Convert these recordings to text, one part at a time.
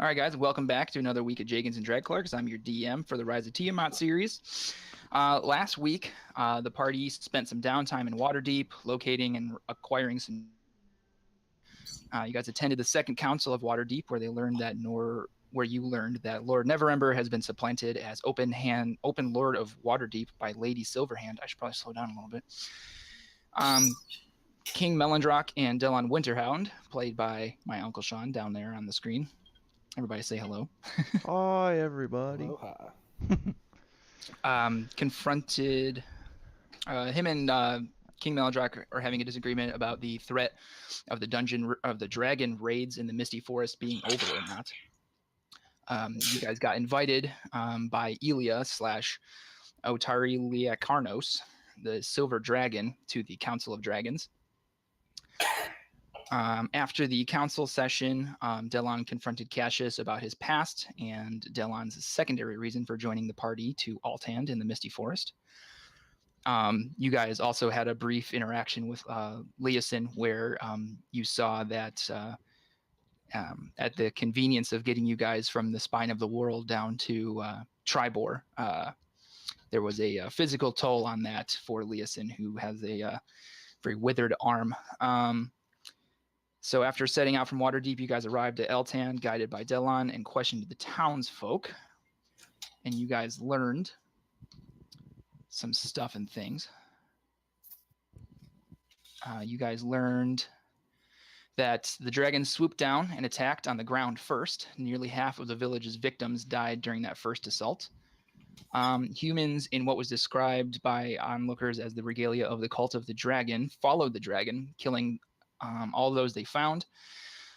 All right, guys, welcome back to another week of Jaygeons and Dragclarks. I'm your DM for the Rise of Tiamat series. Last week, the party spent some downtime in Waterdeep, locating and acquiring some. You guys attended the second council of Waterdeep, where you learned that Lord Neverember has been supplanted as Open Lord of Waterdeep by Lady Silverhand. I should probably slow down a little bit. King Melendrock and Delon Winterhound, played by my Uncle Sean down there on the screen. Everybody say hello. Hi, everybody. Aloha. Confronted him and King Melendrock are having a disagreement about the threat of the dragon raids in the Misty Forest being over or not. You guys got invited by Elia / Otari Liakarnos, the Silver Dragon, to the Council of Dragons. After the council session, Delon confronted Cassius about his past and Delon's secondary reason for joining the party to Altand in the Misty Forest. You guys also had a brief interaction with Leosin, where you saw that at the convenience of getting you guys from the spine of the world down to Tribor, there was a physical toll on that for Leosin, who has a very withered arm. So after setting out from Waterdeep, you guys arrived at Altand, guided by Delon, and questioned the townsfolk. And you guys learned some stuff and things. You guys learned that the dragons swooped down and attacked on the ground first. Nearly half of the village's victims died during that first assault. Humans, in what was described by onlookers as the regalia of the cult of the dragon, followed the dragon, killing all those they found.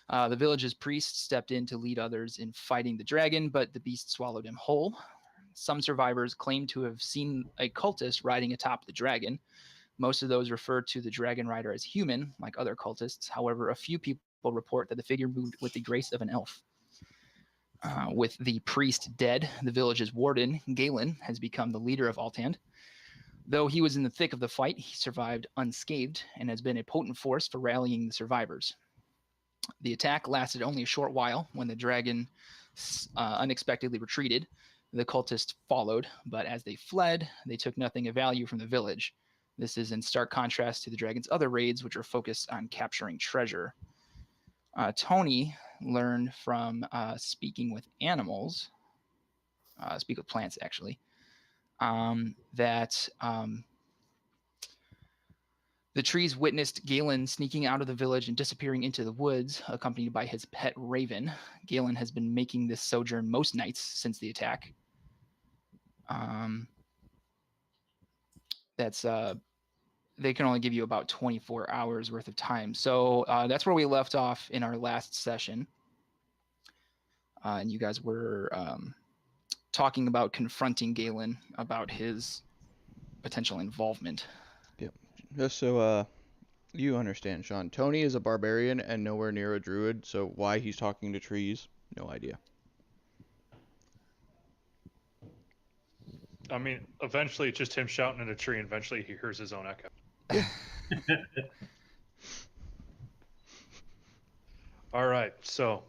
The village's priest stepped in to lead others in fighting the dragon, but the beast swallowed him whole. Some survivors claim to have seen a cultist riding atop the dragon. Most of those refer to the dragon rider as human, like other cultists. However, a few people report that the figure moved with the grace of an elf. With the priest dead, the village's warden, Galen, has become the leader of Altand. Though he was in the thick of the fight, he survived unscathed and has been a potent force for rallying the survivors. The attack lasted only a short while when the dragon unexpectedly retreated. The cultists followed, but as they fled, they took nothing of value from the village. This is in stark contrast to the dragon's other raids, which are focused on capturing treasure. Tony learned from speaking with animals, speak with plants actually, that the trees witnessed Galen sneaking out of the village and disappearing into the woods, accompanied by his pet raven. Galen has been making this sojourn most nights since the attack. They can only give you about 24 hours worth of time. So that's where we left off in our last session. And you guys were talking about confronting Galen about his potential involvement. Yep. Just so you understand, Sean, Tony is a barbarian and nowhere near a druid, so why he's talking to trees, no idea. I mean, eventually it's just him shouting in a tree, and eventually he hears his own echo. All right, so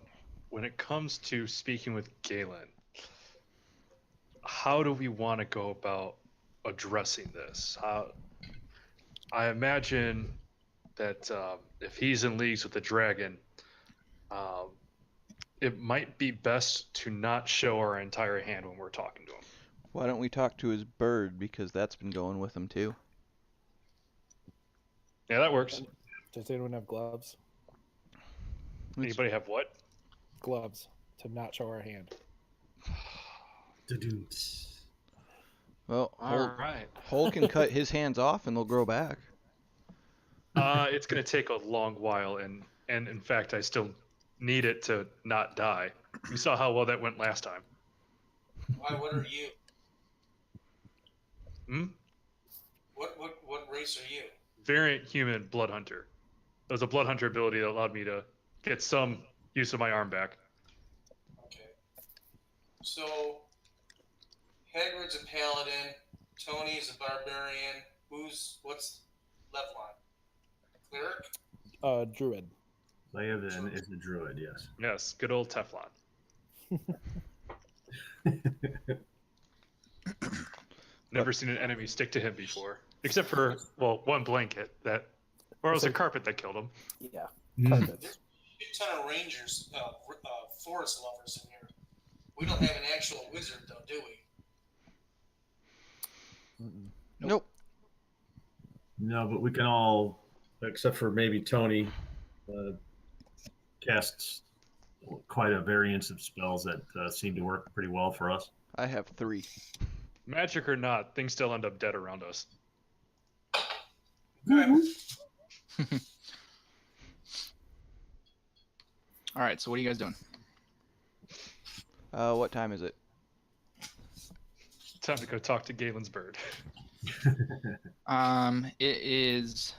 when it comes to speaking with Galen, how do we want to go about addressing this? I imagine that if he's in leagues with the dragon, it might be best to not show our entire hand when we're talking to him. Why don't we talk to his bird, because that's been going with him too. Yeah, that works. Does anyone have gloves? Anybody have what? Gloves to not show our hand. Well, All right. Hole can cut his hands off and they'll grow back. It's going to take a long while, and in fact, I still need it to not die. We saw how well that went last time. Why? What are you? What race are you? Variant human blood hunter. There's a blood hunter ability that allowed me to get some use of my arm back. Okay. So, Hagrid's a paladin. Tony's a barbarian. What's left line? Cleric? Druid. Lair then is a druid, yes. Yes, good old Teflon. Never seen an enemy stick to him before, except for one blanket or it was a carpet that killed him. Yeah. Mm. Carpets. A ton of rangers, forest lovers in here. We don't have an actual wizard, though, do we? Mm-mm. Nope. No, but we can all, except for maybe Tony, cast quite a variance of spells that seem to work pretty well for us. I have 3. Magic or not, things still end up dead around us. All right, so what are you guys doing? What time is it? Time to go talk to Galen's bird. It's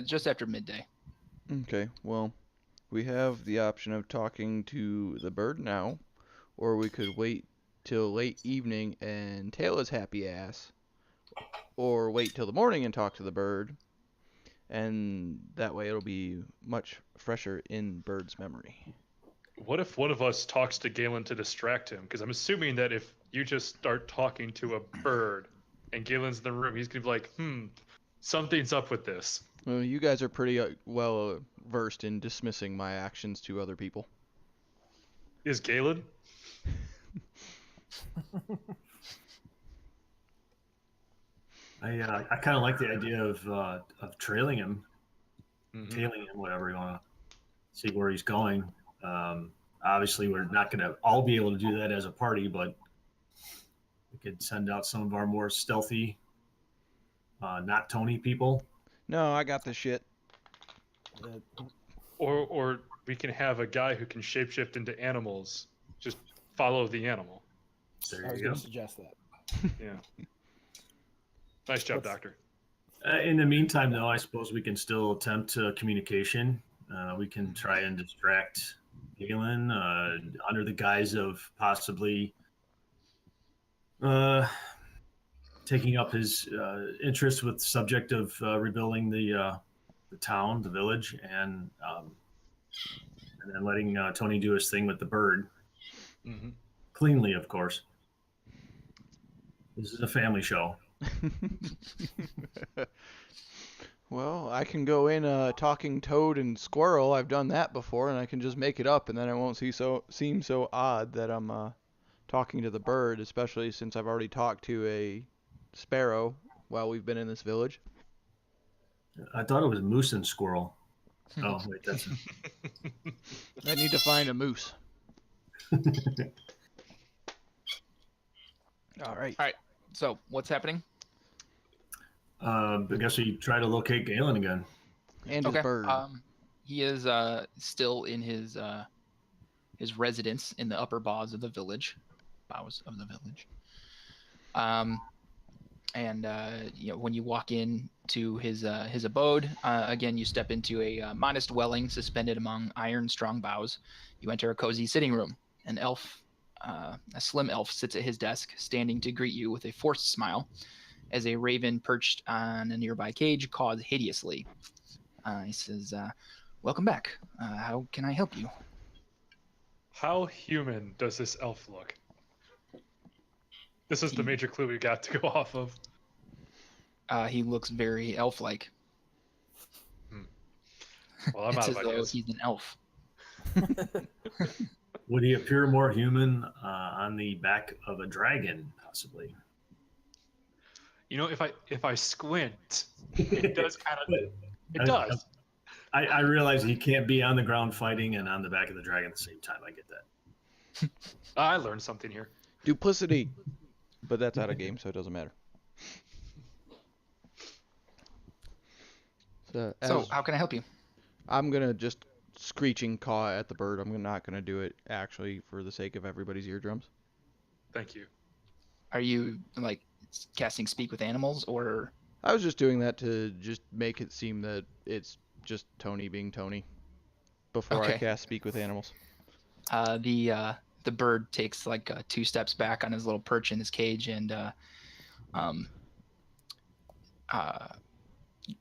just after midday. Okay, well, we have the option of talking to the bird now, or we could wait till late evening and tail his happy ass, or wait till the morning and talk to the bird, and that way it'll be much fresher in bird's memory. What if one of us talks to Galen to distract him? Because I'm assuming that if you just start talking to a bird and Galen's in the room, he's going to be like, something's up with this. Well, you guys are pretty well versed in dismissing my actions to other people. Is Galen? I kind of like the idea of trailing him, Mhm. tailing him, whatever you want to see where he's going. Obviously, we're not going to all be able to do that as a party, but we could send out some of our more stealthy, not Tony people. No, I got this shit. Or we can have a guy who can shapeshift into animals. Just follow the animal. I There was you going go. to suggest that. Yeah. Nice job, What's- Doctor. In the meantime, though, I suppose we can still attempt communication. We can try and distract Galen under the guise of possibly taking up his interest with the subject of rebuilding the town, the village, and then letting Tony do his thing with the bird. Mm-hmm. Cleanly, of course. This is a family show. Well, I can go in talking toad and squirrel. I've done that before, and I can just make it up, and then it won't seem so odd that I'm talking to the bird, especially since I've already talked to a sparrow while we've been in this village. I thought it was moose and squirrel. Oh, wait, that's I need to find a moose. All right. So what's happening? I guess we try to locate Galen again. And his bird. He is still in his residence in the upper boughs of the village. When you walk in to his abode, again you step into a modest dwelling suspended among iron strong boughs. You enter a cozy sitting room. An elf, a slim elf, sits at his desk, standing to greet you with a forced smile, as a raven perched on a nearby cage caws hideously. He says, "Welcome back. How can I help you?" How human does this elf look? This is the major clue we got to go off of. He looks very elf-like. Well, I'm It's out as of though ideas. he's an elf. Would he appear more human on the back of a dragon, possibly? You know, if I squint, it does kind of. It I- does. I realize he can't be on the ground fighting and on the back of the dragon at the same time. I get that. I learned something here. Duplicity. But that's out of game, so it doesn't matter. So How can I help you? I'm going to just screeching caw at the bird. I'm not going to do it actually for the sake of everybody's eardrums. Thank you. Are you like casting speak with animals, or? I was just doing that to just make it seem that it's just Tony being Tony before I Okay. cast speak with animals. The bird takes like 2 steps back on his little perch in his cage, and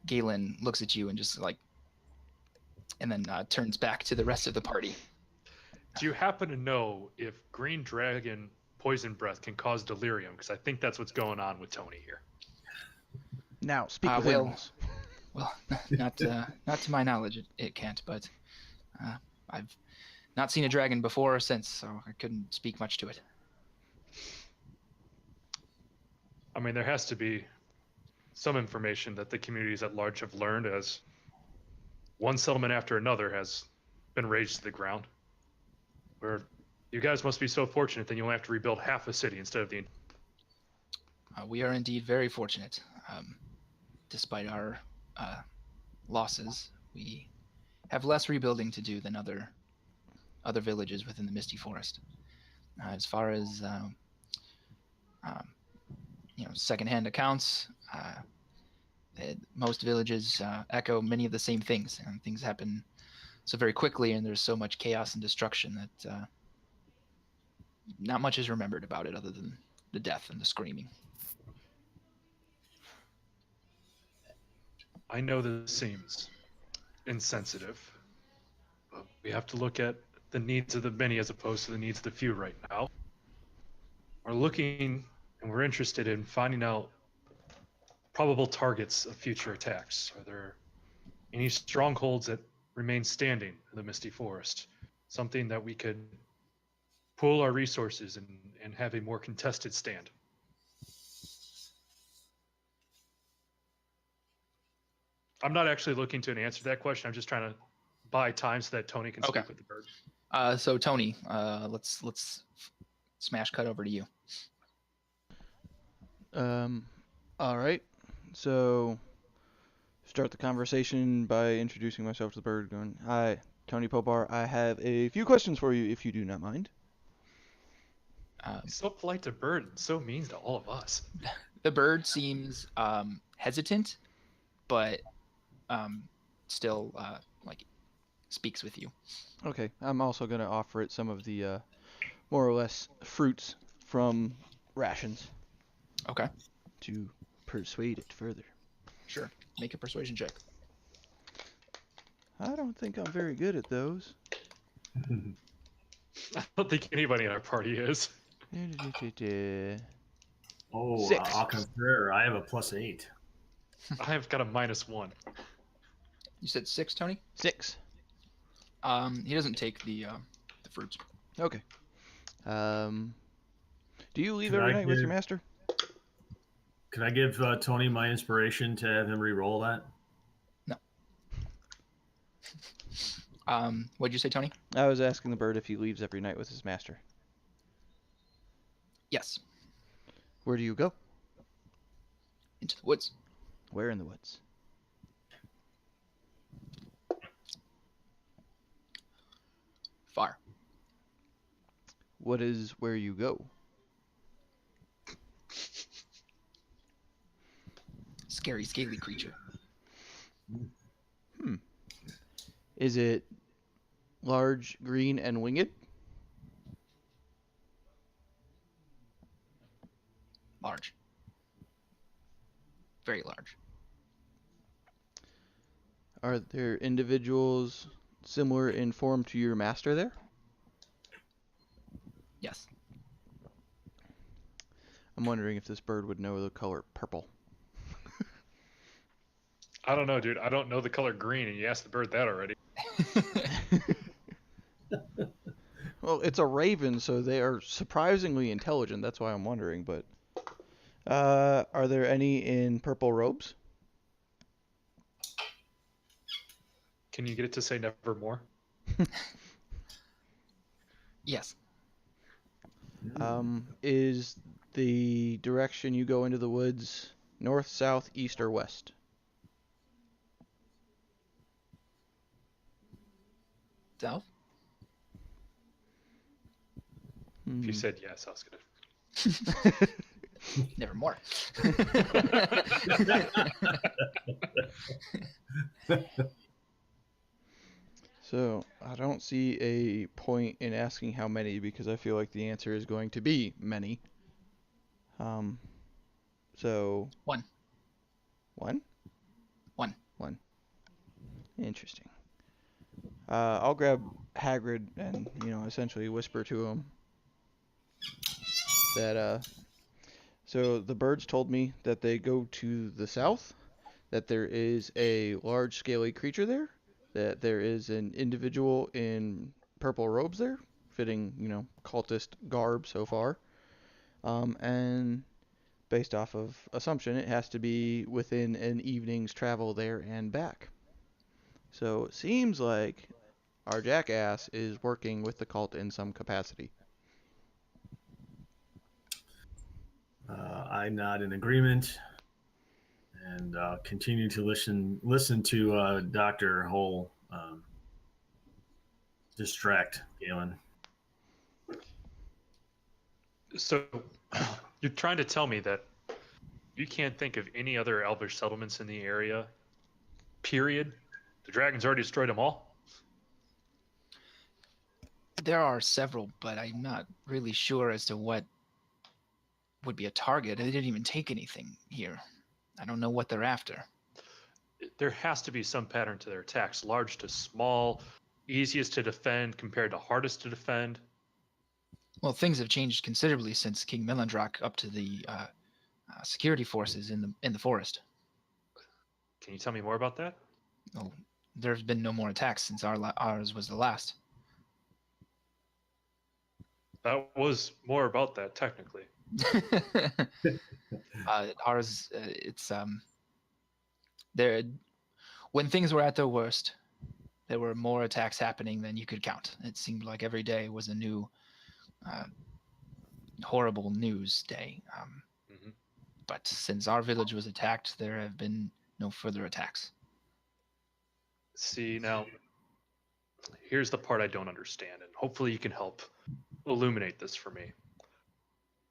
Galen looks at you and just like, and then turns back to the rest of the party. Do you happen to know if green dragon poison breath can cause delirium? Because I think that's what's going on with Tony here. Now, speak with well- animals. Well, not to my knowledge, it can't. But I've not seen a dragon before or since, so I couldn't speak much to it. I mean, there has to be some information that the communities at large have learned as one settlement after another has been razed to the ground. Where you guys must be so fortunate that you only have to rebuild half a city instead of the. We are indeed very fortunate. Despite our losses, we have less rebuilding to do than other villages within the Misty Forest. As far as secondhand accounts, most villages echo many of the same things, and things happen so very quickly, and there's so much chaos and destruction that not much is remembered about it other than the death and the screaming. I know this seems insensitive, but we have to look at the needs of the many as opposed to the needs of the few right now. We're looking and we're interested in finding out probable targets of future attacks. Are there any strongholds that remain standing in the Misty Forest? Something that we could pool our resources and have a more contested stand. I'm not actually looking to answer that question. I'm just trying to buy time so that Tony can Okay. speak with the bird. So Tony, let's smash cut over to you. All right. So, start the conversation by introducing myself to the bird, going, "Hi, Tony Popar. I have a few questions for you, if you do not mind." He's so polite to bird and so mean to all of us. The bird seems hesitant, but still speaks with you. Okay. I'm also going to offer it some of the more or less fruits from rations Okay, to persuade it further. sure. Make a persuasion check. I don't think I'm very good at those. I don't think anybody in our party is. Oh, 6. I'll confer. I have a +8. I have got a -1. You said 6, Tony. 6. He doesn't take the fruits. Okay. Do you leave Could every I night with your give- master? Could I give Tony my inspiration to have him re-roll that? What'd you say, Tony? I was asking the bird if he leaves every night with his master. Yes. Where do you go? Into the woods. Where in the woods? Far. What is where you go? Scary, scaly creature. Is it large, green, and winged? Large. Very large. Are there individuals similar in form to your master there? Yes. I'm wondering if this bird would know the color purple. I don't know, dude. I don't know the color green, and you asked the bird that already. Well, it's a raven, so they are surprisingly intelligent. That's why I'm wondering, but... are there any in purple robes? Can you get it to say nevermore? Yes. Is the direction you go into the woods north, south, east, or west? South? If you said yes, I was gonna. Nevermore. So, I don't see a point in asking how many because I feel like the answer is going to be many. So... One. One? One. One. Interesting. I'll grab Hagrid and essentially whisper to him that so the birds told me that they go to the south, that there is a large scaly creature there, that there is an individual in purple robes there, fitting cultist garb so far, and based off of assumption, it has to be within an evening's travel there and back. So it seems like our jackass is working with the cult in some capacity. I nod in agreement and continue to listen to Dr. Hole distract Galen. So, you're trying to tell me that you can't think of any other elvish settlements in the area, period? The dragons already destroyed them all? There are several, but I'm not really sure as to what would be a target. They didn't even take anything here. I don't know what they're after. There has to be some pattern to their attacks, large to small, easiest to defend compared to hardest to defend. Well, things have changed considerably since King Melandrak up to the security forces in the forest. Can you tell me more about that? Oh, there's been no more attacks since ours was the last. That was more about that, technically. Ours, it's there. When things were at their worst, there were more attacks happening than you could count. It seemed like every day was a new horrible news day. But since our village was attacked, there have been no further attacks. See, now, here's the part I don't understand, and hopefully you can help illuminate this for me.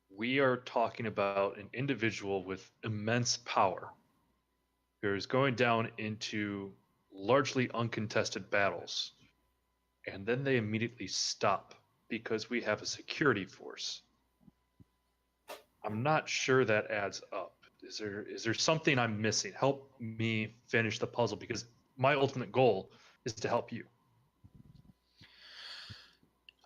We are talking about an individual with immense power who is going down into largely uncontested battles, and then they immediately stop because we have a security force. I'm not sure that adds up. Is there something I'm missing? Help me finish the puzzle, because my ultimate goal is to help you.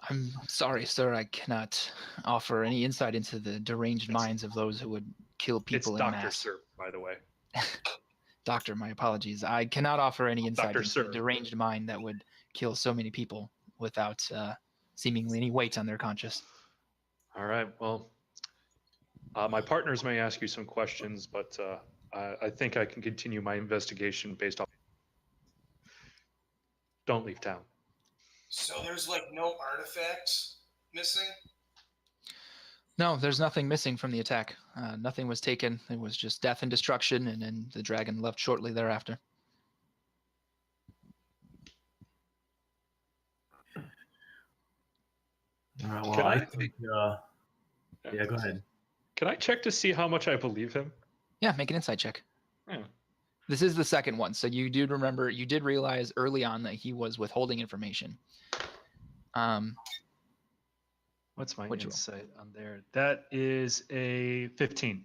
I'm sorry, sir. I cannot offer any insight into the deranged minds of those who would kill people It's in Dr. mass. Sir, by the way. Doctor, my apologies. I cannot offer any insight Dr. into Sir. the deranged mind that would kill so many people without seemingly any weight on their conscience. All right, well, my partners may ask you some questions, but I think I can continue my investigation based off. Don't leave town. So there's like no artifacts missing? No, there's nothing missing from the attack. Nothing was taken. It was just death and destruction, and then the dragon left shortly thereafter. All right, well, Can I I- think, yeah, go ahead. Can I check to see how much I believe him? Yeah, make an insight check. Yeah. This is the second one, so you did realize early on that he was withholding information. What's my What'd you roll? insight on there? That is a 15.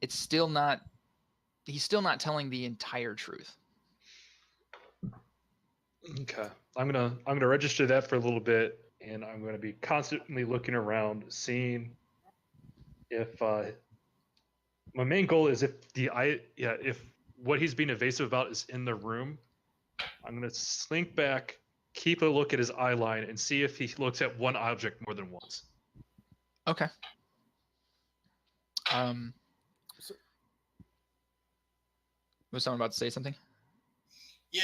It's still not. He's still not telling the entire truth. Okay. I'm gonna register that for a little bit, and I'm gonna be constantly looking around, seeing if my main goal is if if what he's being evasive about is in the room, I'm gonna slink back, keep a look at his eye line, and see if he looks at one object more than once. Okay. Was someone about to say something? Yeah.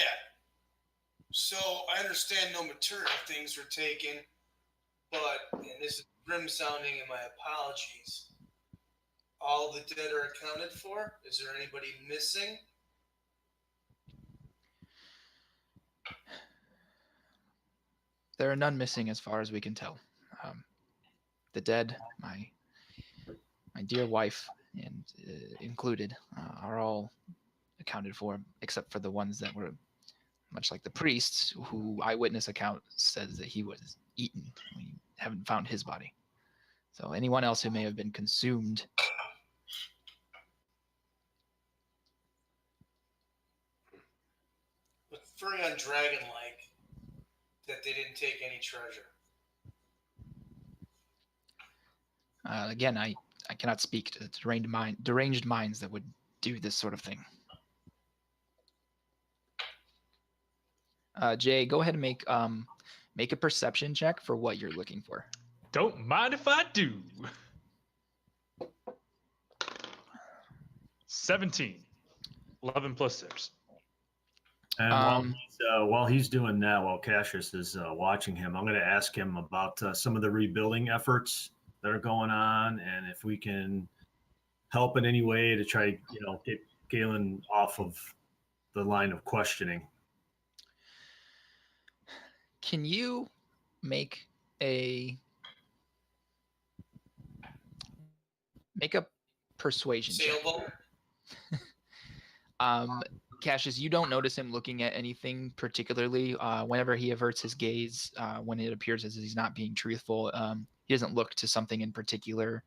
So I understand no material things were taken, but, and this is grim sounding and my apologies, all the dead are accounted for? Is there anybody missing? There are none missing as far as we can tell. The dead, my dear wife and included, are all accounted for, except for the ones that were much like the priest, who eyewitness account says that he was eaten. We haven't found his body. So anyone else who may have been consumed. inferring on dragon-like that they didn't take any treasure. Again, I cannot speak to deranged minds that would do this sort of thing. Jay, go ahead and make a perception check for what you're looking for. Don't mind if I do. 17. 11 plus 6. And while he's doing that, while Cassius is watching him, I'm going to ask him about some of the rebuilding efforts that are going on, and if we can help in any way to try, get Galen off of the line of questioning. Can you make a persuasion check? Sailboat? Cassius, you don't notice him looking at anything particularly. Whenever he averts his gaze, when it appears as he's not being truthful, he doesn't look to something in particular.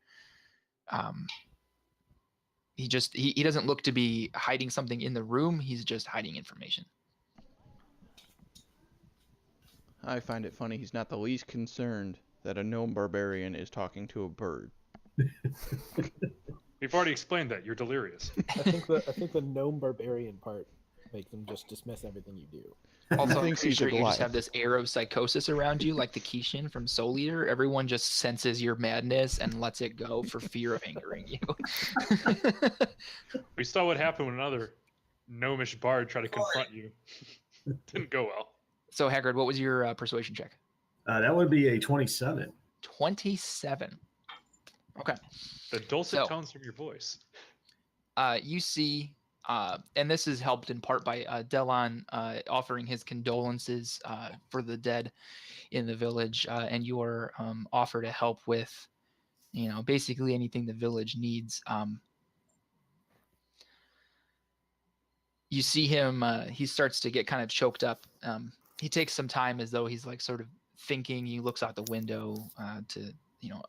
He doesn't look to be hiding something in the room. He's just hiding information. I find it funny he's not the least concerned that a gnome barbarian is talking to a bird. We've already explained that. You're delirious. I think the gnome barbarian part makes them just dismiss everything you do. Also, I'm thinks pretty he's a sure you just Goliath. have this air of psychosis around you, like the Kishin from Soul Eater. Everyone just senses your madness and lets it go for fear of angering you. We saw what happened when another gnomish bard tried to confront you. Didn't go well. So, Haggard, what was your persuasion check? That would be a 27. 27. Okay. The dulcet So- tones from your voice. You see, and this is helped in part by Delon offering his condolences for the dead in the village, and your offer to help with, basically anything the village needs. You see him, he starts to get kind of choked up. He takes some time as though he's like sort of thinking. He looks out the window to,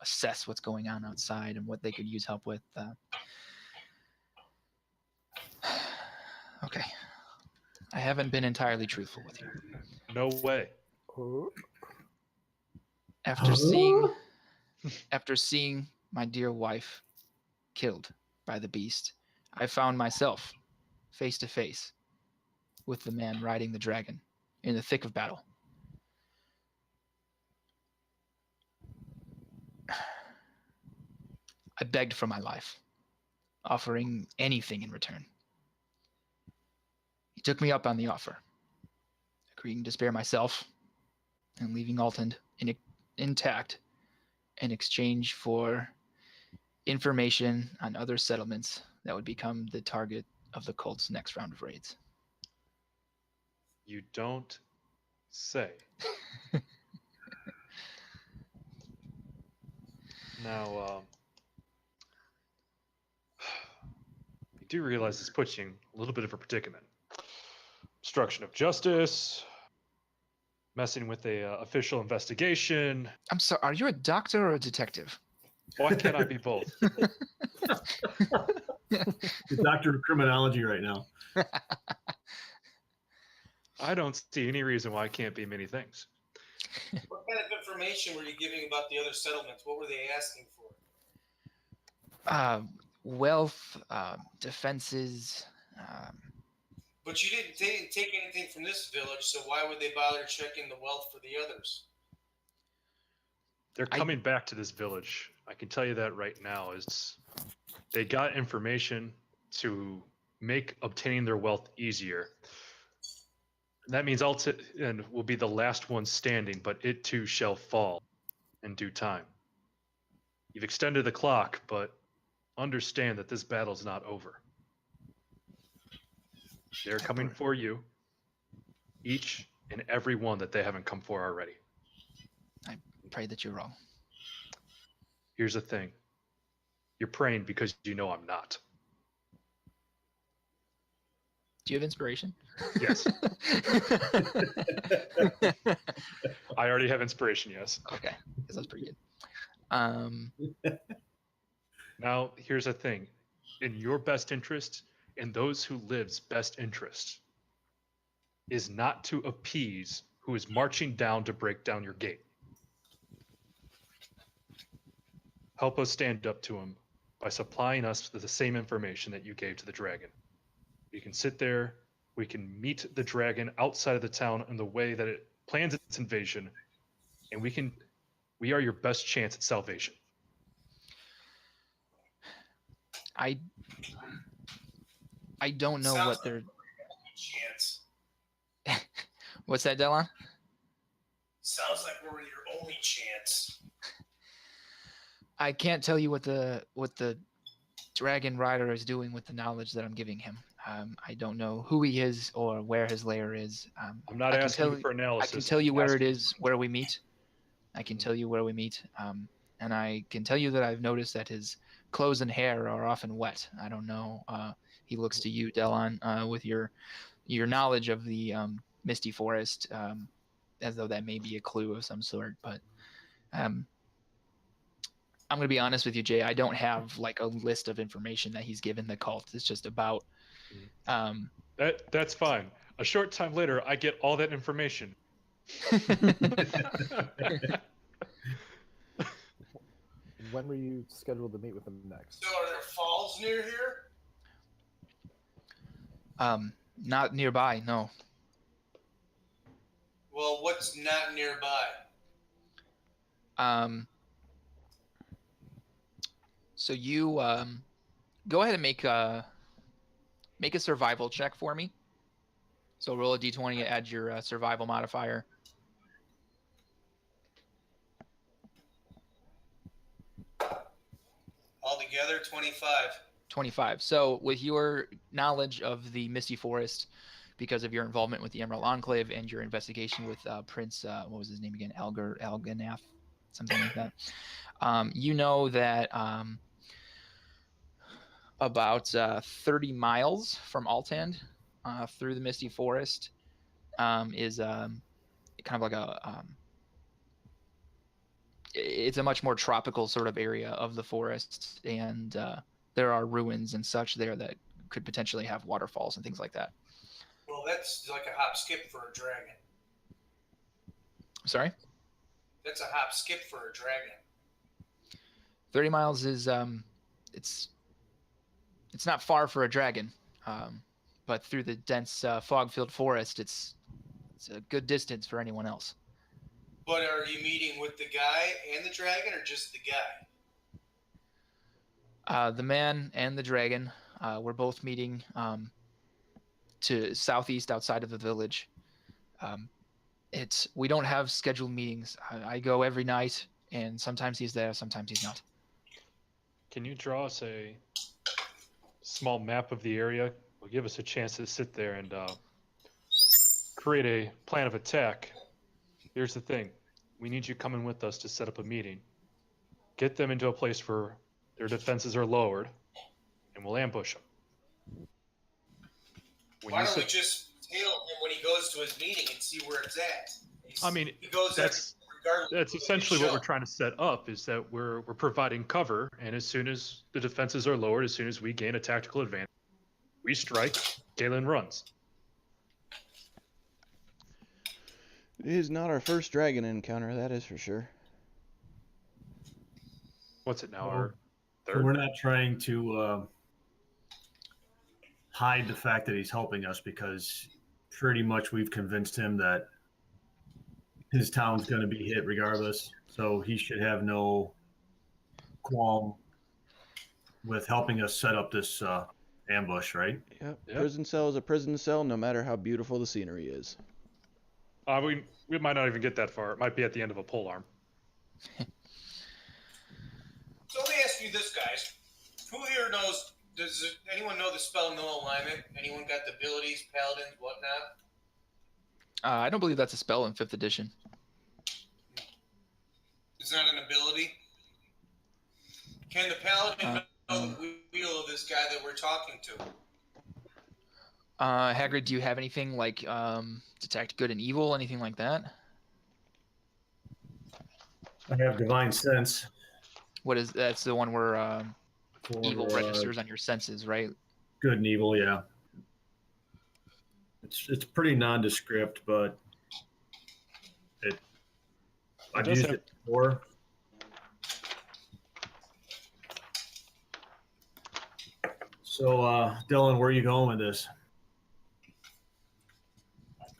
assess what's going on outside and what they could use help with. Okay. I haven't been entirely truthful with you. No way. After seeing my dear wife killed by the beast, I found myself face to face with the man riding the dragon in the thick of battle. I begged for my life, offering anything in return. He took me up on the offer, agreeing to spare myself and leaving Altand intact in exchange for information on other settlements that would become the target of the cult's next round of raids. You don't say. Now, you do realize this puts you in a little bit of a predicament. Obstruction of justice, messing with a official investigation. I'm sorry, are you a doctor or a detective? Why can't I be both? The doctor of criminology right now. I don't see any reason why I can't be many things. What kind of information were you giving about the other settlements? What were they asking for? Wealth, defenses. But they didn't take anything from this village, so why would they bother checking the wealth for the others? They're coming back to this village. I can tell you that right now. They got information to make obtaining their wealth easier. And that means Altand will be the last one standing, but it too shall fall in due time. You've extended the clock, but understand that this battle's not over. They're coming for you, each and every one that they haven't come for already. I pray that you're wrong. Here's the thing. You're praying because you know I'm not. Do you have inspiration? Yes. I already have inspiration, yes. Okay, because that's pretty good. Now, here's the thing. In your best interest, in those who live's best interest, is not to appease who is marching down to break down your gate. Help us stand up to him by supplying us with the same information that you gave to the dragon. We can sit there, we can meet the dragon outside of the town in the way that it plans its invasion, and we are your best chance at salvation. I don't know what they're. Chance. What's that, Delon? Sounds like we're your only chance. I can't tell you what the dragon rider is doing with the knowledge that I'm giving him. I don't know who he is or where his lair is. I'm not asking you for analysis. I can tell you where it is, where we meet. I can tell you where we meet. And I can tell you that I've noticed that his clothes and hair are often wet. I don't know. He looks to you, Delon, with your knowledge of the Misty Forest, as though that may be a clue of some sort. But I'm going to be honest with you, Jay. I don't have like a list of information that he's given the cult. It's just about. That's fine. A short time later, I get all that information. When were you scheduled to meet with him next? So are there falls near here? Not nearby, no. Well, what's not nearby? So you go ahead and make a survival check for me. So roll a d20, add your survival modifier. Altogether, 25. 25. So with your knowledge of the Misty Forest, because of your involvement with the Emerald Enclave and your investigation with Prince, what was his name again? Alganaf, something like that. You know that about 30 miles from Altand through the Misty Forest is kind of like a it's a much more tropical sort of area of the forest, and there are ruins and such there that could potentially have waterfalls and things like that. Well, that's like a hop skip for a dragon. Sorry? That's a hop skip for a dragon. 30 miles is it's not far for a dragon, but through the dense fog-filled forest, it's a good distance for anyone else. But are you meeting with the guy and the dragon, or just the guy? The man and the dragon we're both meeting to southeast outside of the village. We don't have scheduled meetings. I go every night, and sometimes he's there, sometimes he's not. Can you draw us a small map of the area? Will give us a chance to sit there and create a plan of attack. Here's the thing. We need you coming with us to set up a meeting. Get them into a place where their defenses are lowered, and we'll ambush them. Why don't we just tail him when he goes to his meeting and see where it's at? He goes that's essentially what we're trying to set up, is that we're providing cover, and as soon as the defenses are lowered, as soon as we gain a tactical advantage, we strike, Galen runs. It is not our first dragon encounter, that is for sure. What's it now? Well, Our So third? we're not trying to hide the fact that he's helping us, because pretty much we've convinced him that his town's going to be hit regardless. So he should have no qualm with helping us set up this ambush, right? Yep. Yep. Prison cell is a prison cell, no matter how beautiful the scenery is. We might not even get that far. It might be at the end of a polearm. So let me ask you this, guys. Who here knows, does anyone know the spell No Alignment? Anyone got the abilities, paladins, whatnot? I don't believe that's a spell in 5th edition. It's not an ability? Can the paladin know the wheel of this guy that we're talking to? Hagrid, do you have anything like detect good and evil, anything like that? I have divine sense. That's the one where For, evil registers on your senses, right? Good and evil, yeah. It's pretty nondescript, but I've does used have- it before. So, Dylan, where are you going with this?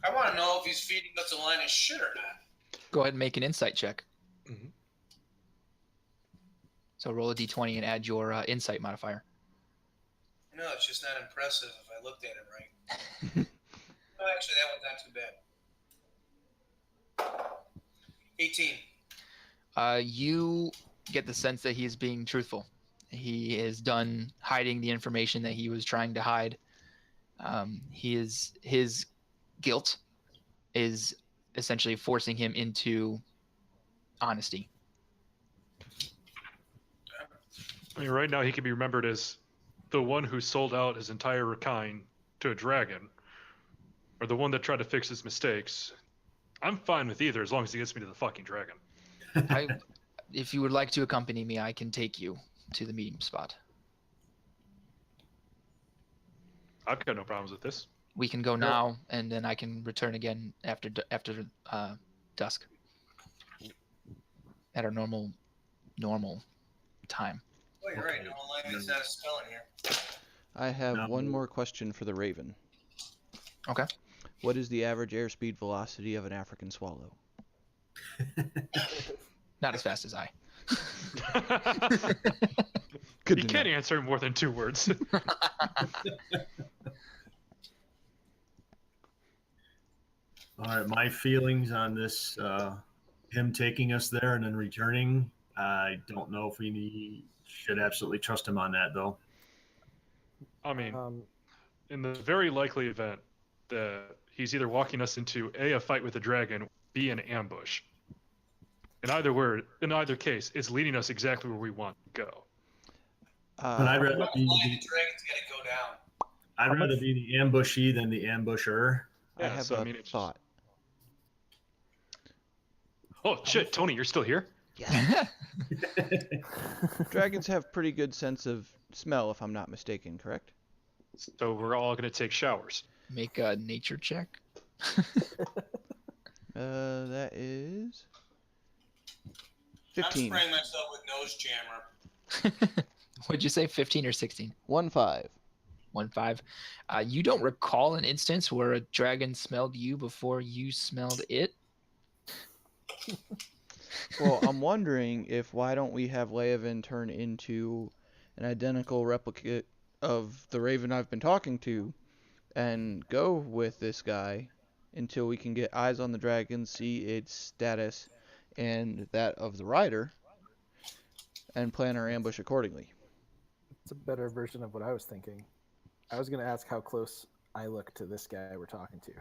I want to know if he's feeding us a line of shit or not. Go ahead and make an insight check. Mhm. So roll a d20 and add your insight modifier. No, it's just not impressive if I looked at it right. Oh, actually, that one's not too bad. 18. You get the sense that he is being truthful. He is done hiding the information that he was trying to hide. His guilt is essentially forcing him into honesty. I mean, right now he can be remembered as the one who sold out his entire kind to a dragon, or the one that tried to fix his mistakes. I'm fine with either as long as he gets me to the fucking dragon. If you would like to accompany me, I can take you to the meeting spot. I've got no problems with this. We can go now, and then I can return again after dusk at our normal time. Oh, you're right. No alignment's not a spell in here. I have No. one more question for the Raven. Okay. What is the average airspeed velocity of an African swallow? Not as fast as I. Good You to can't know. answer in more than 2 words. All right, my feelings on this, him taking us there and then returning, I don't know if should absolutely trust him on that, though. I mean, Um, in the very likely event that he's either walking us into a fight with a dragon, B, an ambush. In either case, it's leading us exactly where we want to go. But I'd rather The be, dragon's got to go down. I'd rather be the ambushee than the ambusher. I Yeah, have so, a I mean, it's- thought. Oh shit, Tony, you're still here? Dragons have pretty good sense of smell, if I'm not mistaken, correct? So we're all gonna take showers. Make a nature check. That is I'm 15. spraying myself with nose jammer. What'd you say, 15 or 16? 1-5. 1-5. You don't recall an instance where a dragon smelled you before you smelled it? Well, I'm wondering if why don't we have Leovan turn into an identical replicate of the Raven I've been talking to and go with this guy until we can get eyes on the dragon, see its status and that of the rider, and plan our ambush accordingly. it's a better version of what I was thinking. I was going to ask how close I look to this guy we're talking to.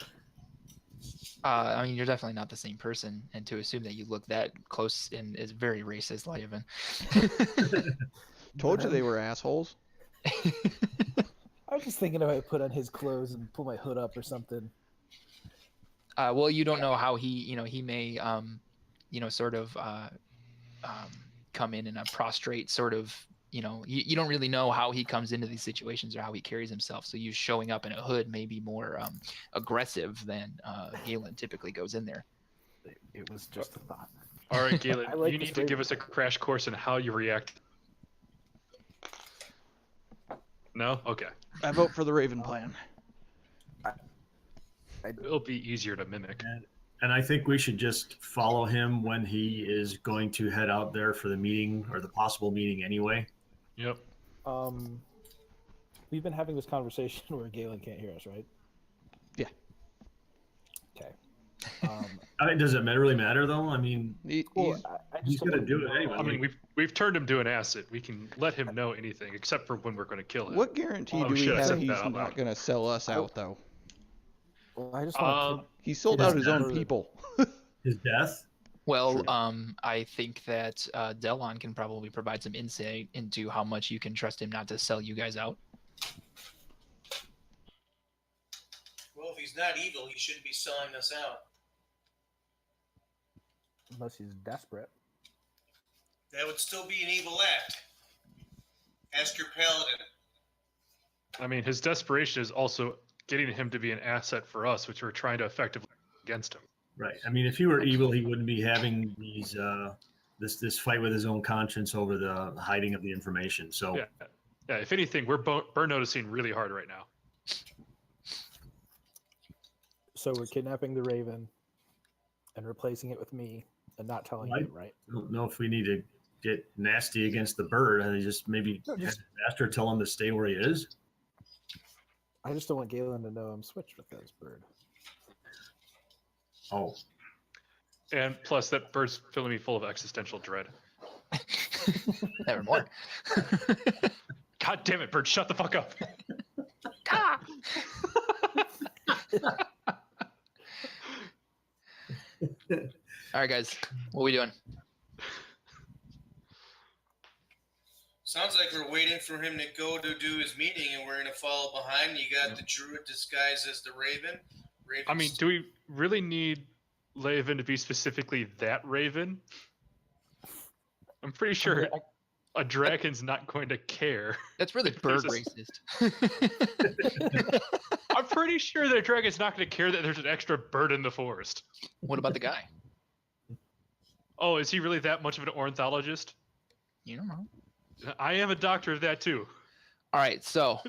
I mean, you're definitely not the same person, and to assume that you look that close is very racist, Leovan. Told you they were assholes. I was just thinking if I put on his clothes and pull my hood up or something. Well, you don't know how he may, sort of come in a prostrate sort of, you don't really know how he comes into these situations or how he carries himself. So you showing up in a hood may be more aggressive than Galen typically goes in there. It was just a thought. All right, Galen, I like you this need to give Raven. us a crash course in how you react. No? Okay. I vote for the Raven plan. It'll be easier to mimic. And I think we should just follow him when he is going to head out there for the meeting or the possible meeting anyway. Yep. We've been having this conversation where Galen can't hear us, right? Yeah. Okay. I mean, does it really matter though? I mean, Cool. He's, I he's just going to do it anyway. I mean, we've turned him to an asset. We can let him know anything except for when we're going to kill him. what guarantee Oh, do we shit, I have said he's that out not loud. going to sell us out, though? Well, I just want to. He sold It out is his own never- people. His death. Well, True. I think that Delon can probably provide some insight into how much you can trust him not to sell you guys out. Well, if he's not evil, he shouldn't be selling us out. Unless he's desperate. That would still be an evil act. Ask your paladin. I mean, his desperation is also getting him to be an asset for us, which we're trying to effectively against him. Right. I mean, if he were evil, he wouldn't be having these this fight with his own conscience over the hiding of the information. So Yeah. If anything, we're noticing really hard right now. So we're kidnapping the Raven and replacing it with me and not telling Right. him, right? I don't know if we need to get nasty against the bird and just maybe No, just- have the master tell him to stay where he is. I just don't want Galen to know I'm switched with this bird. Oh, And plus, that bird's filling me full of existential dread. Never more. God damn it, bird! Shut the fuck up. Ah! All right, guys, what are we doing? Sounds like we're waiting for him to go to do his meeting, and we're gonna follow behind. You got the druid disguised as the Raven. I mean, do we really need Laven to be specifically that Raven? I'm pretty sure a dragon's not going to care. That's really If bird there's racist. I'm pretty sure that dragon's not going to care that there's an extra bird in the forest. What about the guy? Oh, is he really that much of an ornithologist? You don't know. I am a doctor of that too. All right, so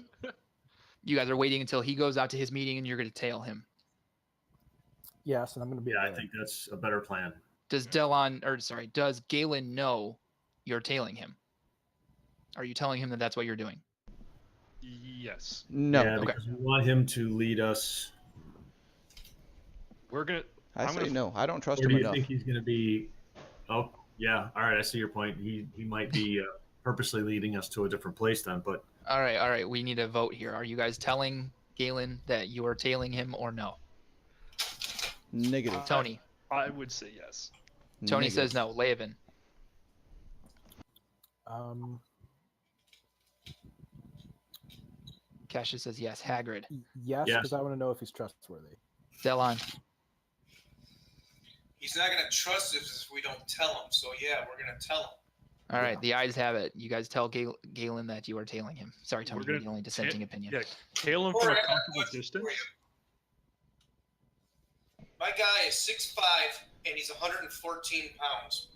you guys are waiting until he goes out to his meeting, and you're going to tail him. Yes, and I'm going to be yeah, I there. think that's a better plan. Does does Galen know you're tailing him? Are you telling him that that's what you're doing? Yes. No. Yeah, because we want him to lead us. We're going to... I say no. I don't trust Or him do you enough. think he's going to be? Oh, yeah. All right, I see your point. He might be purposely leading us to a different place then. But All right. We need a vote here. Are you guys telling Galen that you are tailing him or no? Negative. Tony. I would say yes. Tony Negative. says no. Laven. Cassius says yes. Hagrid. Yes, Yes. because I want to know if he's trustworthy. Delon. He's not gonna trust us if we don't tell him. So yeah, we're gonna tell him. All right, the ayes have it. You guys tell Galen that you are tailing him. Sorry, Tony, We're you're gonna the only dissenting opinion. Yeah, tail him from Or a I got a comfortable question distance. for you. My guy is 6'5" and he's 114 pounds.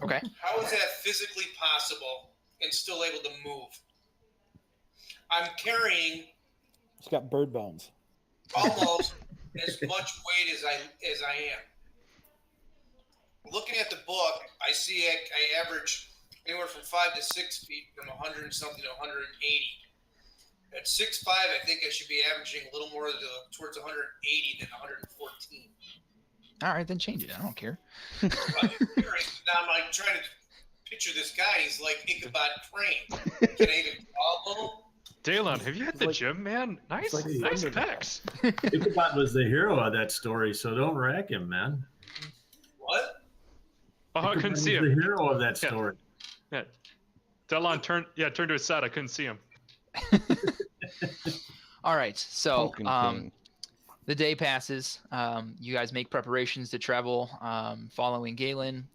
Okay. How is that physically possible and still able to move? I'm carrying He's got bird bones. almost as much weight as I am. Looking at the book, I see I average anywhere from 5 to 6 feet, from 100 and something to 180. At 6'5", I think I should be averaging a little more towards 180 than 114. All right, then change it. I don't care. Now I'm trying to picture this guy. He's like Ichabod Crane. Can I even follow? Dalon, have you hit the like- gym, man? Nice, like nice Thunderdog. pecs. Ichabod was the hero of that story, so don't rack him, man. What? Oh, I couldn't Ichabod see was him. the hero of that Yeah. story. Yeah. Delon turned to his side. I couldn't see him. All right, so Token King. the day passes. You guys make preparations to travel following Galen.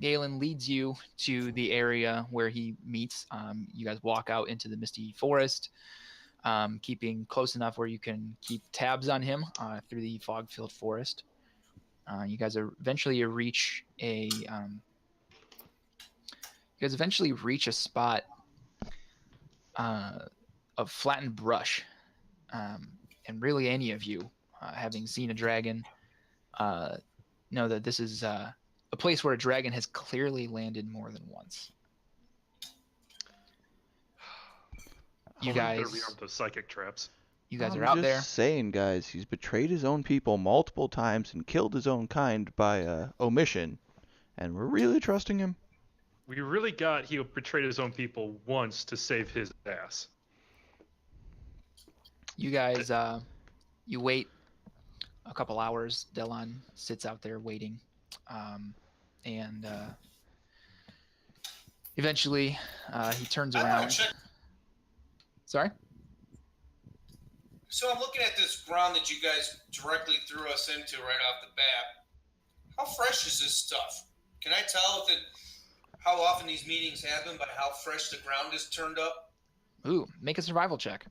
Galen leads you to the area where he meets. You guys walk out into the Misty Forest, keeping close enough where you can keep tabs on him through the fog-filled forest. You guys eventually reach a spot of flattened brush, and really any of you, having seen a dragon, know that this is a place where a dragon has clearly landed more than once. You Better guys, rearm those psychic traps. you guys I'm are out just there. saying, guys, he's betrayed his own people multiple times and killed his own kind by omission, and we're really trusting him. We really got he betrayed his own people once to save his ass. You guys, you wait a couple hours. Delon sits out there waiting, and eventually he turns I want around. to check. Sorry? So I'm looking at this ground that you guys directly threw us into right off the bat. How fresh is this stuff? Can I tell how often these meetings happen by how fresh the ground is turned up? Ooh, make a survival check.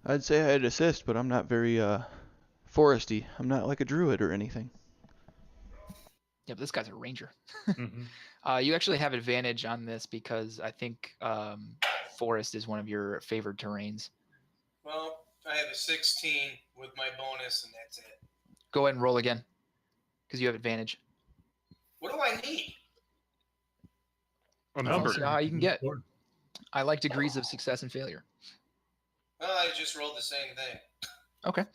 I'd say I'd assist, but I'm not very foresty. I'm not like a druid or anything. Yeah, but this guy's a ranger. Mhm. You actually have advantage on this because I think forest is one of your favored terrains. Well, I have a 16 with my bonus, and that's it. Go ahead and roll again because you have advantage. What do I need? A Well, number. see how you can get. I like degrees of success and failure. Well, I just rolled the same thing. Okay.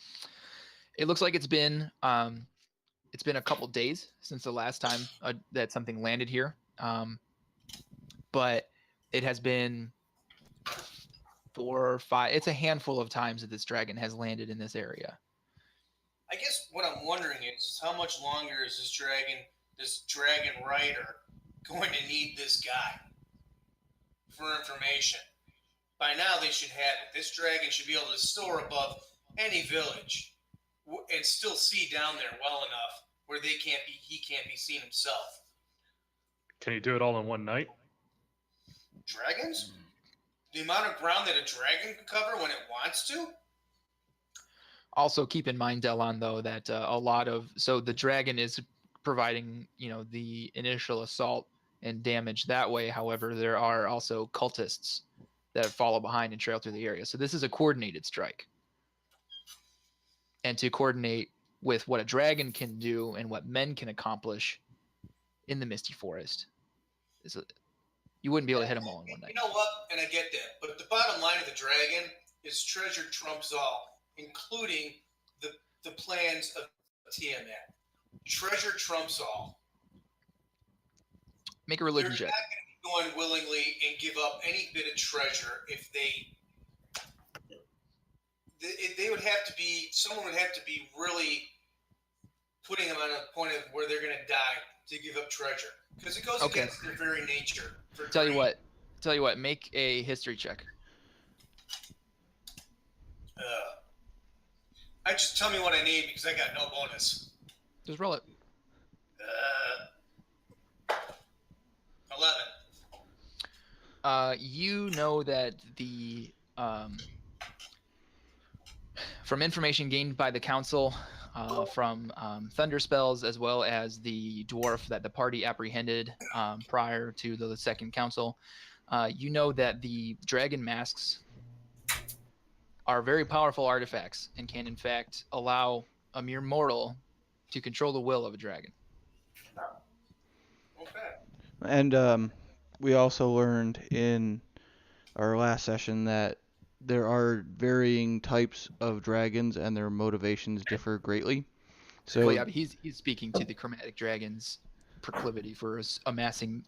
It looks like it's been a couple days since the last time that something landed here, but it has been 4 or 5. It's a handful of times that this dragon has landed in this area. I guess what I'm wondering is how much longer is this dragon rider, going to need this guy for information? By now, they should have it. This dragon should be able to soar above any village and still see down there well enough where he can't be seen himself. Can you do it all in one night? Dragons? The amount of ground that a dragon can cover when it wants to? Also, keep in mind, Delon, though, that the dragon is providing, the initial assault and damage that way. However, there are also cultists that follow behind and trail through the area. So this is a coordinated strike. And to coordinate with what a dragon can do and what men can accomplish in the Misty Forest, you wouldn't be able to hit them all in one night. You know what? And I get that. But the bottom line of the dragon is treasure trumps all, including the plans of Tiamat. Treasure trumps all. Make a religion They're check. not going to go in willingly and give up any bit of treasure if someone would have to be really putting them on a point of where they're going to die to give up treasure, because it goes against their very nature. Tell you what, make a history check. I just tell me what I need because I got no bonus. Just roll it. 11. You know that from information gained by the council, from thunder spells, as well as the dwarf that the party apprehended prior to the second council, you know that the dragon masks are very powerful artifacts and can in fact allow a mere mortal to control the will of a dragon. Okay. And we also learned in our last session that there are varying types of dragons and their motivations differ greatly. So Well, yeah, but he's speaking to the chromatic dragon's proclivity for amassing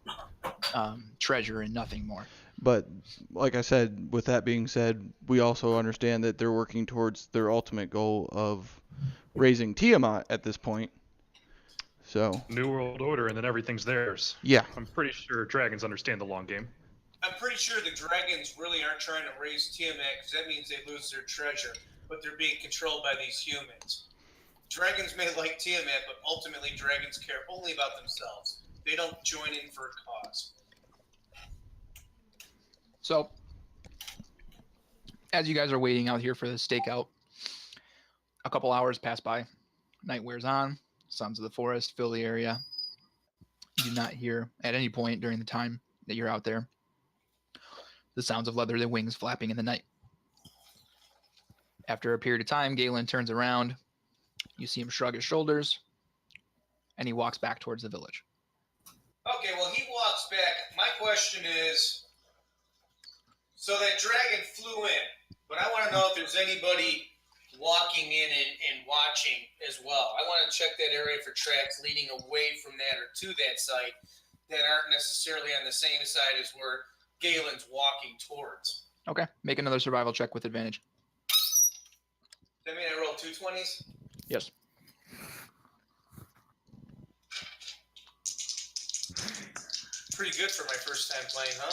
treasure and nothing more. But like I said, with that being said, we also understand that they're working towards their ultimate goal of raising Tiamat at this point. So New World Order, and then everything's theirs. yeah, I'm pretty sure dragons understand the long game. I'm pretty sure the dragons really aren't trying to raise Tiamat because that means they lose their treasure, but they're being controlled by these humans. Dragons may like Tiamat, but ultimately dragons care only about themselves. They don't join in for a cause. So, as you guys are waiting out here for the stakeout, a couple hours pass by. Night wears on. Sounds of the forest fill the area. You do not hear at any point during the time that you're out there the sounds of leather, the wings flapping in the night. After a period of time, Galen turns around. You see him shrug his shoulders, and he walks back towards the village. Okay, well, he walks back. My question is, so that dragon flew in, but I want to know if there's anybody walking in and watching as well. I want to check that area for tracks leading away from that or to that site that aren't necessarily on the same side as where Galen's walking towards. Okay, make another survival check with advantage. Does that mean I roll 2 20s? Yes. Pretty good for my first time playing, huh?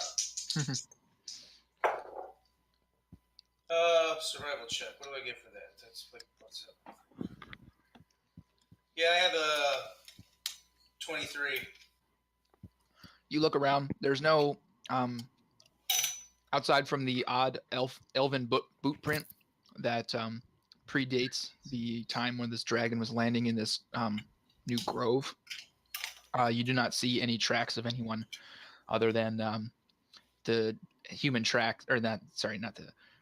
Survival check. What do I get for that? That's like, what's up? Yeah, I have a 23. You look around. There's no, outside from the odd elven boot print, that predates the time when this dragon was landing in this new grove. You do not see any tracks of anyone other than the human tracks, or not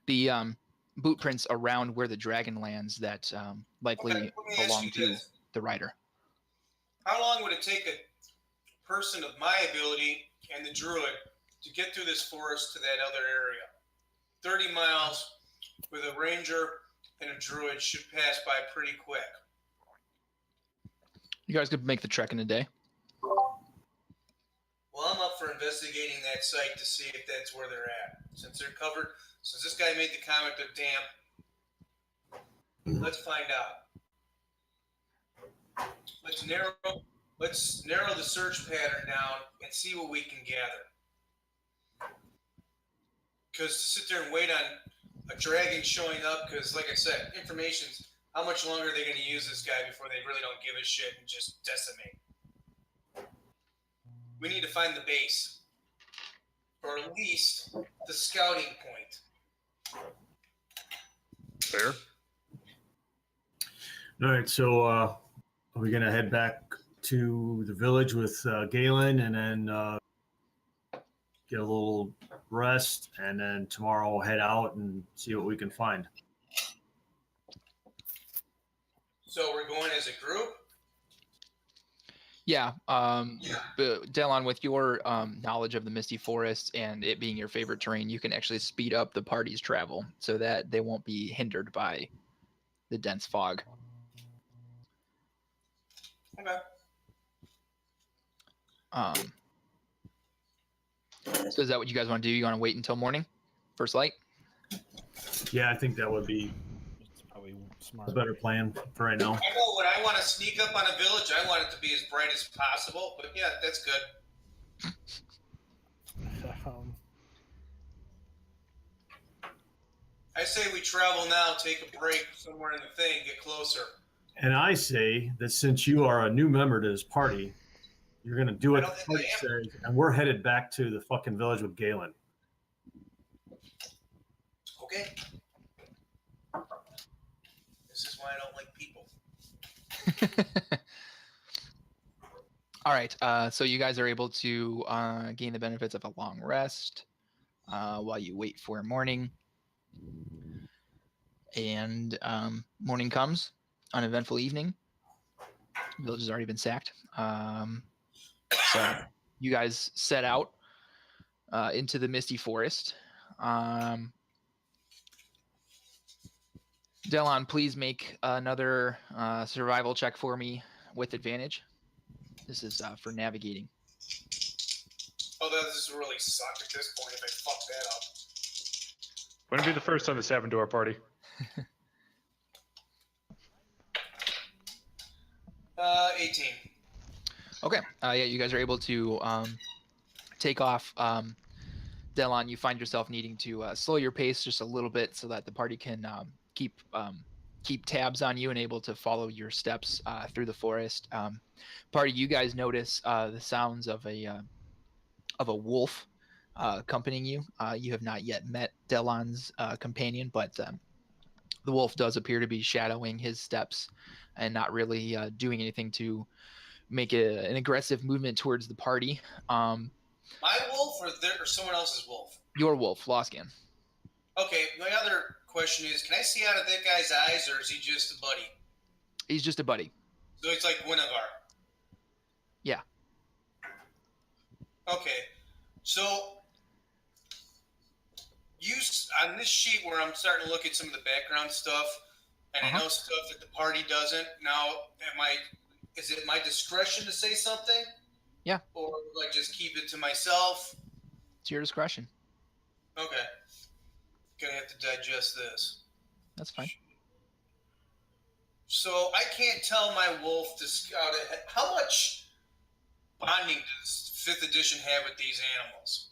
the boot prints around where the dragon lands that likely belong to the rider. How long would it take a person of my ability and the druid to get through this forest to that other area? 30 miles with a ranger and a druid should pass by pretty quick. You guys could make the trek in a day. Well, I'm up for investigating that site to see if that's where they're at. Since they're covered, since this guy made the comment they're damp, let's find out. Let's narrow the search pattern down and see what we can gather. Because to sit there and wait on a dragon showing up, because like I said, information's how much longer are they going to use this guy before they really don't give a shit and just decimate. We need to find the base, or at least the scouting point. Fair. All right, so are we gonna head back to the village with Galen, and then get a little rest, and then tomorrow we'll head out and see what we can find? So we're going as a group? Yeah. But Delon, with your knowledge of the Misty Forest and it being your favorite terrain, you can actually speed up the party's travel so that they won't be hindered by the dense fog. Okay. So is that what you guys want to do? You want to wait until morning? First light? Yeah, I think that would be It's probably smart. a better plan for right now. I know when I want to sneak up on a village, I want it to be as bright as possible, but yeah, that's good. I say we travel now, take a break somewhere in the thing, get closer. And I say that since you are a new member to this party, you're going to do I it don't the think I party says, and we're headed back to the fucking village with Galen. Okay. This is why I don't like people. All right. So you guys are able to gain the benefits of a long rest while you wait for morning. And morning comes, uneventful evening. The village has already been sacked. So you guys set out into the Misty Forest. Delon, please make another survival check for me with advantage. This is for navigating. Oh, that just really sucked at this point if I fuck that up. Wouldn't be the first time this happened to our party. 18. Okay. Yeah, you guys are able to take off. Delon, you find yourself needing to slow your pace just a little bit so that the party can keep tabs on you and able to follow your steps through the forest. Party, you guys notice the sounds of a wolf accompanying you. You have not yet met Delon's companion, but the wolf does appear to be shadowing his steps and not really doing anything to make an aggressive movement towards the party. My wolf or someone else's wolf? Your wolf, Loscan. Okay, my other question is, can I see out of that guy's eyes, or is he just a buddy? He's just a buddy. So it's like Guinevere. Yeah. Okay, so on this sheet where I'm starting to look at some of the background stuff, and I know stuff that the party doesn't. Now, is it my discretion to say something? Yeah. Or like just keep it to myself? It's your discretion. Okay. Gonna have to digest this. That's fine. So I can't tell my wolf to scout ahead. How much bonding does 5th edition have with these animals?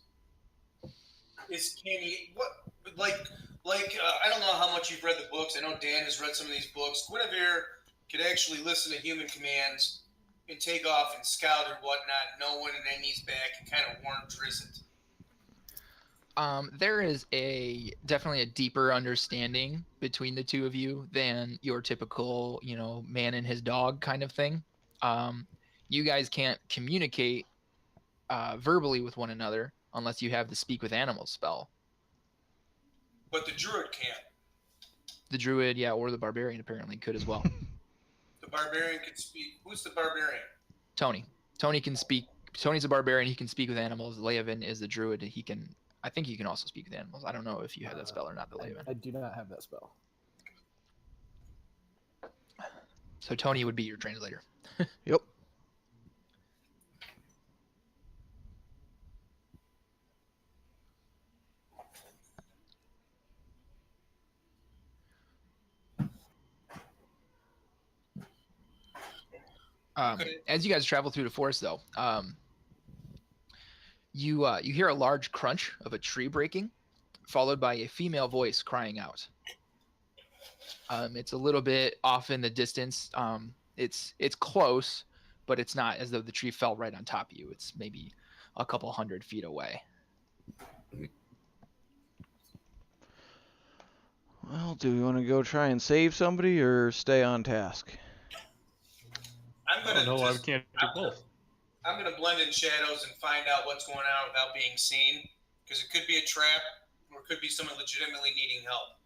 I don't know how much you've read the books. I know Dan has read some of these books. Guinevere could actually listen to human commands and take off and scout or whatnot, know when it needs back, and kind of warn Drizzt. There is definitely a deeper understanding between the two of you than your typical, man and his dog kind of thing. You guys can't communicate verbally with one another unless you have the speak with animals spell. But the druid can't. The druid, yeah, or the barbarian apparently could as well. The barbarian can speak. Who's the barbarian? Tony can speak. Tony's a barbarian. He can speak with animals. Leovan is the druid. I think he can also speak with animals. I don't know if you have that spell or not, the Leovan. I do not have that spell. So Tony would be your translator. Yep. As you guys travel through the forest, though, you hear a large crunch of a tree breaking, followed by a female voice crying out. It's a little bit off in the distance. It's close, but it's not as though the tree fell right on top of you. It's maybe a couple 100 feet away. Well, do we want to go try and save somebody or stay on task? I'm gonna. No, I can't do both. I'm gonna blend in shadows and find out what's going on without being seen, because it could be a trap, or it could be someone legitimately needing help.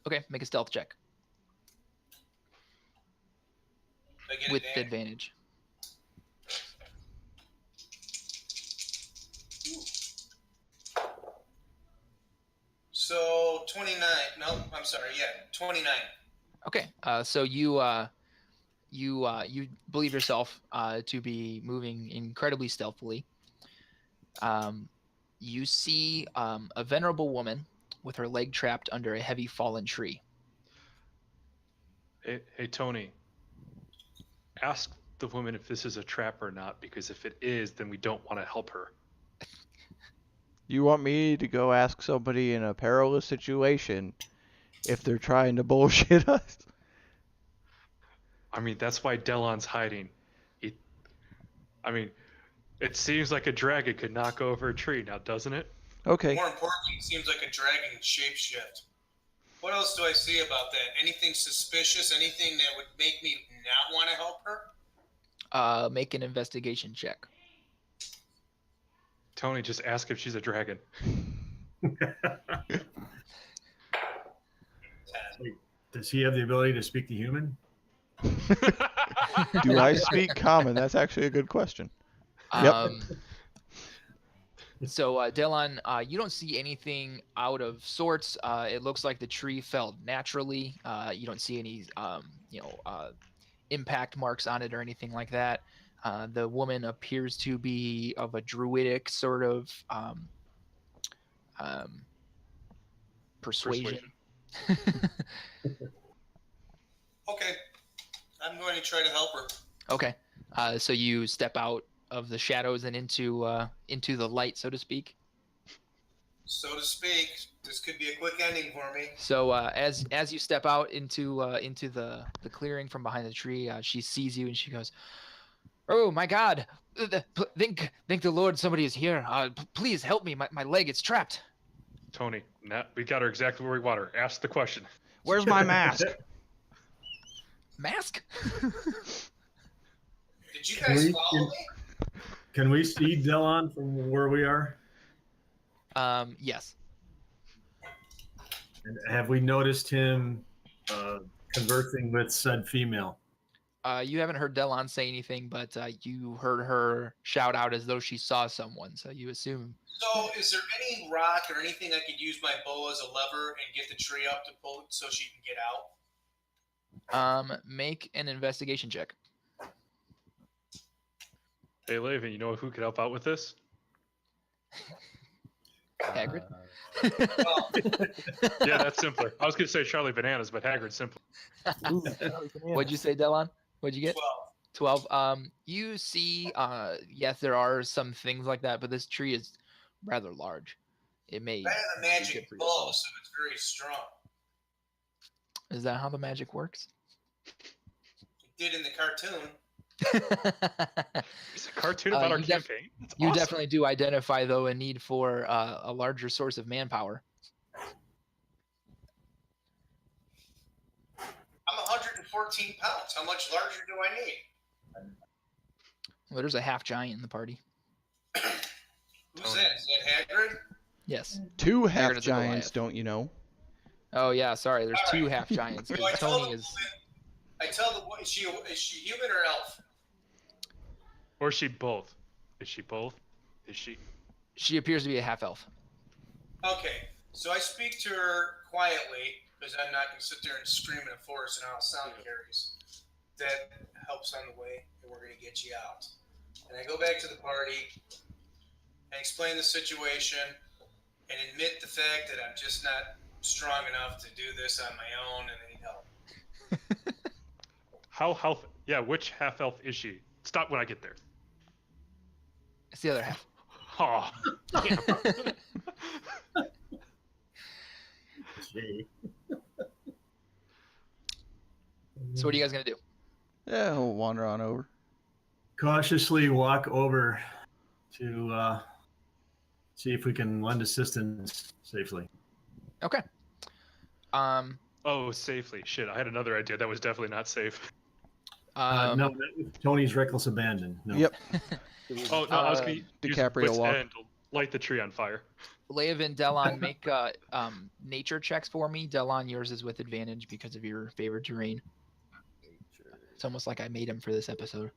Okay, make a stealth check I get with advantage. advantage. So 29. No, I'm sorry. Yeah, 29. Okay, so you believe yourself to be moving incredibly stealthily. You see a venerable woman with her leg trapped under a heavy fallen tree. Hey, Tony. Ask the woman if this is a trap or not, because if it is, then we don't want to help her. You want me to go ask somebody in a perilous situation if they're trying to bullshit us? I mean, that's why Delon's hiding. It seems like a dragon could knock over a tree now, doesn't it? Okay. More importantly, it seems like a dragon shapeshift. What else do I see about that? Anything suspicious? Anything that would make me not want to help her? Make an investigation check. Tony, just ask if she's a dragon. Does he have the ability to speak to human? Do I speak common? That's actually a good question. Yep. So, Delon, you don't see anything out of sorts. It looks like the tree fell naturally. You don't see any, impact marks on it or anything like that. The woman appears to be of a druidic sort of persuasion. Okay. I'm going to try to help her. Okay. So you step out of the shadows and into the light, so to speak. So to speak. This could be a quick ending for me. So as you step out into the clearing from behind the tree, she sees you and she goes, "Oh my God! Thank the Lord, somebody is here. Please help me. My leg is trapped." Tony, we got her exactly where we want her. Ask the question. Where's my mask? Mask? Did you guys follow me? Can we see Delon from where we are? Yes. And have we noticed him conversing with said female? You haven't heard Delon say anything, but you heard her shout out as though she saw someone, so you assume. So, is there any rock or anything I could use my bow as a lever and get the tree up to pull it so she can get out? Make an investigation check. Hey, Laven, you know who could help out with this? Hagrid? Well, Yeah, that's simpler. I was going to say Charlie Bananas, but Hagrid's simpler. What'd you say, Delon? What'd you get? 12. 12. You see, yes, there are some things like that, but this tree is rather large. It may. I have a be magic good for bow, yourself. so it's very strong. Is that how the magic works? It did in the cartoon. It's a cartoon about our you campaign. That's You awesome. definitely do identify, though, a need for a larger source of manpower. I'm 114 pounds. How much larger do I need? Well, there's a half giant in the party. Who's that? Is that Hagrid? Yes. 2 half is a giants, Goliath. don't you know? Oh yeah, sorry. There's All two right. half giants. So I Because tell the Tony woman, is. I tell the woman, is she human or elf? Or is she both? Is she both? Is she? She appears to be a half elf. Okay, so I speak to her quietly because I'm not going to sit there and scream in a forest and how sound carries. That helps on the way, and we're going to get you out. And I go back to the party and explain the situation and admit the fact that I'm just not strong enough to do this on my own and I need help. How? Yeah, which half elf is she? Stop when I get there. It's the other half. Oh, damn. Gee. So what are you guys gonna do? Yeah, we'll wander on over. Cautiously walk over to see if we can lend assistance safely. Okay. Oh, safely. Shit, I had another idea that was definitely not safe. No, Tony's reckless abandon. No. Yep. Oh, no, I was going to use DiCaprio wit's walk. end to light the tree on fire. Lev and Delon, make nature checks for me. Delon, yours is with advantage because of your favorite terrain. It's almost like I made him for this episode.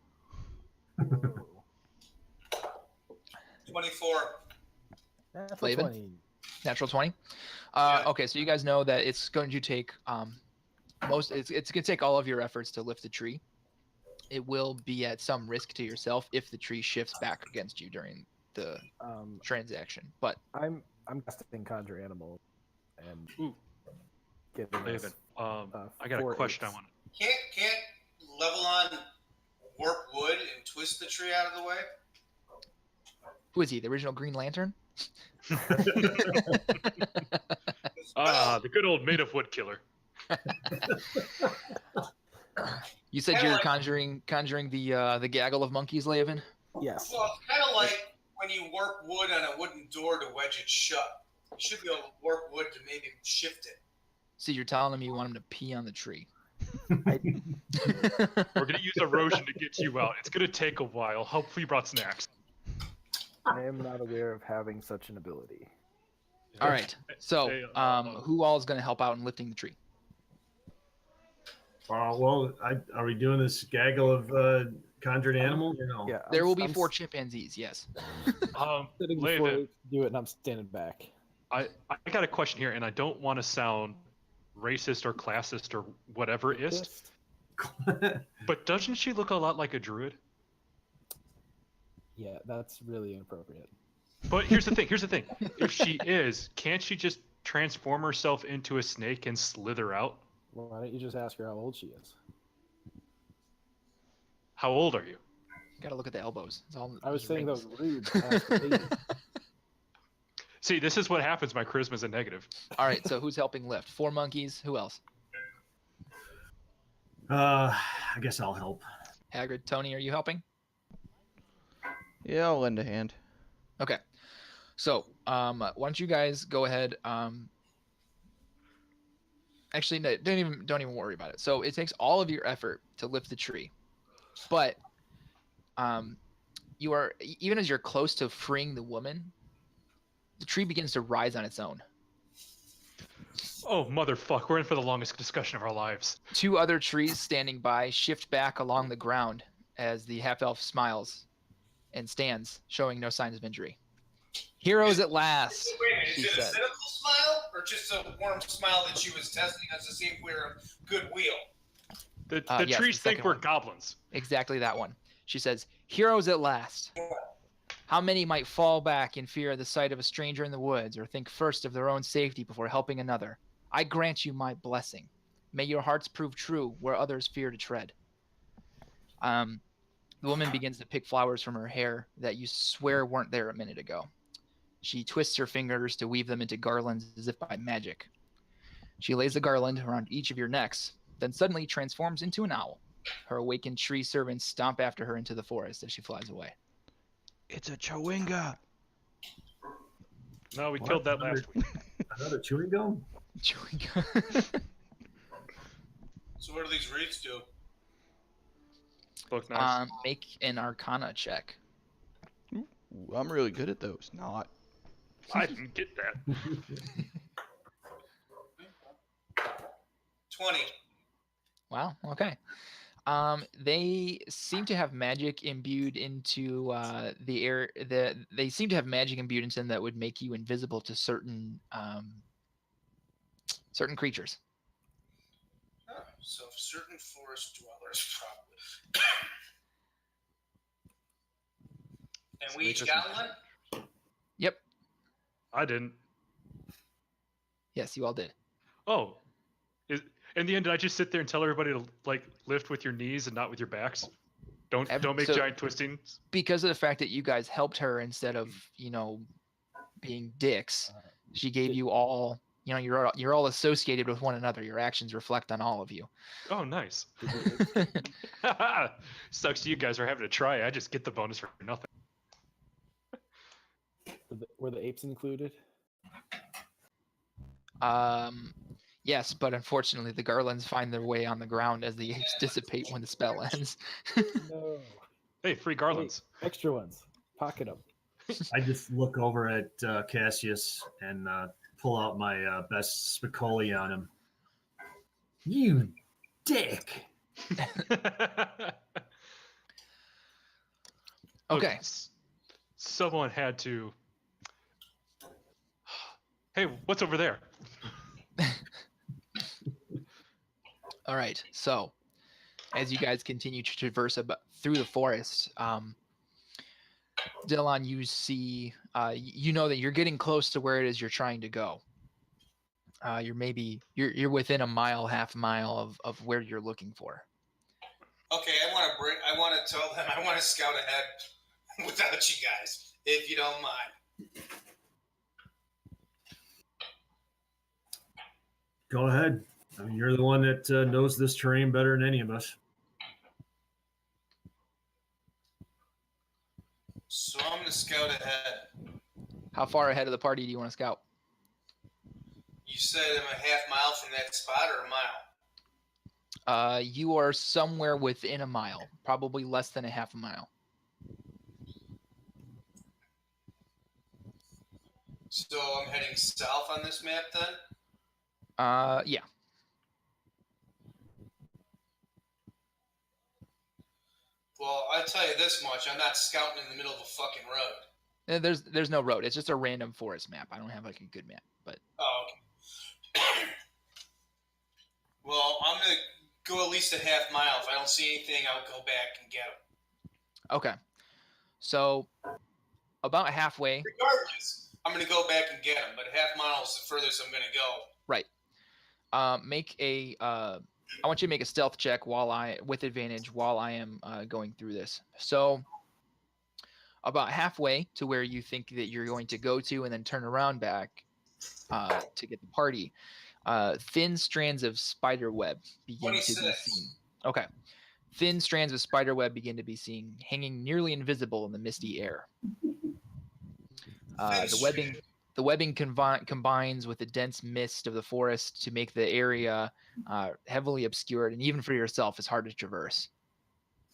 24. Natural Laven? 20. Natural 20. Yeah. Okay, so you guys know that it's going to take it's going to take all of your efforts to lift the tree. It will be at some risk to yourself if the tree shifts back against you during the transaction. But I'm casting Conjure Animal and Ooh. getting Laven, us, I got a 4 question I eights. want to. Can't level on warp wood and twist the tree out of the way? who is he? The original Green Lantern? Ah, the good old made of wood killer. You said Kinda you're like- conjuring the gaggle of monkeys, Laven? Yes. Well, it's kind of like when you warp wood on a wooden door to wedge it shut. You should be able to warp wood to maybe shift it. So you're telling him you want him to pee on the tree. We're going to use erosion to get you out. It's going to take a while. Hopefully you brought snacks. I am not aware of having such an ability. All right. So Hey, who all is going to help out in lifting the tree? Well, are we doing this gaggle of conjured animals or no? Yeah. There will be I'm 4 chimpanzees, yes. sitting before Laven, we do it, and I'm standing back. I got a question here, and I don't want to sound racist or classist or whatever it is, but doesn't she look a lot like a druid? Yeah, that's really inappropriate. But here's the thing. If she is, can't she just transform herself into a snake and slither out? Well, why don't you just ask her how old she is? How old are you? Got to look at the elbows. It's all I was those saying rings. that was rude. to ask a baby. See, this is what happens. My charisma's a negative. All right, so who's helping lift? 4 monkeys. Who else? I guess I'll help. Hagrid, Tony, are you helping? Yeah, I'll lend a hand. Okay. So, why don't you guys go ahead? Actually, no, don't even worry about it. So it takes all of your effort to lift the tree, but you are even as you're close to freeing the woman, the tree begins to rise on its own. Oh, motherfuck. We're in for the longest discussion of our lives. 2 other trees standing by shift back along the ground as the half-elf smiles and stands, showing no signs of injury. Heroes at last, Wait a minute, she is it a said. cynical smile or just a warm smile that she was testing us to see if we were goodwill? The Yes, trees the think second we're one. goblins. Exactly that one. She says, "Heroes at last. How many might fall back in fear of the sight of a stranger in the woods, or think first of their own safety before helping another? I grant you my blessing. May your hearts prove true where others fear to tread." The woman begins to pick flowers from her hair that you swear weren't there a minute ago. She twists her fingers to weave them into garlands as if by magic. She lays a garland around each of your necks, then suddenly transforms into an owl. Her awakened tree servants stomp after her into the forest as she flies away. It's a chewinga. No, we What? killed that last week. Another chewing gum? Chewing. So what do these reeds do? Look nice. Make an Arcana check. Ooh, I'm really good at those. Not. I didn't get that. 20. Wow. Okay. They seem to have magic imbued into the air. They seem to have magic imbued into them that would make you invisible to certain creatures. Oh, so certain forest dwellers, probably. And we each got one? Yep. I didn't. Yes, you all did. Oh. In the end, did I just sit there and tell everybody to like lift with your knees and not with your backs? Don't make So- giant twistings. Because of the fact that you guys helped her instead of being dicks, she gave you all. You're all associated with one another. Your actions reflect on all of you. Oh, nice. Sucks to you guys for having to try. I just get the bonus for nothing. Were the apes included? Yes, but unfortunately, the garlands find their way on the ground as the apes dissipate when the spell ends. No. Hey, free garlands. Hey, extra ones. Pocket them. I just look over at Cassius and pull out my best Spicoli on him. You dick! Okay. Someone had to. Hey, what's over there? All right. So, as you guys continue to traverse through the forest, Dylan, you see, you know that you're getting close to where it is you're trying to go. You're within a mile, half mile of where you're looking for. Okay, I want to tell them I want to scout ahead without you guys, if you don't mind. Go ahead. I mean, you're the one that knows this terrain better than any of us. So I'm going to scout ahead. How far ahead of the party do you want to scout? You said I'm a half mile from that spot or a mile? You are somewhere within a mile, probably less than a half a mile. So I'm heading south on this map then? Yeah. Well, I'll tell you this much. I'm not scouting in the middle of a fucking road. There's no road. It's just a random forest map. I don't have like a good map, but Oh, okay. Well, I'm going to go at least a half mile. If I don't see anything, I'll go back and get them. okay. So about halfway. Regardless, I'm going to go back and get them, but a half mile is the furthest I'm going to go. Right. I want you to make a stealth check with advantage while I am going through this. So about halfway to where you think that you're going to go to and then turn around back to get the party, thin strands of spider web begin 26. to be seen. Okay. Thin strands of spider web begin to be seen, hanging nearly invisible in the misty air. The webbing combines with the dense mist of the forest to make the area heavily obscured, and even for yourself, it's hard to traverse.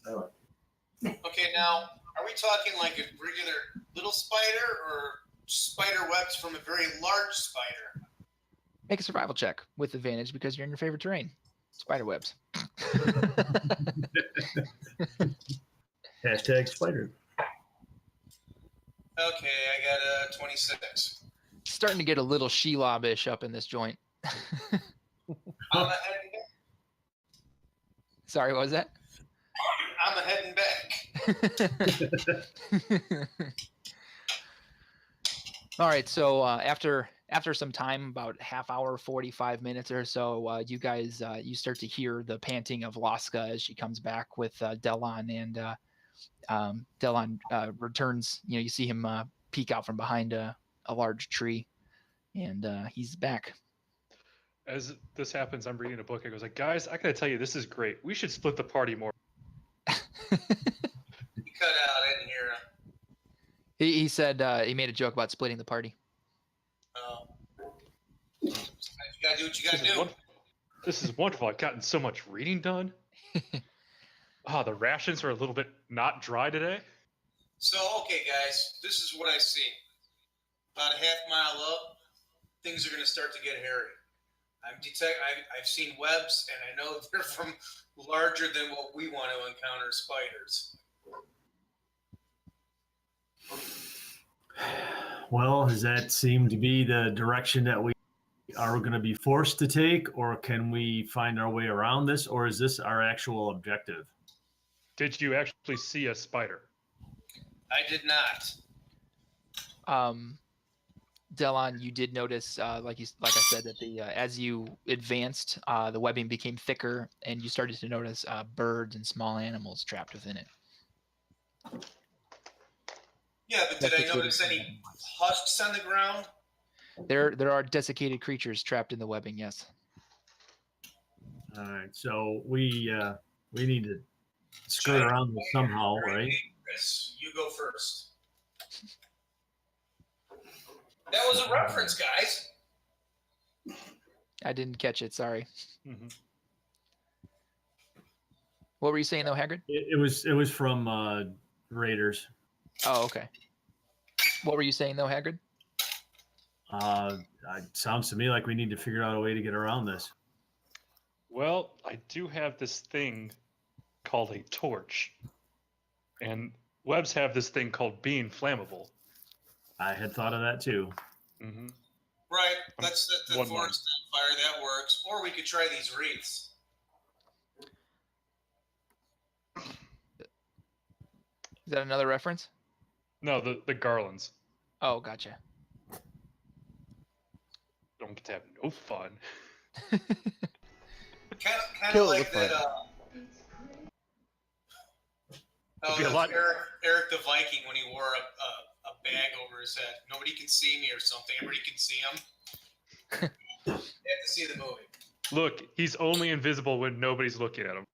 Okay, now, are we talking like a regular little spider or spider webs from a very large spider? Make a survival check with advantage because you're in your favorite terrain. Spider webs. Hashtag spider. Okay, I got a 26. Starting to get a little Shelob-ish up in this joint. I'm heading back. Sorry, what was that? I'm heading back. All right, so after some time, about half hour, 45 minutes or so, you guys you start to hear the panting of Laska as she comes back with Delon, and Delon returns. You see him peek out from behind a large tree, and he's back. As this happens, I'm reading a book. I goes like, guys, I gotta tell you, this is great. We should split the party more. You cut out. I didn't hear him. He said he made a joke about splitting the party. You gotta do what you gotta do. This is wonderful. I've gotten so much reading done. The rations are a little bit not dry today. So, okay, guys, this is what I see. About a half mile up, things are going to start to get hairy. I've seen webs, and I know they're from larger than what we want to encounter spiders. Well, does that seem to be the direction that we are going to be forced to take, or can we find our way around this, or is this our actual objective? Did you actually see a spider? I did not. Delon, you did notice, like I said, that as you advanced, the webbing became thicker, and you started to notice birds and small animals trapped within it. Yeah, but did I notice any husks on the ground? There are desiccated creatures trapped in the webbing. Yes. All right, so we need to skirt around this somehow, right? Chris, you go first. That was a reference, guys. I didn't catch it. Sorry. Mm-hmm. What were you saying though, Hagrid? It was from Raiders. Oh, okay. What were you saying though, Hagrid? It sounds to me like we need to figure out a way to get around this. Well, I do have this thing called a torch. And webs have this thing called being flammable. I had thought of that too. Mm-hmm. Right, let's set the One forest on fire. That works. Or we could try these wreaths. Is that another reference? No, the garlands. Oh, gotcha. Don't get to have no fun. Kind of like that. It'd be a lot- Eric the Viking when he wore a bag over his head. Nobody can see me or something. Everybody can see him. You have to see the movie. Look, he's only invisible when nobody's looking at him.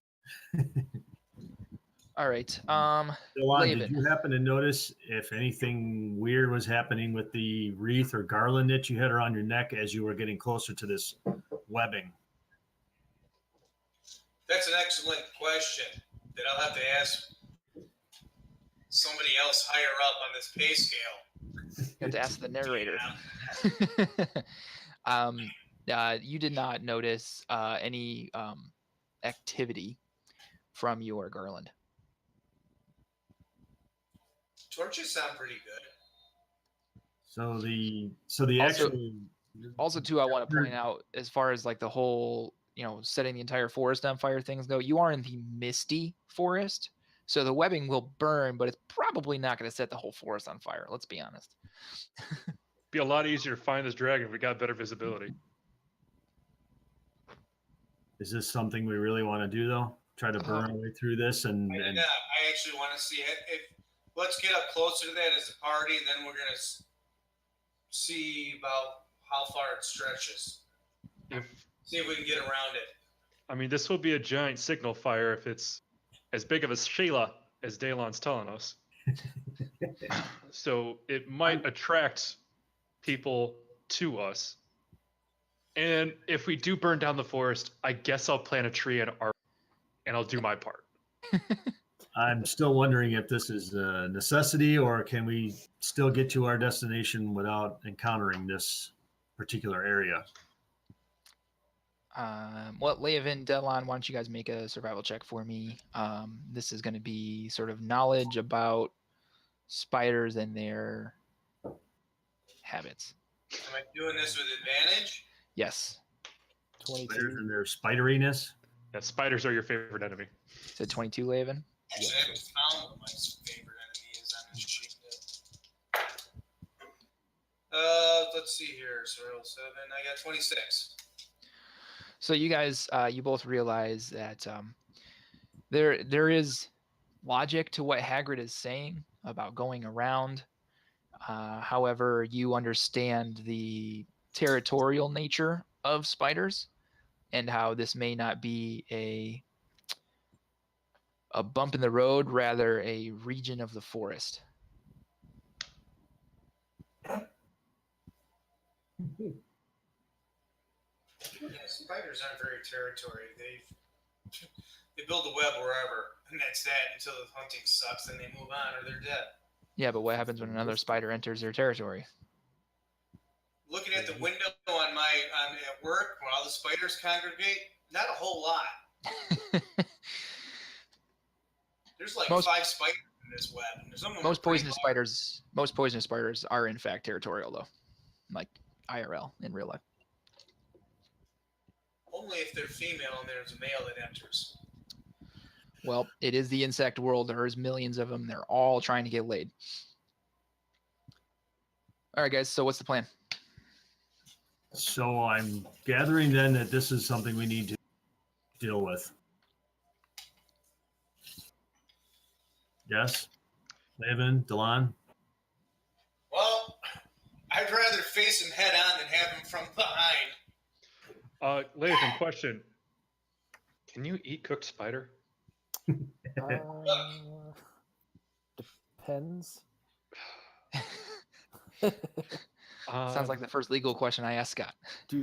All right. Delon, Laven. did you happen to notice if anything weird was happening with the wreath or garland that you had around your neck as you were getting closer to this webbing? That's an excellent question that I'll have to ask somebody else higher up on this pay scale. You have to ask the narrator. You did not notice any activity from your garland. Torches sound pretty good. So the Also- actual Also, too, I want to point out, as far as like the whole, setting the entire forest on fire things go, you are in the Misty Forest, so the webbing will burn, but it's probably not going to set the whole forest on fire. Let's be honest. Be a lot easier to find this dragon if we got better visibility. is this something we really want to do though? Try to burn our way through this and I actually want to see it. Let's get up closer to that as a party, and then we're gonna see about how far it stretches. See if we can get around it. I mean, this will be a giant signal fire if it's as big of a Sheila as Dalon's telling us. So it might attract people to us. And if we do burn down the forest, I guess I'll plant a tree and I'll do my part. I'm still wondering if this is a necessity or can we still get to our destination without encountering this particular area? Laven, Delon, why don't you guys make a survival check for me? This is going to be sort of knowledge about spiders and their habits. Am I doing this with advantage? Yes. Spiders 22. and their spideriness. Yeah, spiders are your favorite enemy. Said 22, Laven. Actually, I haven't found what my favorite enemy is on this sheet yet. Let's see here. So 7. I got 26. So you guys, you both realize that there is logic to what Hagrid is saying about going around. However, you understand the territorial nature of spiders, and how this may not be a bump in the road, rather a region of the forest. Yeah, spiders aren't very territory. They build a web wherever, and that's that until the hunting sucks, and they move on or they're dead. Yeah, but what happens when another spider enters their territory? Looking at the window on at work where all the spiders congregate, not a whole lot. There's like 5 spiders in this web, and some of them most poisonous spiders are in fact territorial, though, like IRL in real life. Only if they're female and there's a male that enters. Well, it is the insect world. There's millions of them. They're all trying to get laid. All right, guys. So what's the plan? So I'm gathering then that this is something we need to deal with. Yes? Laven, Delon? Well, I'd rather face him head on than have him from behind. Lathan, question. Can you eat cooked spider? Depends. Sounds like the first legal question I asked Scott. Do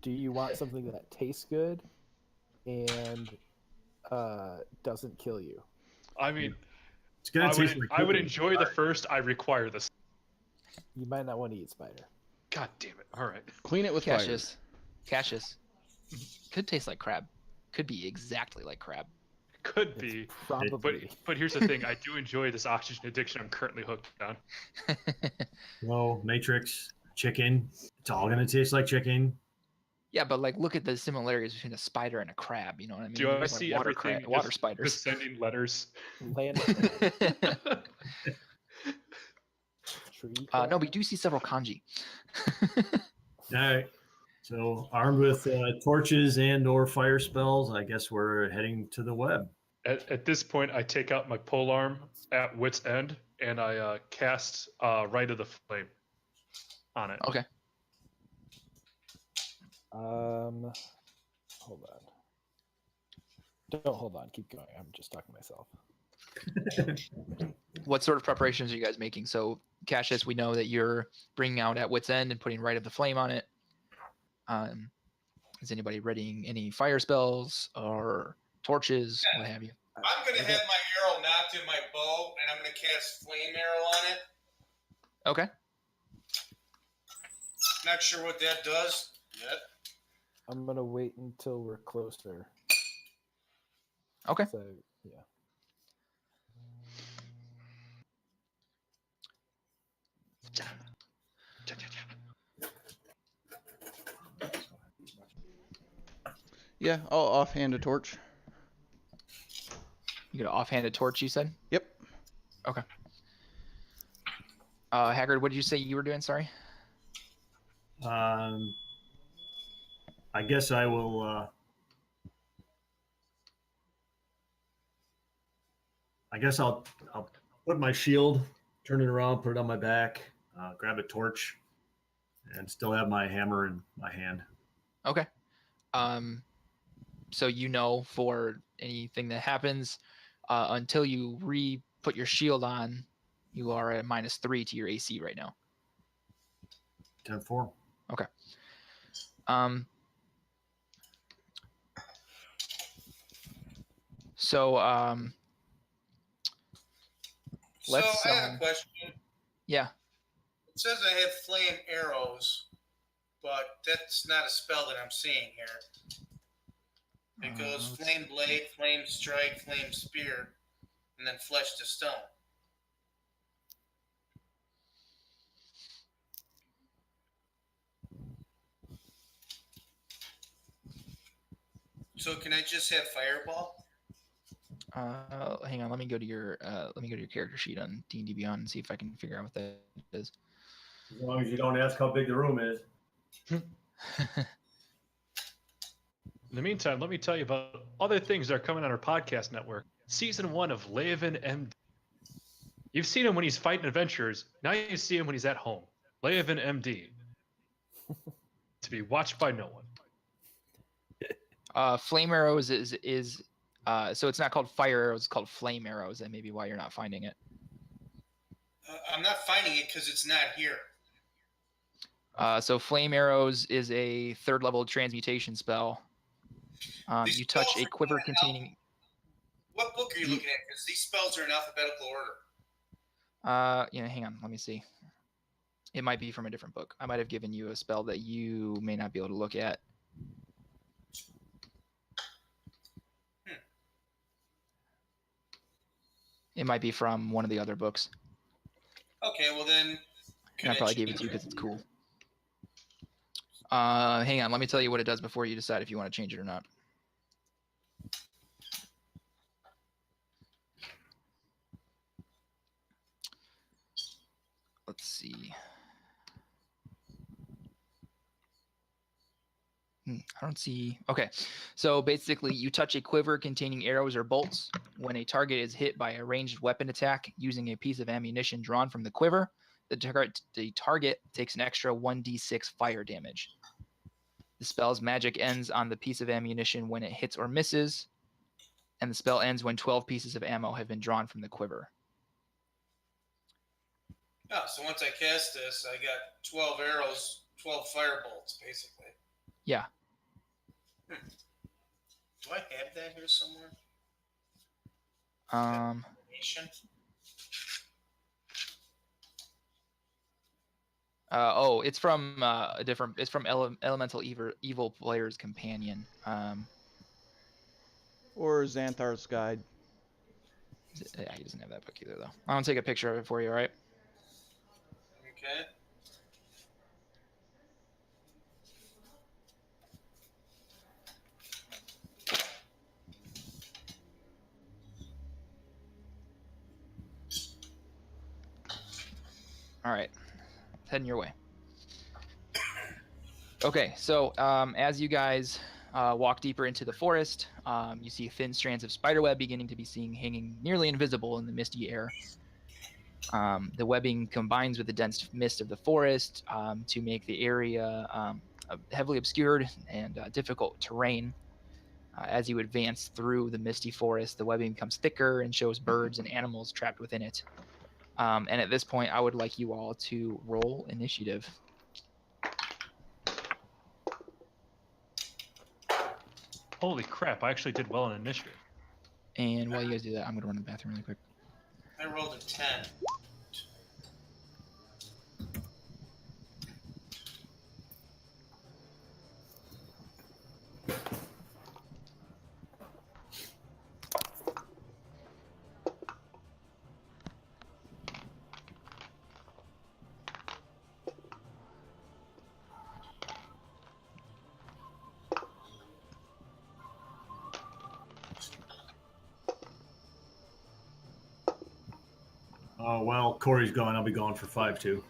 you want something that tastes good and doesn't kill you? I mean, It's gonna taste like I would cooking. enjoy the first. I require this. You might not want to eat spider. God damn it! All right. Clean it with fire. Cassius. Could taste like crab. Could be exactly like crab. Could be. Probably. But here's the thing. I do enjoy this oxygen addiction I'm currently hooked on. No, Matrix, chicken. It's all gonna taste like chicken. Yeah, but like, look at the similarities between a spider and a crab. You know what I mean? Do I Like see water everything water just spiders? sending letters? Land tree. No, we do see several kanji. All right. So armed with torches and or fire spells, I guess we're heading to the web. At this point, I take out my polearm at wit's end and I cast Rite of the Flame on it. Okay. Hold on. Don't hold on. Keep going. I'm just talking to myself. What sort of preparations are you guys making? So, Cassius, we know that you're bringing out at wit's end and putting Rite of the Flame on it. Is anybody readying any fire spells or torches, what have you? I'm going to have my arrow knocked in my bow, and I'm going to cast flame arrow on it. Okay. Not sure what that does yet. I'm gonna wait until we're closer. Okay. So yeah. Yeah, I'll offhand a torch. You got an offhanded torch, you said? Yep. Okay. Haggard, what did you say you were doing? Sorry. I guess I will. I guess I'll put my shield, turn it around, put it on my back, grab a torch, and still have my hammer in my hand. Okay. So you know, for anything that happens, until you put your shield on, you are at -3 to your AC right now. 10-4. Okay. So let's. So I have a question. Yeah. It says I have flame arrows, but that's not a spell that I'm seeing here. It goes flame blade, flame strike, flame spear, and then flesh to stone. So can I just have fireball? Hang on. Let me go to your character sheet on D&D Beyond and see if I can figure out what that is. As long as you don't ask how big the room is. In the meantime, let me tell you about other things that are coming on our podcast network. Season 1 of Laven MD. You've seen him when he's fighting adventurers. Now you see him when he's at home. Leovan MD. To be watched by no one. Flame arrows is so it's not called fire arrows, it's called flame arrows. That may be why you're not finding it. I'm not finding it because it's not here. So flame arrows is a 3rd level transmutation spell. These You touch spells a are quiver not containing. What book are you looking at? Because these spells are in alphabetical order. Hang on, let me see. It might be from a different book. I might have given you a spell that you may not be able to look at. It might be from one of the other books. Okay, well then. And I probably gave it to you because it's cool. Hang on, let me tell you what it does before you decide if you want to change it or not. Let's see. I don't see. Okay, so basically you touch a quiver containing arrows or bolts. When a target is hit by a ranged weapon attack using a piece of ammunition drawn from the quiver, the target takes an extra 1d6 fire damage. The spell's magic ends on the piece of ammunition when it hits or misses, and the spell ends when 12 pieces of ammo have been drawn from the quiver. Oh, so once I cast this, I got 12 arrows, 12 fire bolts, basically. Yeah. Do I have that here somewhere? Nation? It's from a different. It's from Elemental Evil Player's Companion. Or Xanthar's Guide. Yeah, he doesn't have that book either, though. I'm gonna take a picture of it for you. All right. Okay. All right. Heading your way. Okay, so as you guys walk deeper into the forest, you see thin strands of spiderweb beginning to be seen hanging nearly invisible in the misty air. The webbing combines with the dense mist of the forest to make the area heavily obscured and difficult terrain. As you advance through the misty forest, the webbing becomes thicker and shows birds and animals trapped within it. And at this point, I would like you all to roll initiative. Holy crap, I actually did well in initiative. And while you guys do that, I'm going to run to the bathroom really quick. I rolled a 10. Well, Corey's gone. I'll be gone for 5 too.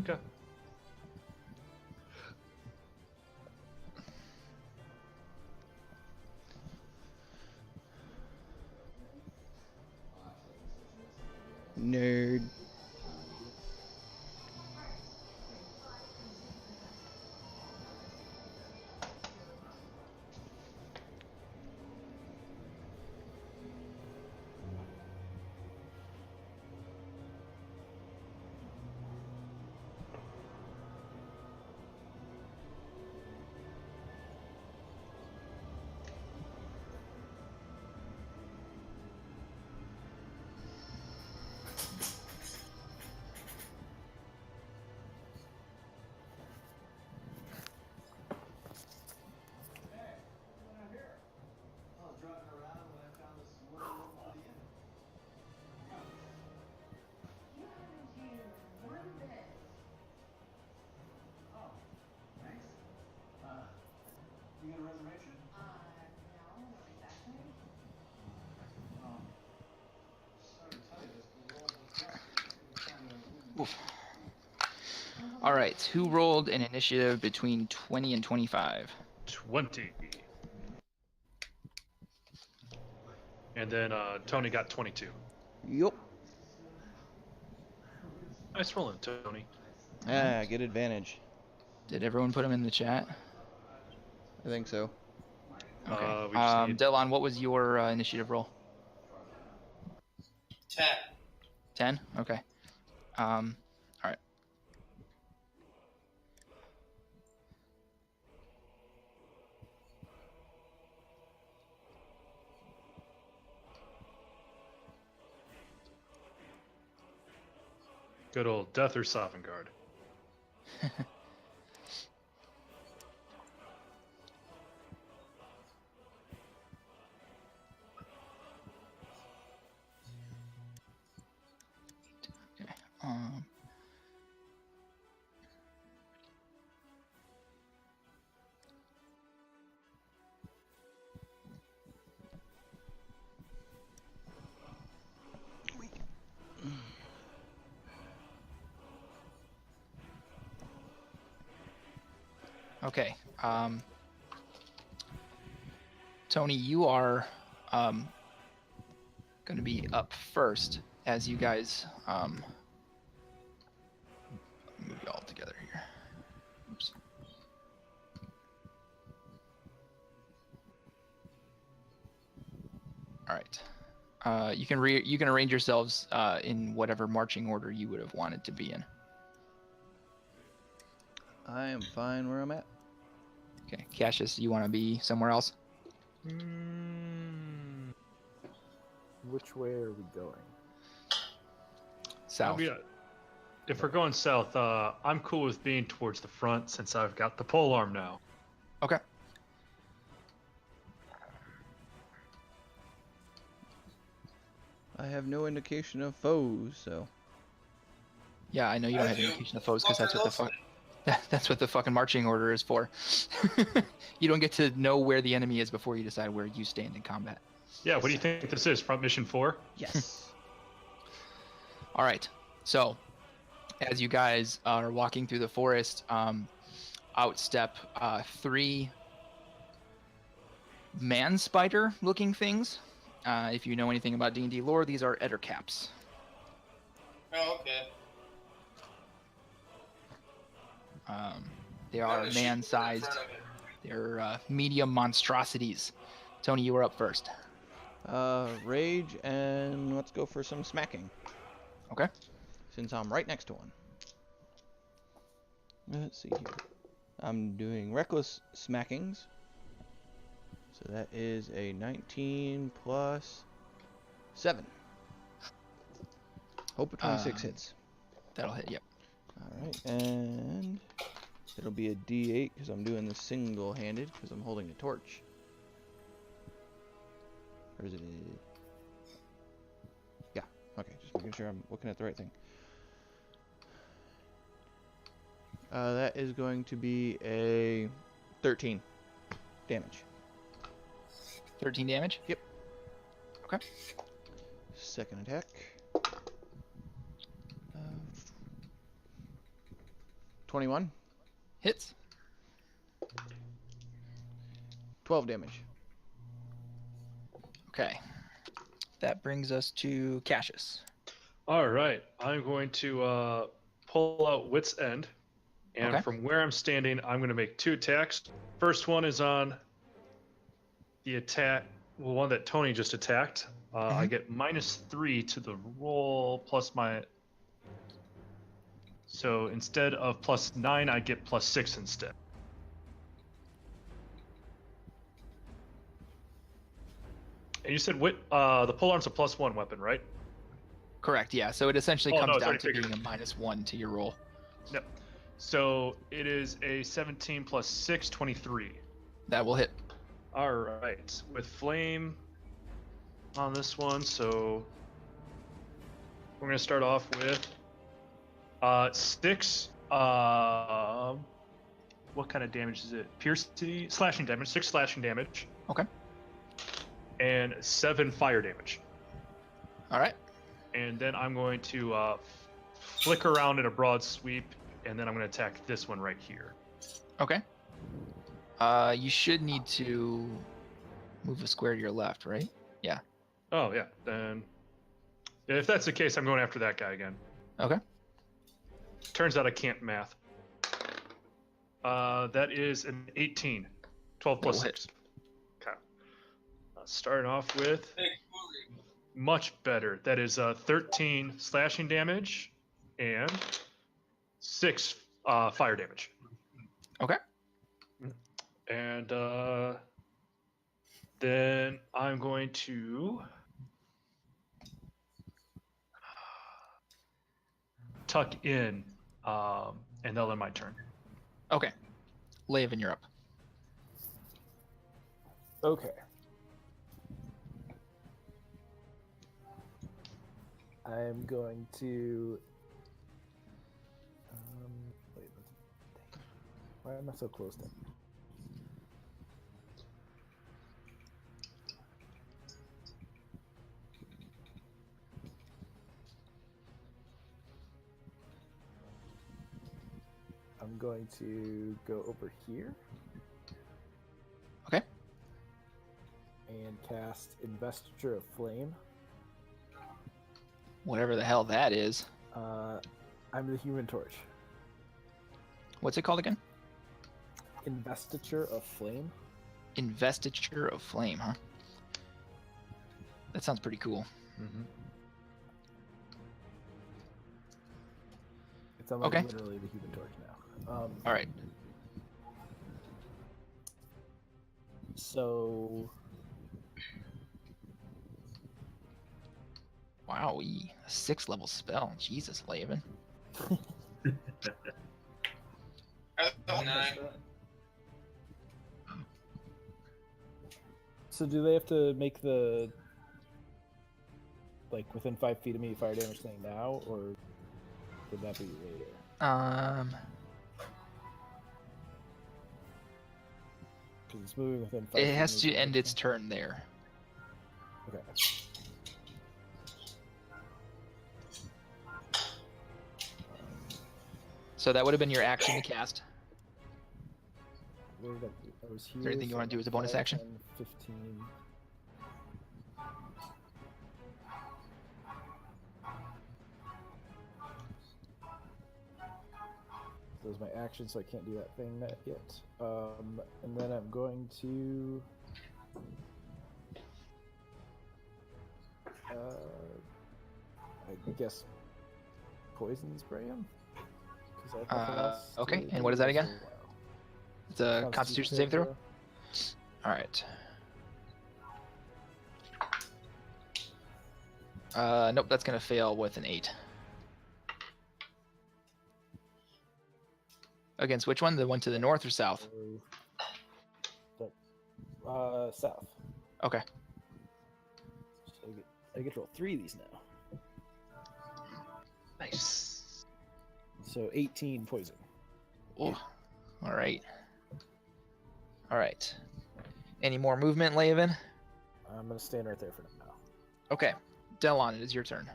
Okay. Nerd. Oof. All right, who rolled an initiative between 20 and 25? 20. And then Tony got 22. Yup. Nice rolling, Tony. Ah, get advantage. Did everyone put them in the chat? I think so. Okay. We just need... Delon, what was your initiative roll? 10. 10? Okay. All right. Good old Death or Sovngarde. Okay. Um, okay. Tony, you are going to be up first as you guys move you all together here. Oops. All right. You can arrange yourselves in whatever marching order you would have wanted to be in. I am fine where I'm at. Okay, Cassius, you want to be somewhere else? Which way are we going? South. If we're going south, I'm cool with being towards the front since I've got the pole arm now. Okay. I have no indication of foes, so. Yeah, I know you don't I have do. indication of foes because that's what the fuck. Fucker That's what the fucking marching order is for. You don't get to know where the enemy is before you decide where you stand in combat. Yeah, what do you think this is? Front mission 4? Yes. All right. So, as you guys are walking through the forest, outstep 3 man spider looking things. If you know anything about D&D lore, these are ettercaps. Oh, okay. They I'm are gonna shoot in man-sized. front of it. They're medium monstrosities. Tony, you were up first. Rage, and let's go for some smacking. Okay. Since I'm right next to one. Let's see here. I'm doing reckless smackings. So that is a 19 plus 7. Hope a 26 hits. That'll hit, yep. Alright, and it'll be a D8 because I'm doing this single-handed because I'm holding a torch. Or is it? Yeah, okay, just making sure I'm looking at the right thing. That is going to be a 13 damage. 13 damage? Yep. Okay. Second attack. 21. Hits. 12 damage. Okay. That brings us to Cassius. All right, I'm going to pull out Wit's End, and Okay. from where I'm standing, I'm going to make 2 attacks. First one is on the attack, well, one that Tony just attacked. I get -3 to the roll plus my. So instead of +9, I get +6 instead. And you said the polearm's a +1 weapon, right? Correct, yeah. So it essentially Oh, comes no, it's down already to figured. being a -1 to your roll. Yep. So it is a 17 plus 6, 23. That will hit. All right, with flame on this one, so we're gonna start off with 6. What kind of damage is it? Piercing, slashing damage. 6 slashing damage. Okay. And 7 fire damage. All right. And then I'm going to flick around in a broad sweep, and then I'm going to attack this one right here. Okay. You should need to move a square to your left, right? Yeah. Oh, yeah. Then if that's the case, I'm going after that guy again. Okay. Turns out I can't math. That is an 18. 12 plus That'll hit. 6. Okay. Starting off with Hey, Corey. much better. That is 13 slashing damage and 6 fire damage. Okay. And then I'm going to tuck in, and that'll end my turn. Okay. Laven, you're up. Okay. I'm going to. Wait. Why am I so close to? I'm going to go over here. Okay. And cast Investiture of Flame. Whatever the hell that is. I'm the Human Torch. What's it called again? Investiture of Flame. Investiture of Flame, huh? That sounds pretty cool. Mm-hmm. It's on like Okay. literally the Human Torch now. All right. So Wow, a 6th level spell. Jesus, Laven. Oh, 9. So do they have to make the like within 5 feet of me fire damage thing now, or would that be later? Because it's moving within 5 feet. It of has me to fire end its damage. turn there. Okay. So that would have been your action to cast. Where did I do? I was here. Is there anything you wanna do as a bonus 5, action? 10, 15. Those are my actions, so I can't do that thing yet. And then I'm going to. I guess poison spray him. 'Cause I have nothing else okay, to and what is do that for a again? while. It's a Constitution saving throw. All right. Nope, that's gonna fail with an 8. Against which one? The one to the north or south? South. Okay. So I get to roll 3 of these now. Nice. So 18 poison. Oh, all right. All right. Any more movement, Laven? I'm gonna stand right there for now. Okay. Delon, it is your turn.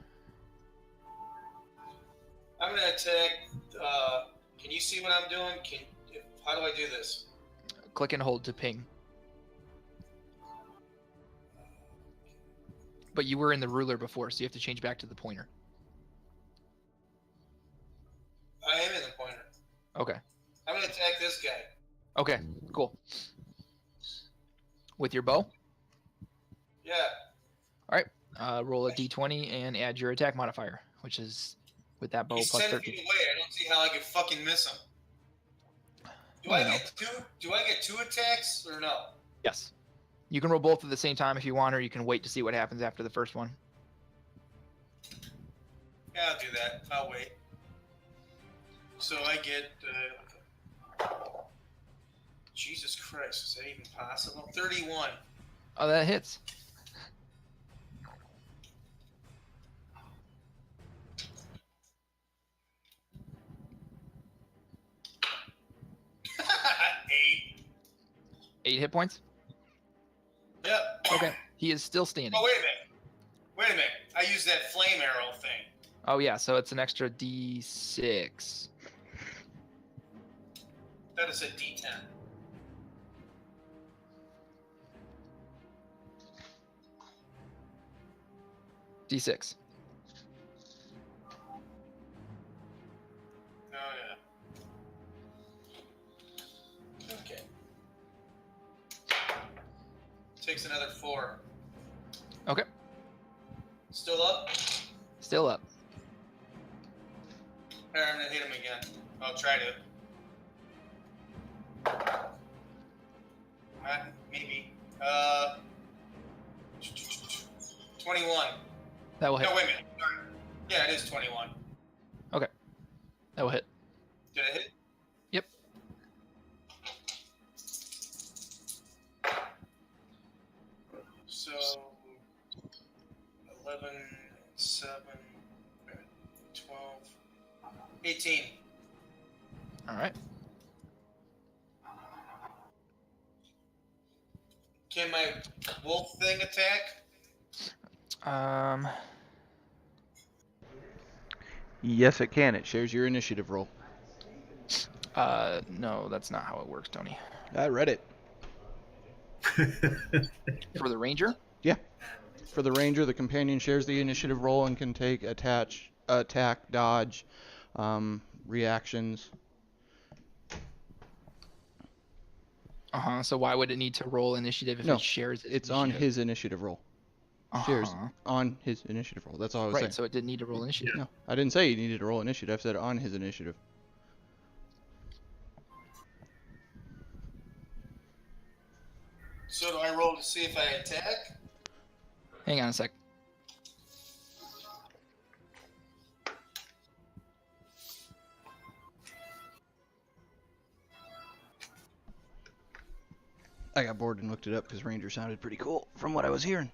I'm gonna attack. Can you see what I'm doing? How do I do this? Click and hold to ping. But you were in the ruler before, so you have to change back to the pointer. I am in the pointer. Okay. I'm gonna attack this guy. Okay, cool. With your bow? Yeah. Roll a d20 and add your attack modifier, which is with that bow He's plus 10 13. feet away. I don't see how I can fucking miss him. Do I get two attacks or no? Yes. You can roll both at the same time if you want, or you can wait to see what happens after the first one. Yeah, I'll do that. I'll wait. So I get. Jesus Christ, is that even possible? 31. Oh, that hits. Eight. 8 hit points? Yep. Okay. He is still standing. Oh, wait a minute. Wait a minute. I used that flame arrow thing. Oh, yeah, so it's an extra d6. That is a D10. D6. Takes another 4. Okay. Still up? Still up. Alright, I'm gonna hit him again. I'll try to. Maybe. 21. That will hit. No, wait a minute. Sorry. Yeah, it is 21. That will hit. Did I hit? Yep. So 11, 7, 12, 18. All right. Can my wolf thing attack? Yes, it can. It shares your initiative roll. No, that's not how it works, Tony. I read it. For the ranger? For the ranger, the companion shares the initiative roll and can take attack, dodge, reactions. So why would it need to roll initiative if No, it shares its It's on initiative? his initiative roll. Shares Uh-huh. on his initiative roll. That's all I was Right, saying. so it didn't need to roll initiative. No, I didn't say he needed to roll initiative. I said on his initiative. So do I roll to see if I attack? Hang on a sec. I got bored and looked it up because ranger sounded pretty cool from what I was hearing.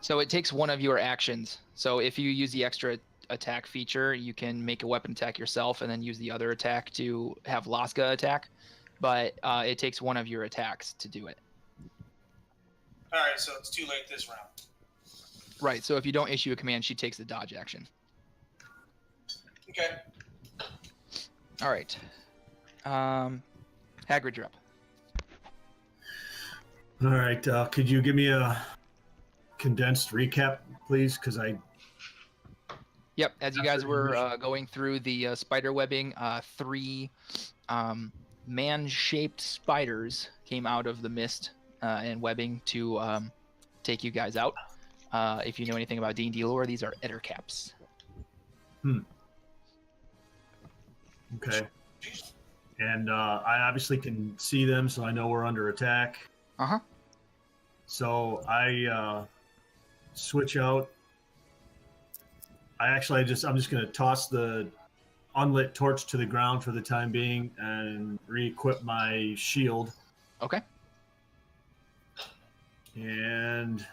So it takes one of your actions. So if you use the extra attack feature, you can make a weapon attack yourself and then use the other attack to have Laska attack. But it takes one of your attacks to do it. Alright, so it's too late this round. Right, so if you don't issue a command, she takes the dodge action. Okay. All right. Hagrid, you're up. All right. Could you give me a condensed recap, please? Because Yep, as you guys were going through the spider webbing, 3 man-shaped spiders came out of the mist and webbing to take you guys out. If you know anything about D&D lore, these are ettercaps. Okay. And I obviously can see them, so I know we're under attack. Uh-huh. So I switch out. I'm just going to toss the unlit torch to the ground for the time being and re-equip my shield. Okay. And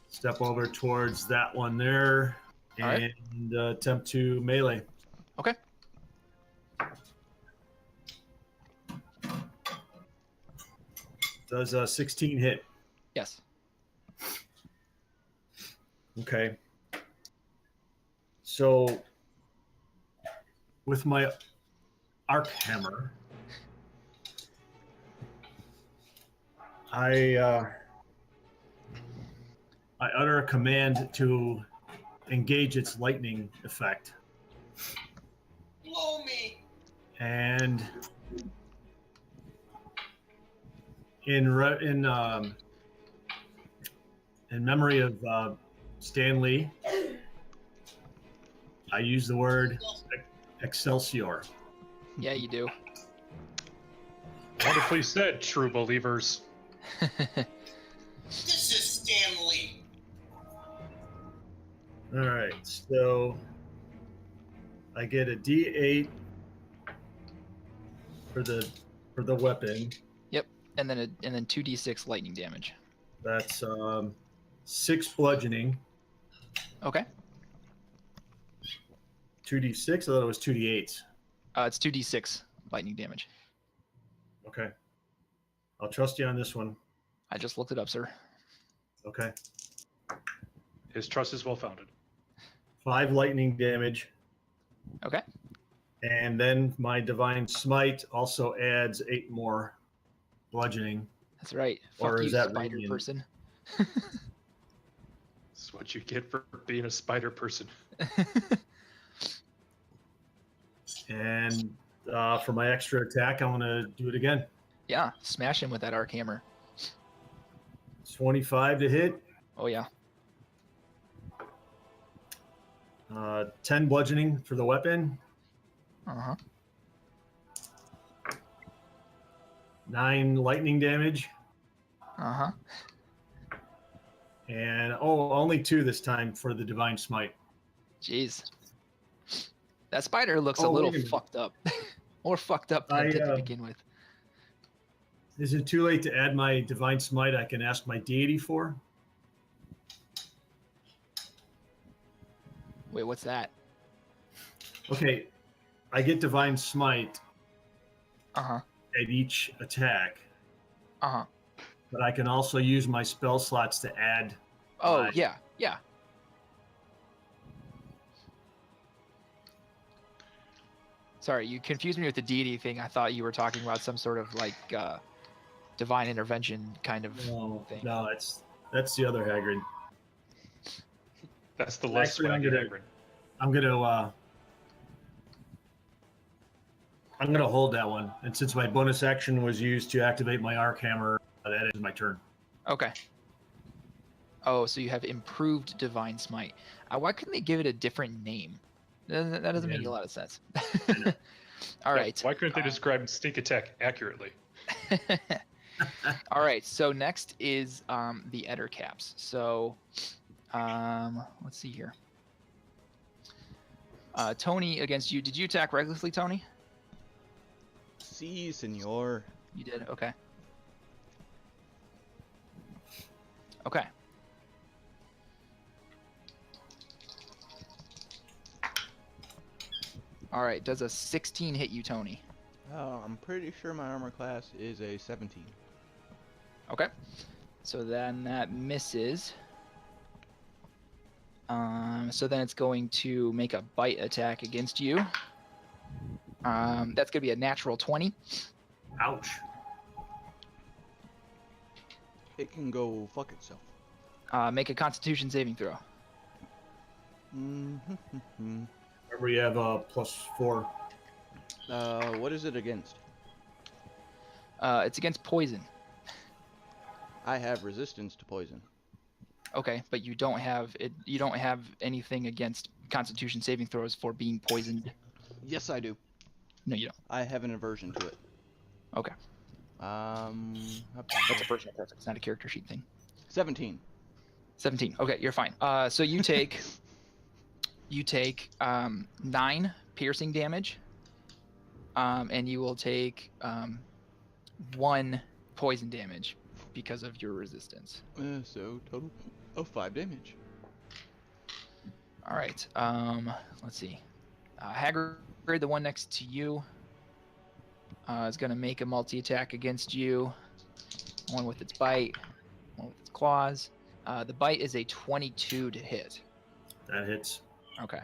step over towards that one there. All right. And attempt to melee. Okay. Does a 16 hit? Yes. Okay. So with my arc hammer, I utter a command to engage its lightning effect. Blow me! And in memory of Stan Lee, I use the word Excelsior. Yeah, you do. Wonderfully said, true believers. This is Stanley. All right, so I get a D8 for the weapon. Yep, and then 2d6 lightning damage. That's 6 bludgeoning. Okay. 2d6. I thought it was 2d8s. It's 2d6 lightning damage. Okay. I'll trust you on this one. I just looked it up, sir. Okay. His trust is well founded. 5 lightning damage. Okay. And then my divine smite also adds 8 more bludgeoning. That's right. Or Fuck is you, that spider radiant? person. That's what you get for being a spider person. And for my extra attack, I'm going to do it again. Yeah, smash him with that arc hammer. 25 to hit. Oh yeah. 10 bludgeoning for the weapon. Uh-huh. 9 lightning damage. Uh-huh. And only 2 this time for the divine smite. Jeez. That spider looks a Oh, little wait a minute. fucked up. More fucked up than it did to begin with. Is it too late to add my divine smite? I can ask my deity for. Wait, what's that? Okay, I get divine smite Uh-huh. at each attack, Uh-huh. but I can also use my spell slots to add. Oh, my- yeah. Yeah. Sorry, you confused me with the deity thing. I thought you were talking about some sort of like divine intervention kind of No, thing. no, that's the other Hagrid. That's the less Actually, I'm swaggy gonna- Hagrid. I'm gonna hold that one, and since my bonus action was used to activate my arc hammer, that is my turn. Okay. Oh, so you have improved divine smite. Why couldn't they give it a different name? That doesn't make a lot of sense. All right. Why couldn't they describe sneak attack accurately? All right. So next is the Eder caps. So let's see here. Tony against you. Did you attack recklessly, Tony? Si, senor. You did. Okay. Okay. All right. Does a 16 hit you, Tony? I'm pretty sure my armor class is a 17. Okay. So then that misses. So then it's going to make a bite attack against you. That's going to be a natural 20. Ouch. It can go fuck itself. Make a Constitution saving throw. Mm-hmm. Remember, you have a +4. What is it against? It's against poison. I have resistance to poison. Okay, but you don't have it. You don't have anything against Constitution saving throws for being poisoned. Yes, I do. No, you don't. I have an aversion to it. Okay, that's a personal preference. It's not a character sheet thing. 17. 17. Okay, you're fine. So you take 9 piercing damage, and you will take 1 poison damage because of your resistance. So total of 5 damage. All right. Let's see. Hagrid, the one next to you, is going to make a multi-attack against you. One with its bite, one with its claws. The bite is a 22 to hit. That hits. Okay.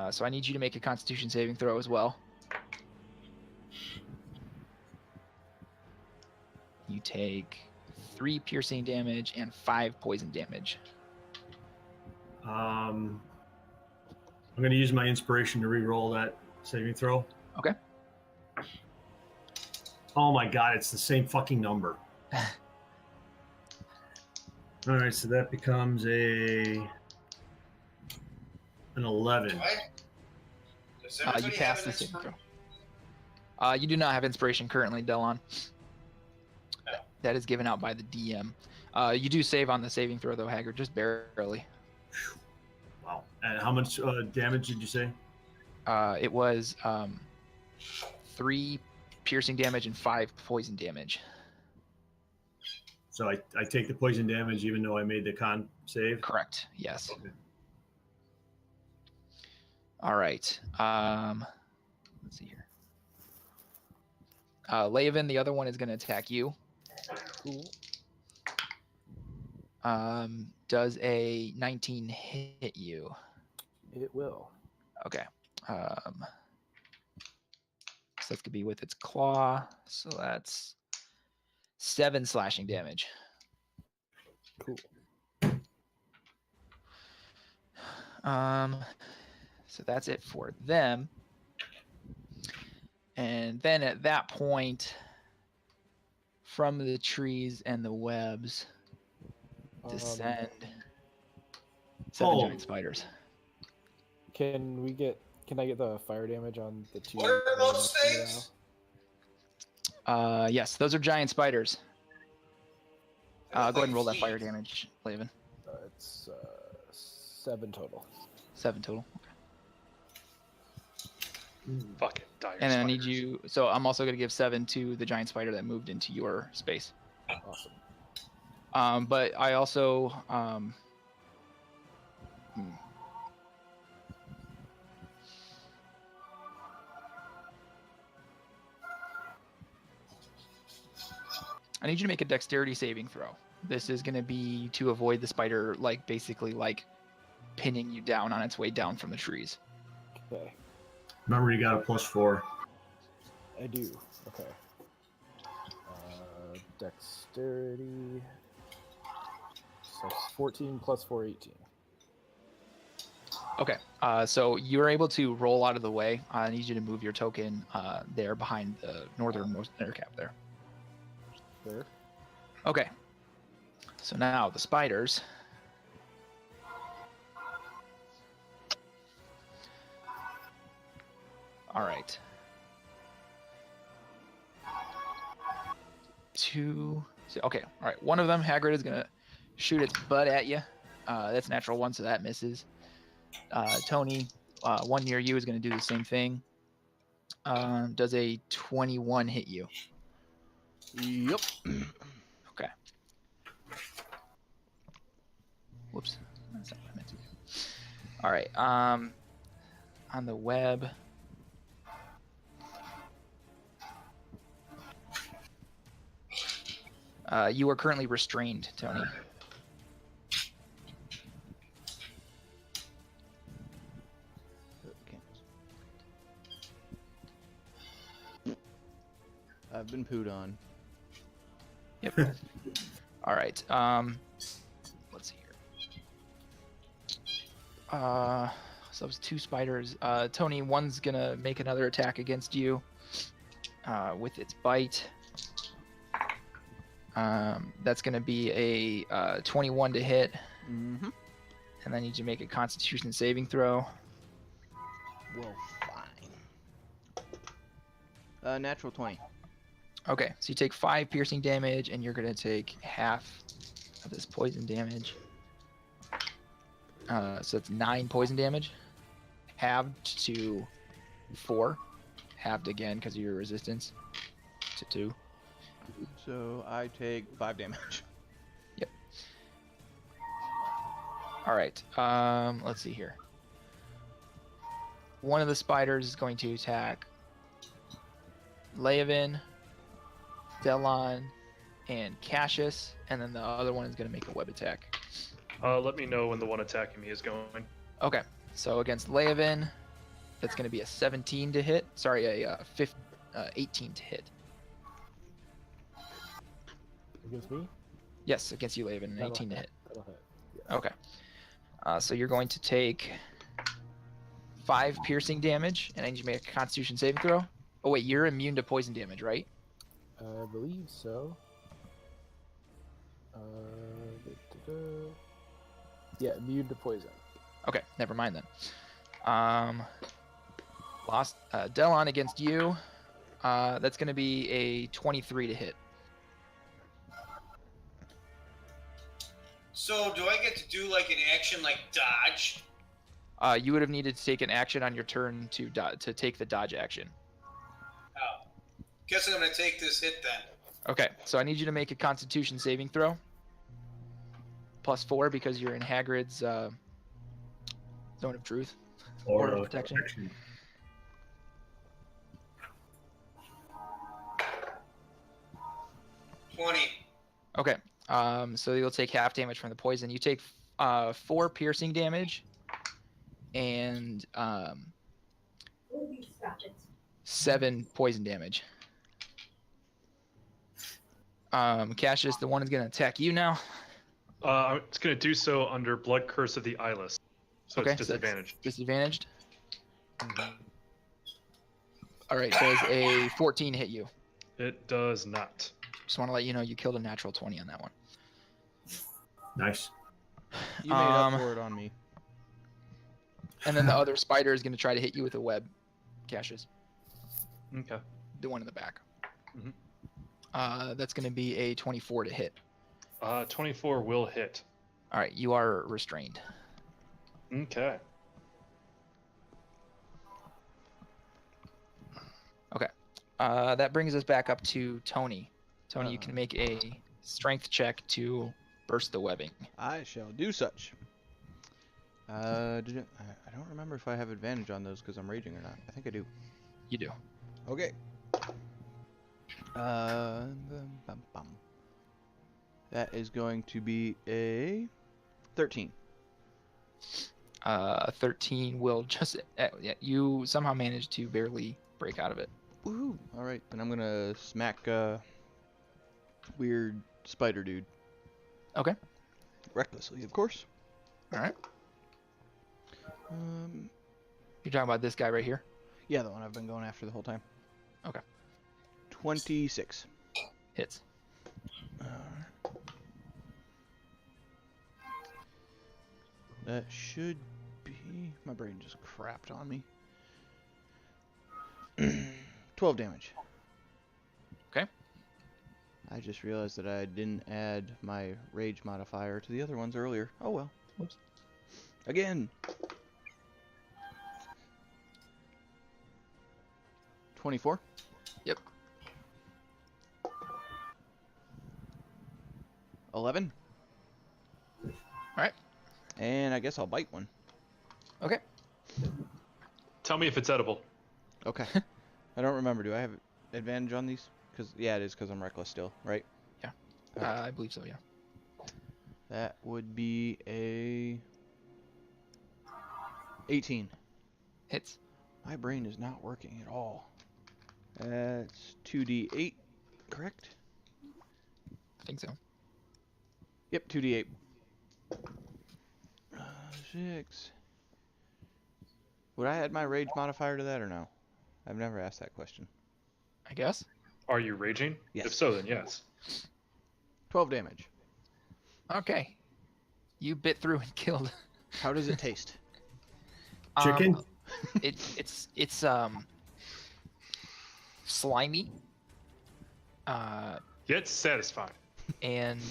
So I need you to make a Constitution saving throw as well. You take 3 piercing damage and 5 poison damage. I'm going to use my inspiration to re-roll that saving throw. Okay. Oh my god, it's the same fucking number. All right, so that becomes an 11. Does You everybody pass have the an saving inspiration? throw. You do not have inspiration currently, Delon. No. That is given out by the DM. You do save on the saving throw, though, Haggard, just barely. Wow. And how much damage did you say? It was 3 piercing damage and 5 poison damage. So I take the poison damage even though I made the con save? Correct. Yes. Okay. All right. Let's see here. Laven, the other one, is going to attack you. Cool. Does a 19 hit you? It will. Okay. So that's gonna be with its claw. So that's 7 slashing damage. Cool. So that's it for them. And then at that point, from the trees and the webs, descend 7 giant spiders. Can I get the fire damage on the 2? What are that those next to me things? Yes, those are giant spiders. Go ahead and roll that fire Fleas. damage, Laven. now? It's 7 total. 7 total. Fucking dire And then I need spiders. you. So I'm also going to give 7 to the giant spider that moved into your space. Awesome. But I also. I need you to make a dexterity saving throw. This is going to be to avoid the spider, basically pinning you down on its way down from the trees. Okay. Remember, you got a +4. I do. Okay. Dexterity. So 14 plus 4, 18. Okay, so you're able to roll out of the way. I need you to move your token there behind the northernmost air cap there. There. Okay, so now the spiders. All right. 2. Okay, all right. One of them, Hagrid, is going to shoot its butt at you. That's natural 1, so that misses. Tony, 1 near you is going to do the same thing. Does a 21 hit you? Yep. Okay. Whoops. That's not what I meant to do. All right. On the web. You are currently restrained, Tony. I've been pooed on. Yep. All right. Let's see here. So it's 2 spiders. Tony, one's gonna make another attack against you with its bite. That's gonna be a 21 to hit, Mm-hmm. and I need you to make a Constitution saving throw. Well, fine. Natural 20. Okay, so you take 5 piercing damage, and you're gonna take half of this poison damage. So it's 9 poison damage, halved to 4, halved again because of your resistance to 2. So I take 5 damage. Yep. All right. Let's see here. One of the spiders is going to attack Laven, Delon, and Cassius, and then the other one is going to make a web attack. Let me know when the one attacking me is going. Okay, so against Laven, that's going to be a 17 to hit. Sorry, a 18 to hit. Against me? Yes, against you, Laven, an That'll 18 to hit. That'll hit. Yeah. Okay. So you're going to take 5 piercing damage, and I need you to make a Constitution saving throw. Oh wait, you're immune to poison damage, right? I believe so. Yeah, immune to poison. Okay, never mind then. Lost Delon against you. That's going to be a 23 to hit. So do I get to do like an action like dodge? You would have needed to take an action on your turn to take the dodge action. Oh. Guess I'm gonna take this hit then. Okay, so I need you to make a Constitution saving throw. +4 because you're in Hagrid's zone of truth. Order of protection. 20. Okay, so you'll take half damage from the poison. You take 4 piercing damage and 7 poison damage. Cassius, the one is going to attack you now. It's going to do so under Blood Curse of the Eyeless. So Okay, it's so that's disadvantaged. Disadvantaged. All right, does a 14 hit you? It does not. Just want to let you know you killed a natural 20 on that one. Nice. You made up for it on me. And then the other spider is going to try to hit you with a web, Cassius. Okay. The one in the back. Mhm. That's going to be a 24 to hit. 24 will hit. All right, you are restrained. Okay. Okay. That brings us back up to Tony. Tony, you can make a strength check to burst the webbing. I shall do such. I don't remember if I have advantage on those because I'm raging or not. I think I do. You do. Okay. That is going to be a 13. 13 will just... you somehow managed to barely break out of it. Woohoo! Alright, then I'm gonna smack weird spider dude. Okay. Recklessly, of course. All right. You're talking about this guy right here? Yeah, the one I've been going after the whole time. Okay. 26. Hits. That should be... My brain just crapped on me. 12 damage. Okay. I just realized that I didn't add my rage modifier to the other ones earlier. Oh well. Whoops. Again. 24. Yep. 11. Alright. And I guess I'll bite one. Okay. Tell me if it's edible. Okay. I don't remember. Do I have advantage on these? Because yeah, it is because I'm reckless still, right? Yeah. Okay. I believe so, yeah. That would be a 18. Hits. My brain is not working at all. That's 2d8, correct? I think so. Yep, 2d8. 6. Would I add my rage modifier to that or no? I've never asked that question. I guess. Are you raging? Yes. If so, then yes. 12 damage. Okay. You bit through and killed. How does it taste? Chicken? It's slimy. Yet satisfying. And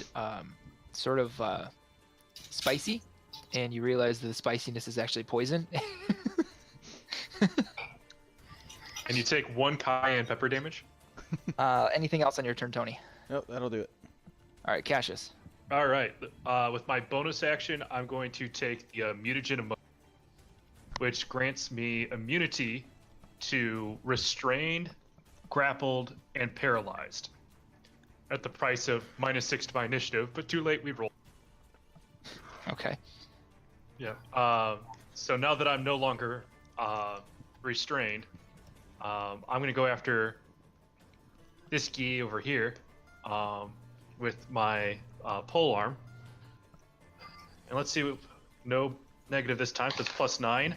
sort of spicy. And you realize that the spiciness is actually poison. And you take 1 cayenne pepper damage. Anything else on your turn, Tony? Nope, that'll do it. All right, Cassius. All right. With my bonus action, I'm going to take the mutagen emotion, which grants me immunity to restrained, grappled, and paralyzed. At the price of -6 to my initiative, but too late, we rolled. Okay. Yeah. So now that I'm no longer restrained, I'm going to go after this guy over here with my pole arm. And let's see, no negative this time, so it's +9.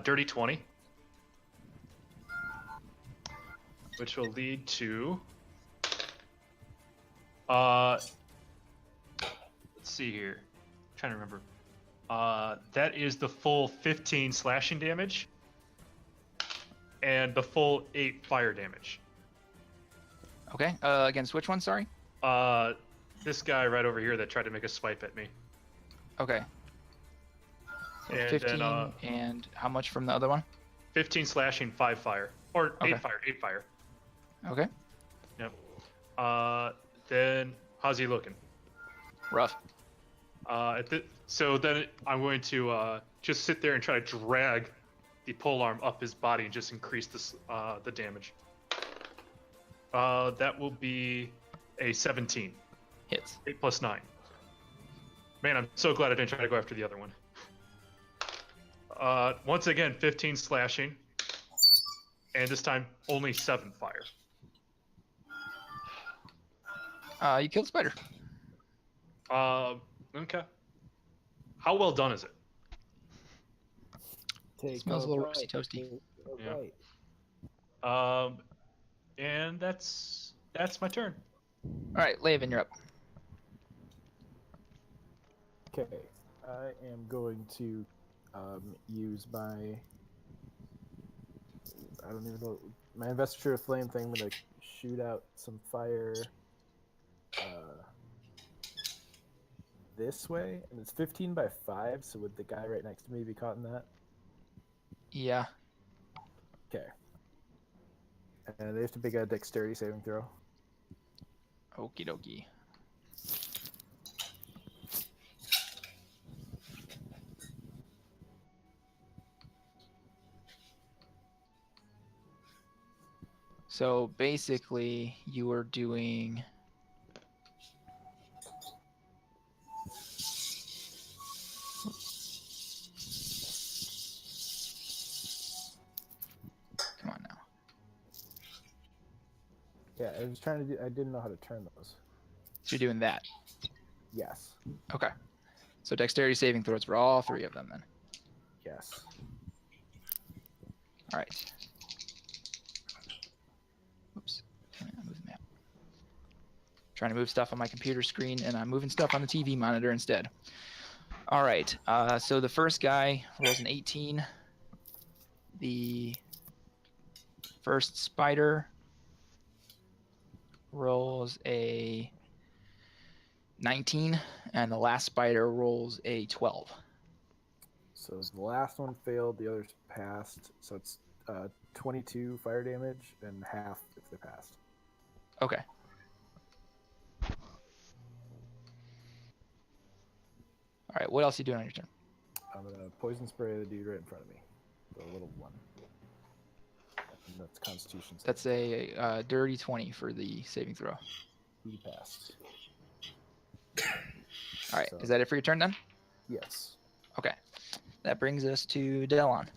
Dirty 20. Which will lead to... let's see here. I'm trying to remember. That is the full 15 slashing damage and the full 8 fire damage. Okay. Against which one? Sorry. This guy right over here that tried to make a swipe at me. Okay. So And 15 then, and how much from the other one? 15 slashing, 5 fire, or Okay. 8 fire. 8 fire. Okay. Yep. Then how's he looking? Rough. So then I'm going to just sit there and try to drag the polearm up his body and just increase the damage. That will be a 17. Hits. 8 plus 9. Man, I'm so glad I didn't try to go after the other one. Once again, 15 slashing. And this time, only 7 fire. You killed Spider. Okay. How well done is it? Take Smells a little roasty bite. toasty. Take a Yeah. bite. And that's my turn. All right, Laven, you're up. Okay, I am going to use my. I don't even know my investiture of flame thing. I'm gonna shoot out some fire. This way, and it's 15 by 5. So would the guy right next to me be caught in that? Yeah. Okay. And they have to make a dexterity saving throw. Okie dokie. So basically, you were doing. Come on now. Yeah, I was trying to do. I didn't know how to turn those. So you're doing that. Yes. Okay. So dexterity saving throws for all 3 of them then. Yes. All right. Oops. Move the map. Trying to move stuff on my computer screen, and I'm moving stuff on the TV monitor instead. All right. So the first guy rolls an 18. The first spider rolls a 19, and the last spider rolls a 12. So the last one failed, the others passed. So it's 22 fire damage and half if they passed. Okay. All right. What else are you doing on your turn? I'm gonna poison spray the dude right in front of me, the little one. And that's Constitution. That's a dirty 20 for the saving throw. He passed. All right. So- Is that it for your turn then? Yes. Okay. That brings us to Delon.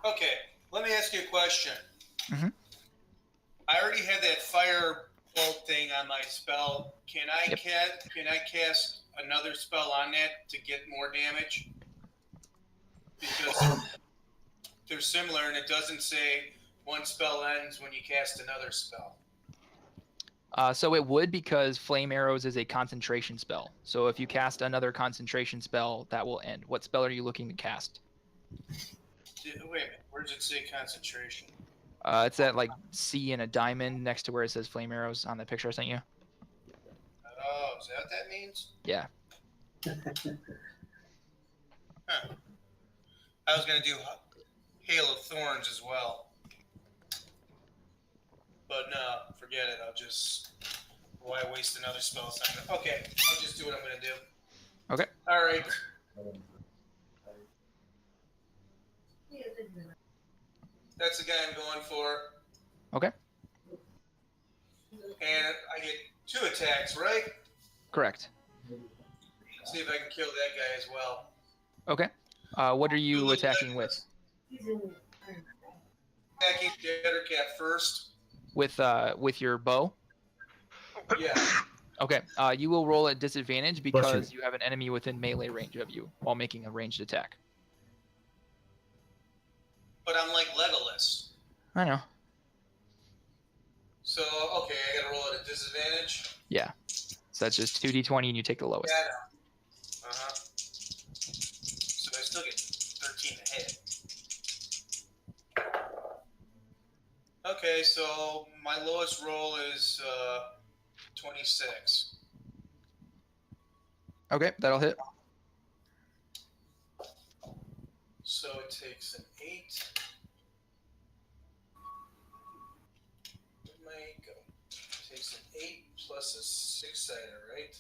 Okay, let me ask you a question. Mhm. I already have that fire bolt thing on my spell. Can I cast another spell on that to get more damage? Because they're similar, and it doesn't say one spell ends when you cast another spell. So it would, because Flame Arrows is a concentration spell. So if you cast another concentration spell, that will end. What spell are you looking to cast? Wait a minute, where does it say concentration? It's that like C and a diamond next to where it says Flame Arrows on the picture I sent you. Oh, is that what that means? Yeah. Huh. I was going to do Hail of Thorns as well. But no, forget it. I'll just... Why waste another spell? Okay, I'll just do what I'm going to do. Okay. All right. That's the guy I'm going for. Okay. And I get 2 attacks, right? Correct. See if I can kill that guy as well. Okay. What are you attacking with? Attacking the other cat first. With your bow? Yeah. Okay. You will roll at disadvantage because you have an enemy within melee range of you while making a ranged attack. But I'm like Legolas. I know. So, okay, I gotta roll at a disadvantage. Yeah. So that's just 2d20 and you take the lowest. Yeah, I know. Uh-huh. So I still get 13 to hit. Okay, so my lowest roll is 26. Okay, that'll hit. So it takes an 8. Where might go? It takes an 8 plus a 6-sider, right?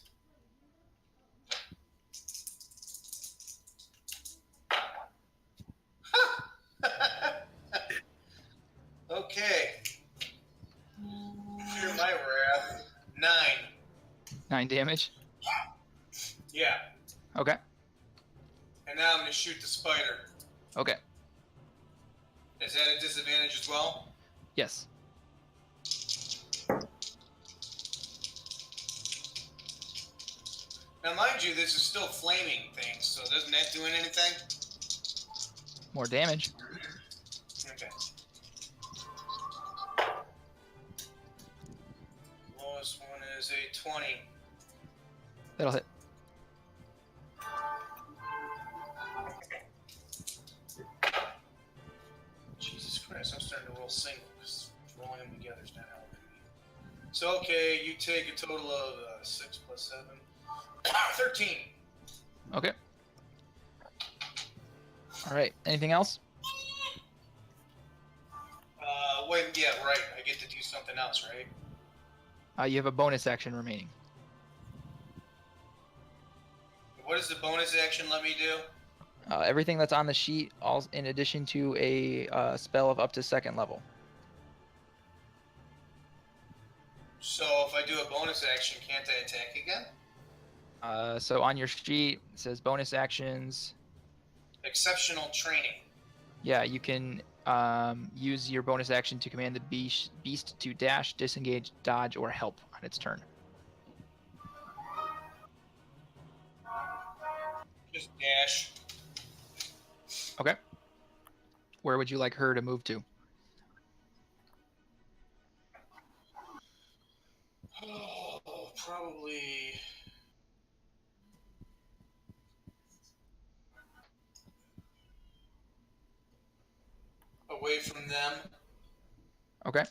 Okay. Fear my wrath. 9. 9 damage. Yeah. Okay. And now I'm going to shoot the spider. Okay. Is that a disadvantage as well? Yes. Now, mind you, this is still flaming things, so doesn't that do anything? More damage. Okay. is a 20. That'll hit. Jesus Christ, I'm starting to roll single because rolling them together is not helping me. So, okay, you take a total of 6 plus 7. 13. Okay. All right. Anything else? Wait, yeah, right. I get to do something else, right? You have a bonus action remaining. What does the bonus action let me do? Everything that's on the sheet, all in addition to a spell of up to 2nd level. So if I do a bonus action, can't I attack again? So on your sheet, it says bonus actions. Exceptional training. Yeah, you can use your bonus action to command the beast to dash, disengage, dodge, or help on its turn. Just dash. Okay. Where would you like her to move to? Oh, probably. Away from them. Okay.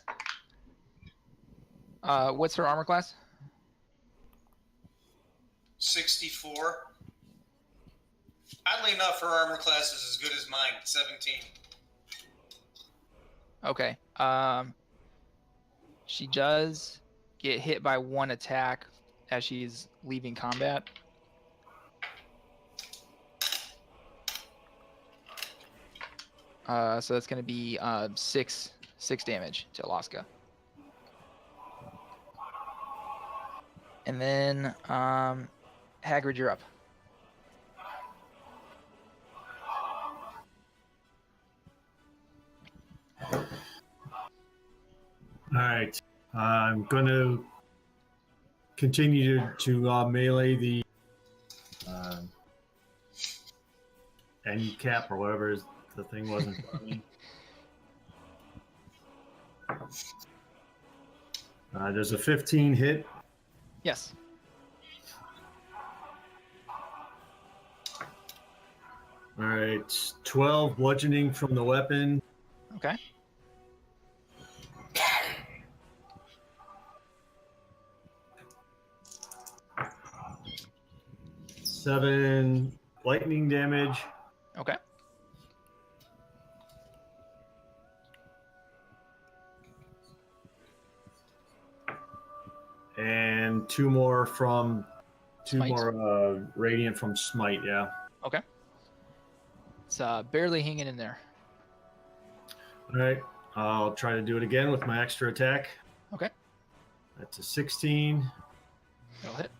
What's her armor class? 64. Oddly enough, her armor class is as good as mine. 17. Okay. She does get hit by 1 attack as she's leaving combat. So that's going to be 6 damage to Alaska. And then Hagrid, you're up. All right. I'm going to continue to melee the end cap or whatever the thing was in front of me. There's a 15 hit. Yes. All right. 12 bludgeoning from the weapon. Okay. 7 lightning damage. Okay. And 2 more from Smite. radiant from smite. Yeah. Okay. It's barely hanging in there. All right. I'll try to do it again with my extra attack. Okay. That's a 16. That'll hit.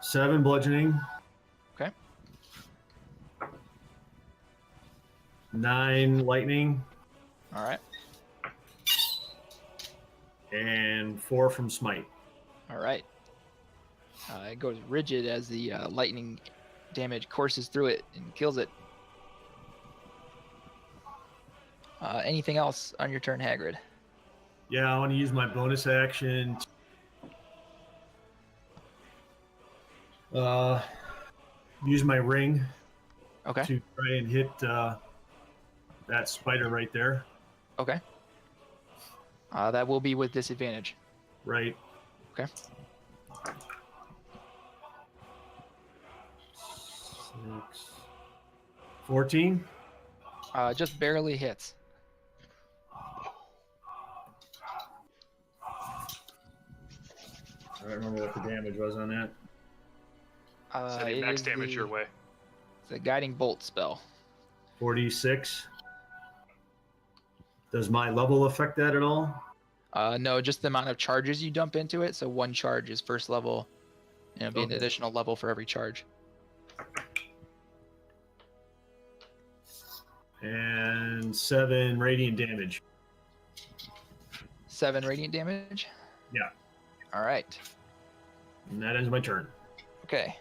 7 bludgeoning. Okay. 9 lightning. All right. And 4 from smite. All right. It goes rigid as the lightning damage courses through it and kills it. Anything else on your turn, Hagrid? Yeah, I want to use my bonus action. Use my ring Okay. to try and hit that spider right there. Okay. That will be with disadvantage. Right. Okay. 6, 14. Just barely hits. I don't remember what the damage was on that. Sending It max is damage your way. It's a guiding bolt spell. 46. Does my level affect that at all? No, just the amount of charges you dump into it. So 1 charge is 1st level, and it'll be an Okay. additional level for every charge. And 7 radiant damage. 7 radiant damage? Yeah. All right. And that ends my turn. Okay.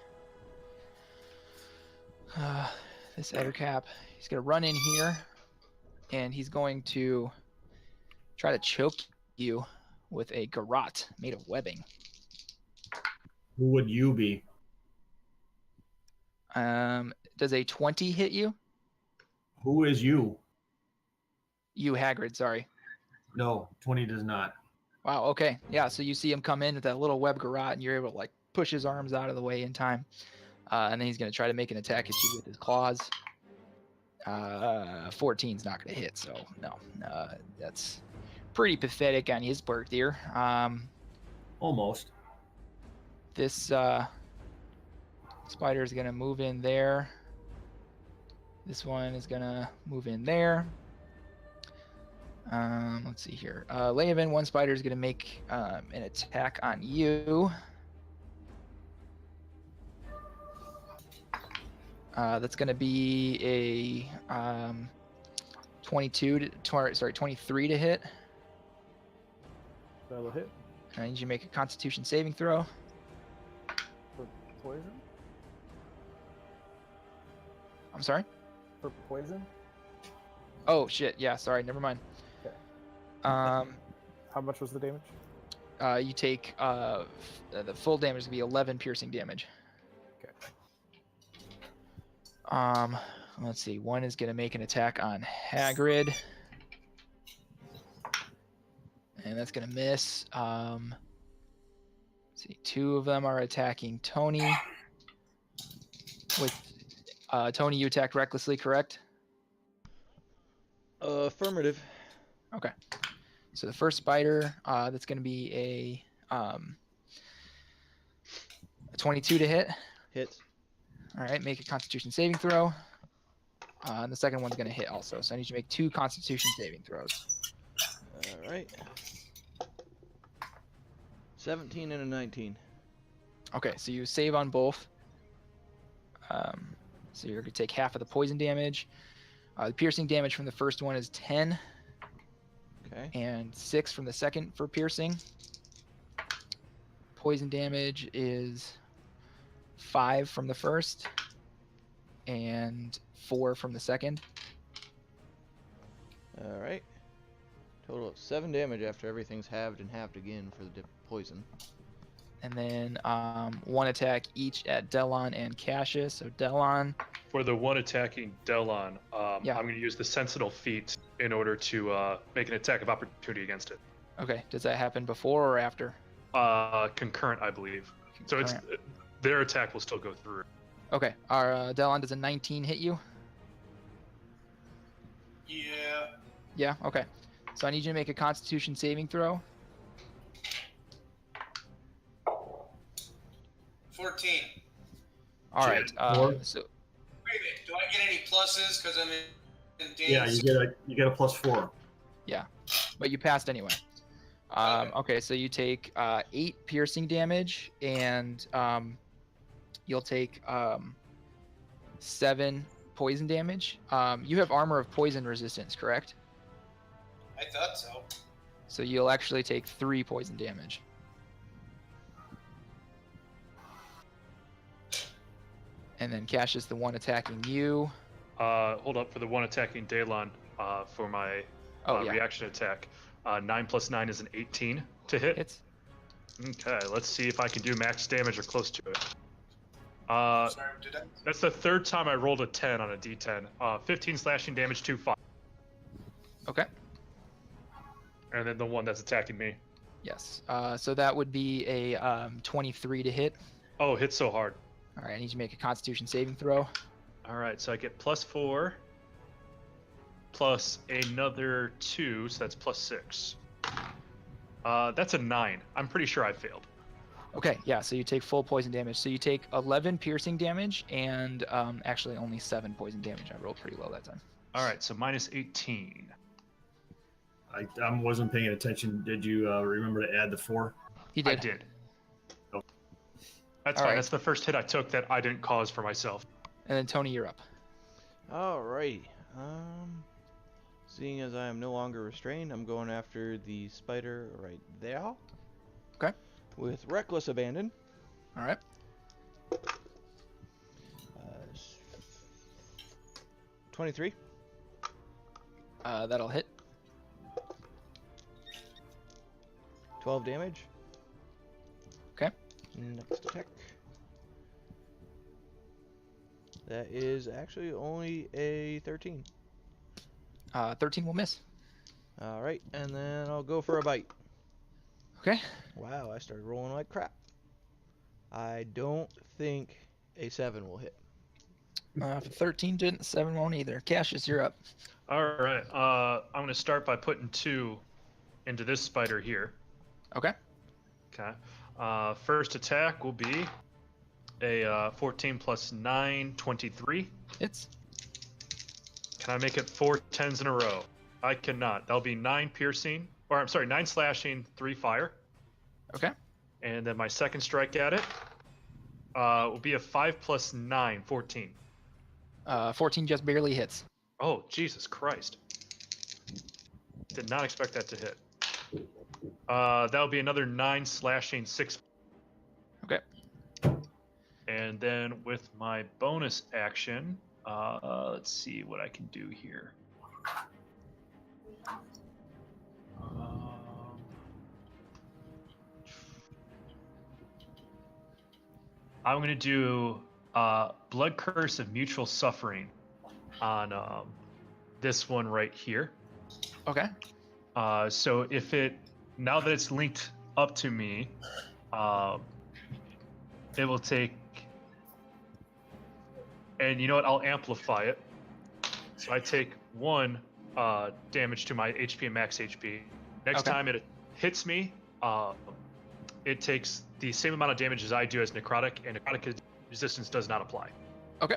This Ettercap, he's going to run in here, and he's going to try to choke you with a garrote made of webbing. Who would you be? Does a 20 hit you? Who is you? You, Hagrid, sorry. No, 20 does not. Wow, okay. Yeah, so you see him come in with that little web garrote, and you're able to like push his arms out of the way in time. And then he's going to try to make an attack at you with his claws. 14's not going to hit, so no. That's pretty pathetic on his part there. Almost. This spider is going to move in there. This one is going to move in there. Let's see here. Leovan, one spider is going to make an attack on you. That's going to be a 23 to hit. That'll hit. I need you to make a Constitution saving throw. For poison? I'm sorry? For poison? Oh, shit. Yeah, sorry. Never mind. Okay. How much was the damage? You take the full damage is going to be 11 piercing damage. Okay. Let's see. One is going to make an attack on Hagrid. And that's going to miss. Let's see. Two of them are attacking Tony. With Tony, you attacked recklessly, correct? Affirmative. Okay. So the first spider, that's going to be a 22 to hit. Hits. All right, make a Constitution saving throw. And the second one's going to hit also. So I need you to make 2 Constitution saving throws. All right. 17 and a 19. Okay, so you save on both. So you're going to take half of the poison damage. The piercing damage from the first one is 10. Okay. And 6 from the second for piercing. Poison damage is 5 from the first. And 4 from the second. All right. Total of 7 damage after everything's halved and halved again for the poison. And then 1 attack each at Delon and Cassius. So Delon. For the one attacking Delon, Yeah. I'm going to use the Sentinel feat in order to make an attack of opportunity against it. Okay, does that happen before or after? Concurrent, I believe. So Concurrent. it's their attack will still go through. Okay, our Delon, does a 19 hit you? Yeah. Yeah, okay. So I need you to make a Constitution saving throw. 14. All right. Four. So Wait a minute. Do I get any pluses because I'm in dance? Yeah, you get a +4. but you passed anyway. Okay, so you take 8 piercing damage, and you'll take 7 poison damage. You have armor of poison resistance, correct? I thought so. So you'll actually take 3 poison damage. And then Cassius, the one attacking you. Hold up for the one attacking Delon for my reaction attack. 9 + 9 is an 18 to hit. Hits. Okay, let's see if I can do max damage or close to it. Sorry, did I? That's the third time I rolled a 10 on a d10. 15 slashing damage, 2 fire. Okay. And then the one that's attacking me. Yes. So that would be a 23 to hit. Oh, hit so hard. All right, I need you to make a Constitution saving throw. All right, so I get +4 plus another 2, so that's +6. That's a 9. I'm pretty sure I failed. Okay, yeah, so you take full poison damage. So you take 11 piercing damage and actually only 7 poison damage. I rolled pretty low that time. All right, so -18. I wasn't paying attention. Did you remember to add the 4? He did. I did. Oh. That's All fine. right. That's the first hit I took that I didn't cause for myself. And then Tony, you're up. Alrighty. Seeing as I am no longer restrained, I'm going after the spider right there. Okay. With reckless abandon. All right. 23. That'll hit. 12 damage. Okay. Next attack. That is actually only a 13. 13 will miss. All right, and then I'll go for a bite. Okay. Wow, I started rolling like crap. I don't think a 7 will hit. If a 13 didn't, 7 won't either. Cassius, you're up. All right. I'm going to start by putting 2 into this spider here. Okay. Okay. First attack will be a 14 plus 9, 23. Hits. Can I make it 4 10s in a row? I cannot. That'll be 9 piercing, or I'm sorry, 9 slashing, 3 fire. Okay. And then my second strike at it will be a 5 plus 9, 14. 14 just barely hits. Oh, Jesus Christ. Did not expect that to hit. That'll be another 9 slashing, 6. Okay. And then with my bonus action, let's see what I can do here. I'm going to do Blood Curse of Mutual Suffering on this one right here. Okay. So if now that it's linked up to me, it will take, and you know what, I'll amplify it. So I take 1 damage to my HP and max HP. Next Okay. time it hits me, it takes the same amount of damage as I do as necrotic, and necrotic resistance does not apply. Okay.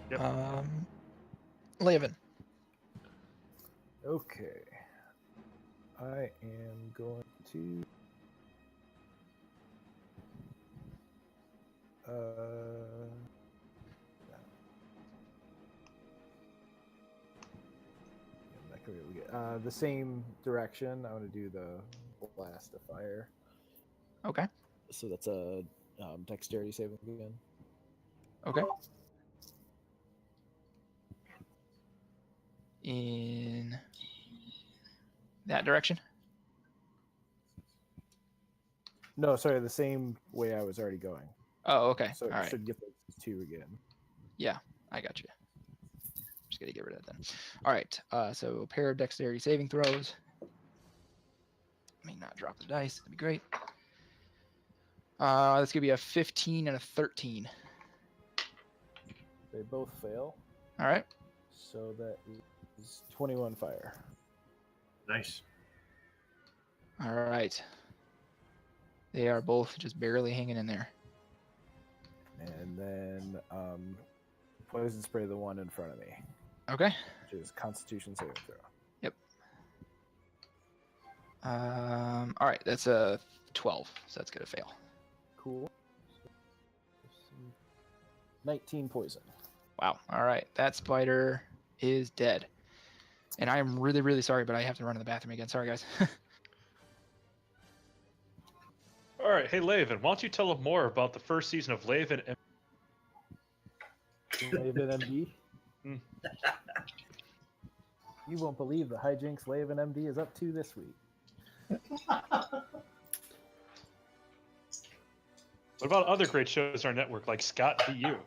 Yep. Okay. Laven. I am going to the same direction. I want to do the blast of fire. Okay. So that's a dexterity saving again. Okay. In that direction? No, sorry, the same way I was already going. Oh, okay. So it All right. should get those 2 again. Yeah, I got you. Just gotta get rid of that then. All right. So a pair of dexterity saving throws. Let me not drop the dice. That'd be great. That's gonna be a 15 and a 13. They both fail. All right. So that is 21 fire. Nice. All right. They are both just barely hanging in there. And then poison spray the one in front of me, Okay. which is Constitution saving throw. All right. That's a 12. So that's gonna fail. Cool. 19 poison. Wow. All right. That spider is dead. And I am really, really sorry, but I have to run to the bathroom again. Sorry, guys. All right, hey Laven, why don't you tell them more about the first season of Laven and Laven MD. Hmm. You won't believe the hijinks Laven MD is up to this week. What about other great shows on our network like Scott VU?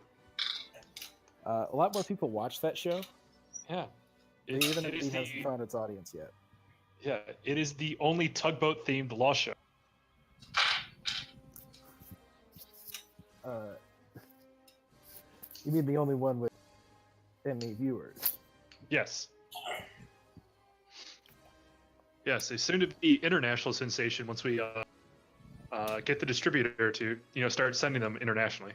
A lot more people watch that show. Yeah. It even hasn't found its audience yet. Yeah, it is the only tugboat themed law show. You mean the only one with any viewers? Yes. Yes, a soon to be international sensation once we get the distributor to start sending them internationally.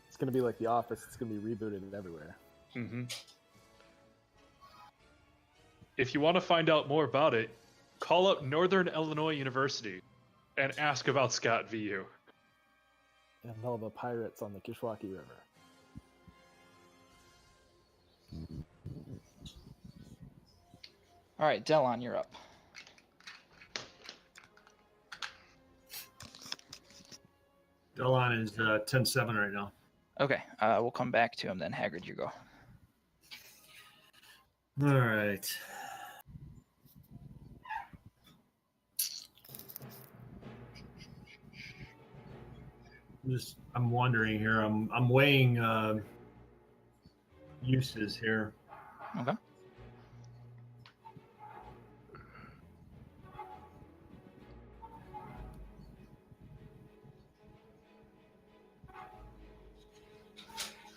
It's going to be like The Office. It's going to be rebooted everywhere. Mm-hmm. If you want to find out more about it, call up Northern Illinois University and ask about Scott VU. And all the pirates on the Kishwaukee River. All right, Delon, you're up. Delon is 10-7 right now. Okay, we'll come back to him then. Hagrid, you go. All right. I'm wondering here. I'm weighing uses here. Okay.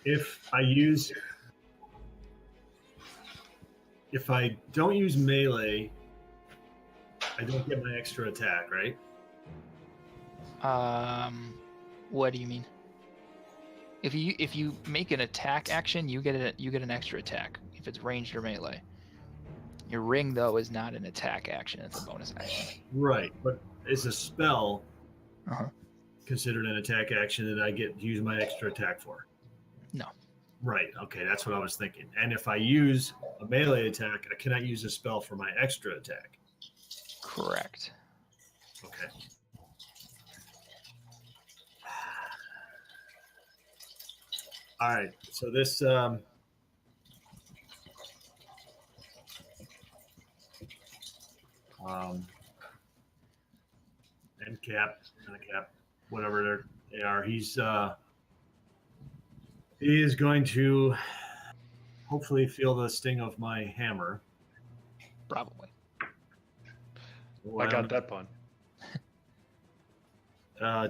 If I don't use melee, I don't get my extra attack, right? What do you mean? If you make an attack action, you get an extra attack if it's ranged or melee. Your ring though is not an attack action; it's a bonus action. Right, but is a spell Uh-huh. considered an attack action that I get to use my extra attack for? No. Right. Okay, that's what I was thinking. And if I use a melee attack, I cannot use a spell for my extra attack. Correct. Okay. All right. So this end cap, whatever they are. He is going to hopefully feel the sting of my hammer. Probably. I got that pun.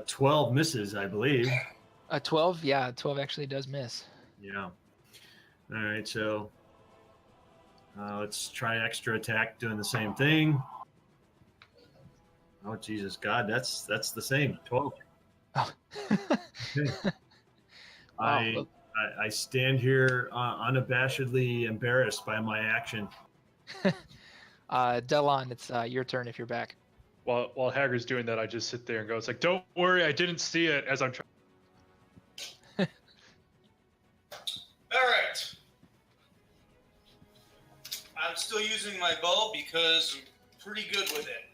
12 misses, I believe. A 12, yeah, 12 actually does miss. Yeah. All right, so let's try extra attack doing the same thing. Oh Jesus God, that's the same. 12. Oh. Okay. Wow. I stand here unabashedly embarrassed by my action. Delon, it's your turn if you're back. While Hager's doing that, I just sit there and go, it's like, don't worry, I didn't see it as I'm trying. All right. I'm still using my bow because I'm pretty good with it.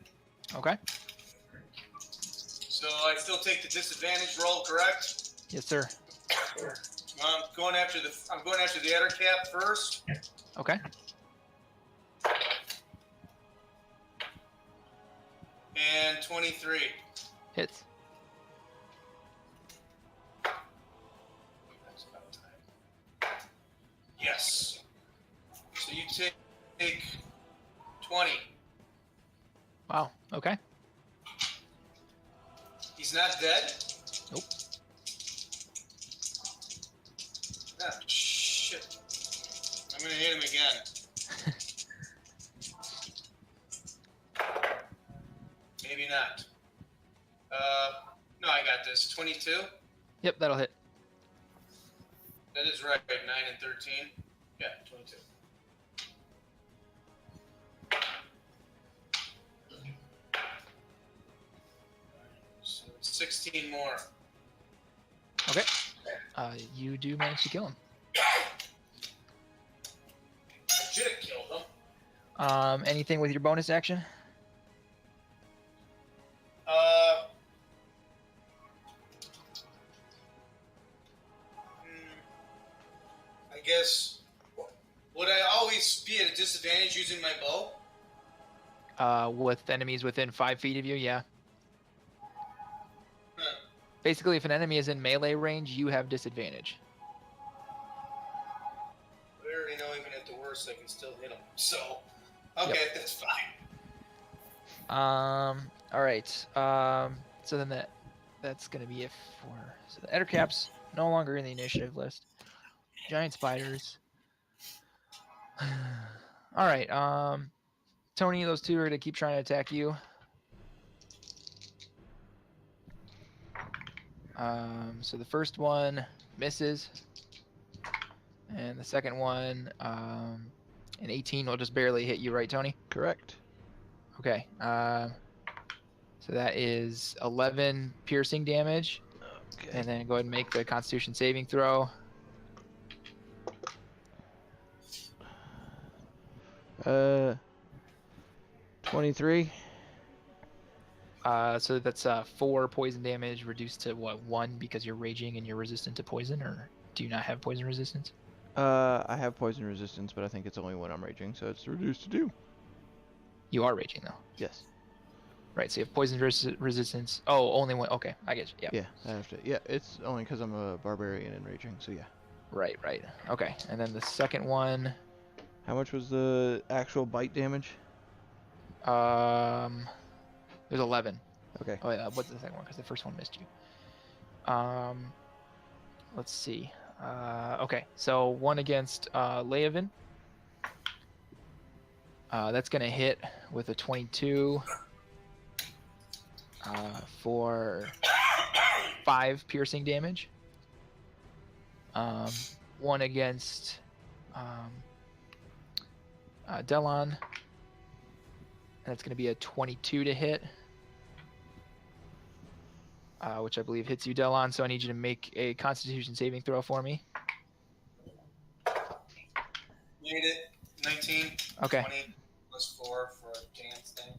Okay. So I still take the disadvantage roll, correct? Yes, sir. I'm going after the adder cap first. Okay. And 23. Hits. That's about time. Yes. So you take 20. Wow. Okay. He's not dead? Nope. Ah, shit. I'm gonna hit him again. Maybe not. No, I got this. 22? Yep, that'll hit. That is right. 9 and 13. Yeah, 22. So it's 16 more. Okay. You do manage to kill him. I should have killed him. Anything with your bonus action? I guess. Would I always be at a disadvantage using my bow? With enemies within 5 feet of you, yeah. Huh. Basically, if an enemy is in melee range, you have disadvantage. I already know even at the worst I can still hit him. So, okay, Yep. that's fine. All right. So then that's gonna be it for. So the Ettercaps no longer in the initiative list. Giant spiders. All right. Tony, those two are gonna keep trying to attack you. So the first one misses, and the second one, an 18 will just barely hit you, right, Tony? Correct. Okay. So that is 11 piercing damage, Okay. and then go ahead and make the Constitution saving throw. 23. So that's 4 poison damage reduced to what, 1 because you're raging and you're resistant to poison, or do you not have poison resistance? I have poison resistance, but I think it's only when I'm raging, so it's reduced to 2. You are raging though. Yes. Right, so you have poison resistance. Oh, only one. Okay, I get you. Yeah. Yeah, I have to. Yeah, it's only because I'm a barbarian and raging. So yeah. Right. Okay, and then the second one. How much was the actual bite damage? There's 11. Okay. Oh yeah, what's the second one? Because the first one missed you. Let's see. Okay, so one against Leovan. That's gonna hit with a 22 for 5 piercing damage. One against Delon, and that's gonna be a 22 to hit. Which I believe hits you, Delon, so I need you to make a Constitution saving throw for me. Made it. 19. Okay. 20 plus 4 for a dance thing.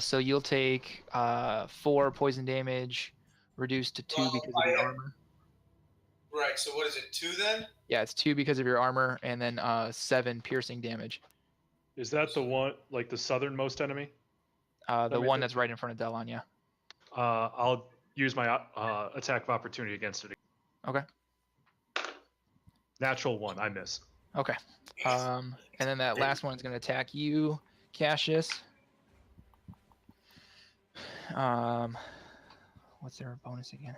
So you'll take 4 poison damage, reduced to 2 Well, because of your armor. Right, so what is it, 2 then? Yeah, it's 2 because of your armor, and then 7 piercing damage. Is that the one, like the southernmost enemy? The one that's right in front of Delon, yeah. I'll use my attack of opportunity against it. Okay. Natural 1, I miss. Okay. And then that last one is going to attack you, Cassius. What's their bonus again?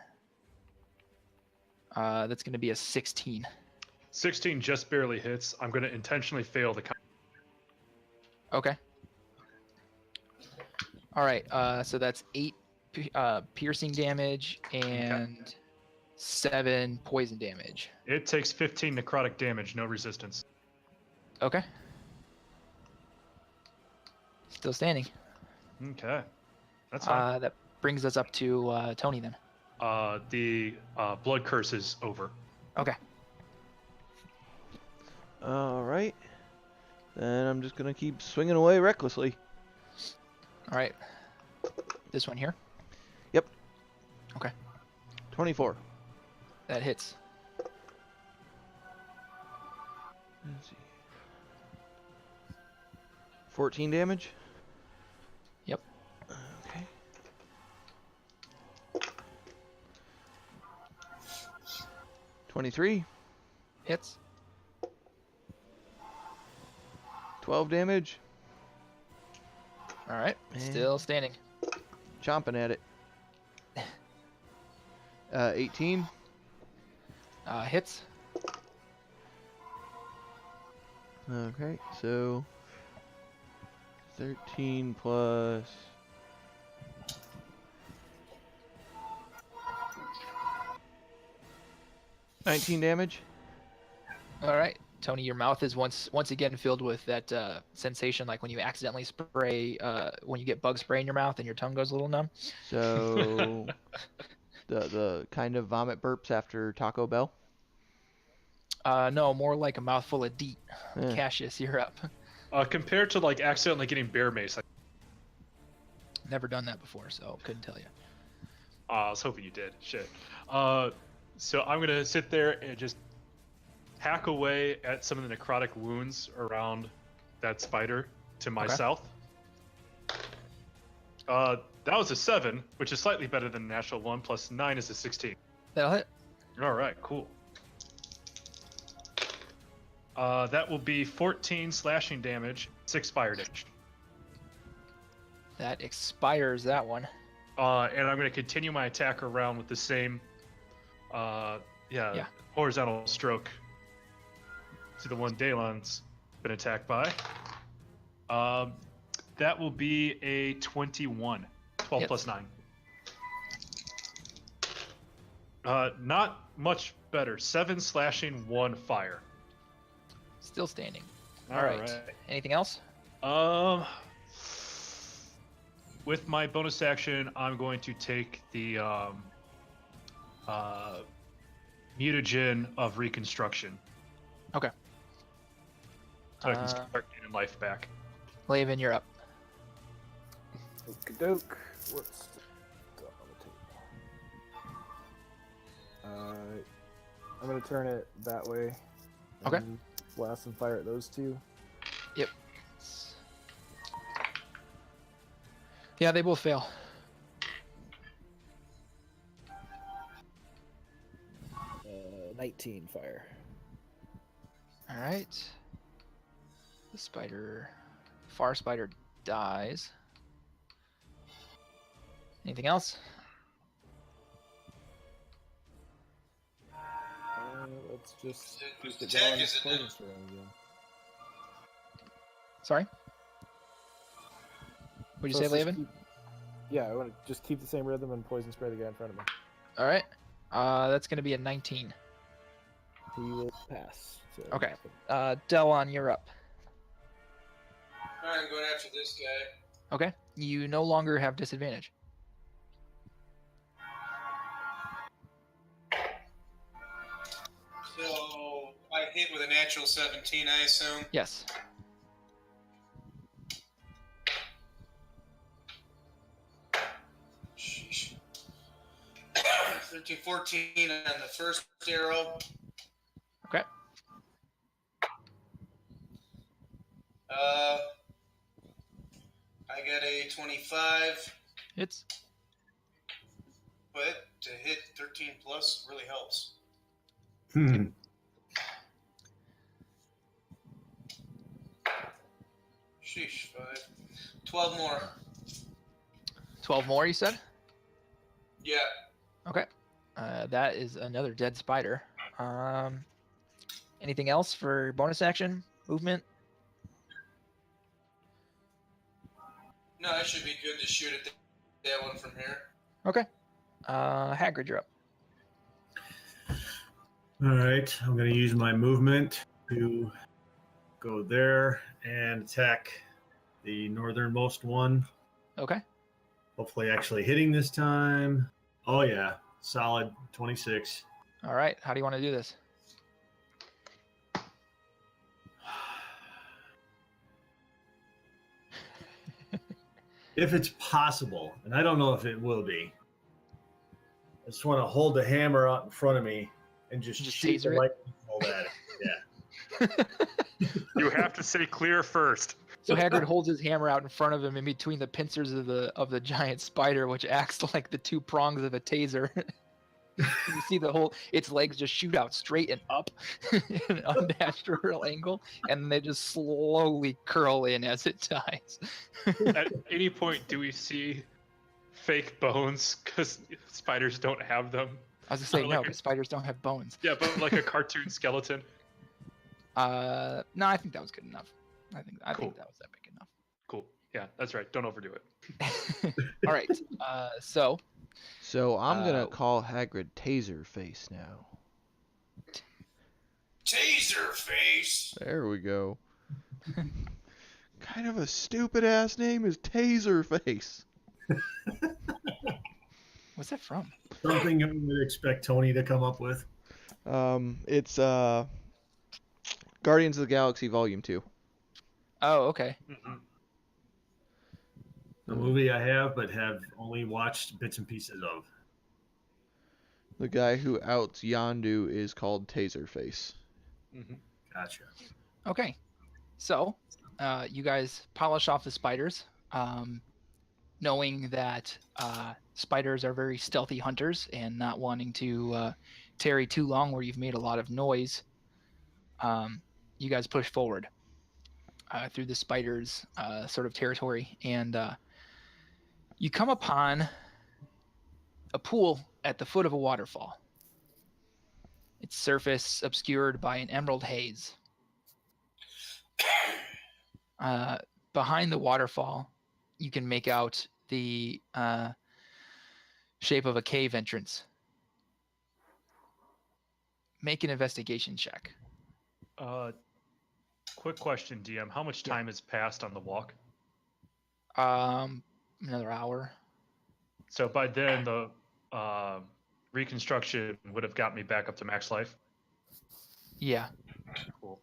That's going to be a 16. 16 just barely hits. I'm going to intentionally fail the. Okay. All right. So that's 8 piercing damage and 7 poison damage. It takes 15 necrotic damage, no resistance. Okay. Still standing. Okay, that's fine. That brings us up to Tony then. The blood curse is over. Okay. All right. Then I'm just gonna keep swinging away recklessly. All right. This one here. Yep. Okay. 24. That hits. Let's see. 14 damage. Yep. Okay. $23. Hits. 12 damage. All right. Man. Still standing. Chomping at it. 18. Hits. Okay, so 13 plus 19 damage. All right. Tony, your mouth is once again filled with that sensation like when you accidentally spray, when you get bug spray in your mouth and your tongue goes a little numb. So the kind of vomit burps after Taco Bell. No, more like a mouthful of DEET. Yeah. Cassius, you're up. Compared to like accidentally getting bear mace, Never done that before, so couldn't tell you. I was hoping you did. Shit. So I'm gonna sit there and just hack away at some of the necrotic wounds around that spider to my south. That was a 7, which is slightly better than the natural 1, plus 9 is a 16. That'll hit. All right, cool. That will be 14 slashing damage, 6 fire damage. That expires that one. And I'm going to continue my attack around with the same, horizontal stroke to the one Dalon's been attacked by. That will be a 21. 12 Hits. plus 9. Not much better. 7 slashing, 1 fire. Still standing. All All right. right. Anything else? With my bonus action, I'm going to take the mutagen of reconstruction. Okay. So I can start getting life back. Laven, you're up. Okie doke. What's on the table? I'm gonna turn it that way. Okay. And blast and fire at those two. Yep. Yeah, they both fail. 19 fire. All right. The spider, far spider dies. Anything else? Let's just Whose keep it attack going. is it Poison now? Strand again. Sorry. What'd you say, let's just Laven? keep- Yeah, I want to just keep the same rhythm and poison spray the guy in front of me. All right. That's going to be a 19. He will pass. So Okay. nothing. Delon, you're up. All right, I'm going after this guy. Okay. You no longer have disadvantage. So I hit with a natural 17, I assume. Yes. Sheesh. 13, 14 on the first arrow. Okay. I got a 25, Hits. but to hit 13 plus really helps. Sheesh, 5. 12 more. 12 more, you said? Yeah. Okay. That is another dead spider. Anything else for bonus action? Movement? No, I should be good to shoot at that one from here. Okay. Hagrid, you're up. All right, I'm going to use my movement to go there and attack the northernmost one. Okay. Hopefully, actually hitting this time. Oh, yeah, solid 26. All right. How do you want to do this? If it's possible, and I don't know if it will be, I just want to hold the hammer out in front of me and just shoot the taser it? lightning bolt at it. Yeah. You have to say clear first. So Hagrid holds his hammer out in front of him in between the pincers of the giant spider, which acts like the two prongs of a taser. You see its legs just shoot out straight and up in an unnatural angle, and they just slowly curl in as it dies. At any point, do we see fake bones? Because spiders don't have them. I was gonna say Like no, a- because spiders don't have bones. Yeah, but like a cartoon skeleton. No, I think that was good enough. I think Cool. that was epic enough. Cool. Yeah, that's right. Don't overdo it. All right. So So I'm gonna call Hagrid Taserface now. Taser face! There we go. Kind of a stupid ass name is Taserface. what's that from? Something I would expect Tony to come up with. It's Guardians of the Galaxy Volume 2. Oh, okay. Mhm. A movie I have, but have only watched bits and pieces of. The guy who outs Yondu is called Taserface. Mhm. Gotcha. Okay. So, you guys polish off the spiders, knowing that spiders are very stealthy hunters and not wanting to tarry too long where you've made a lot of noise. You guys push forward through the spiders' sort of territory, and you come upon a pool at the foot of a waterfall. Its surface obscured by an emerald haze. Behind the waterfall, you can make out the shape of a cave entrance. Make an investigation check. Quick question, DM. How much time has passed on the walk? Another hour. So by then, the reconstruction would have got me back up to max life. Yeah. Cool.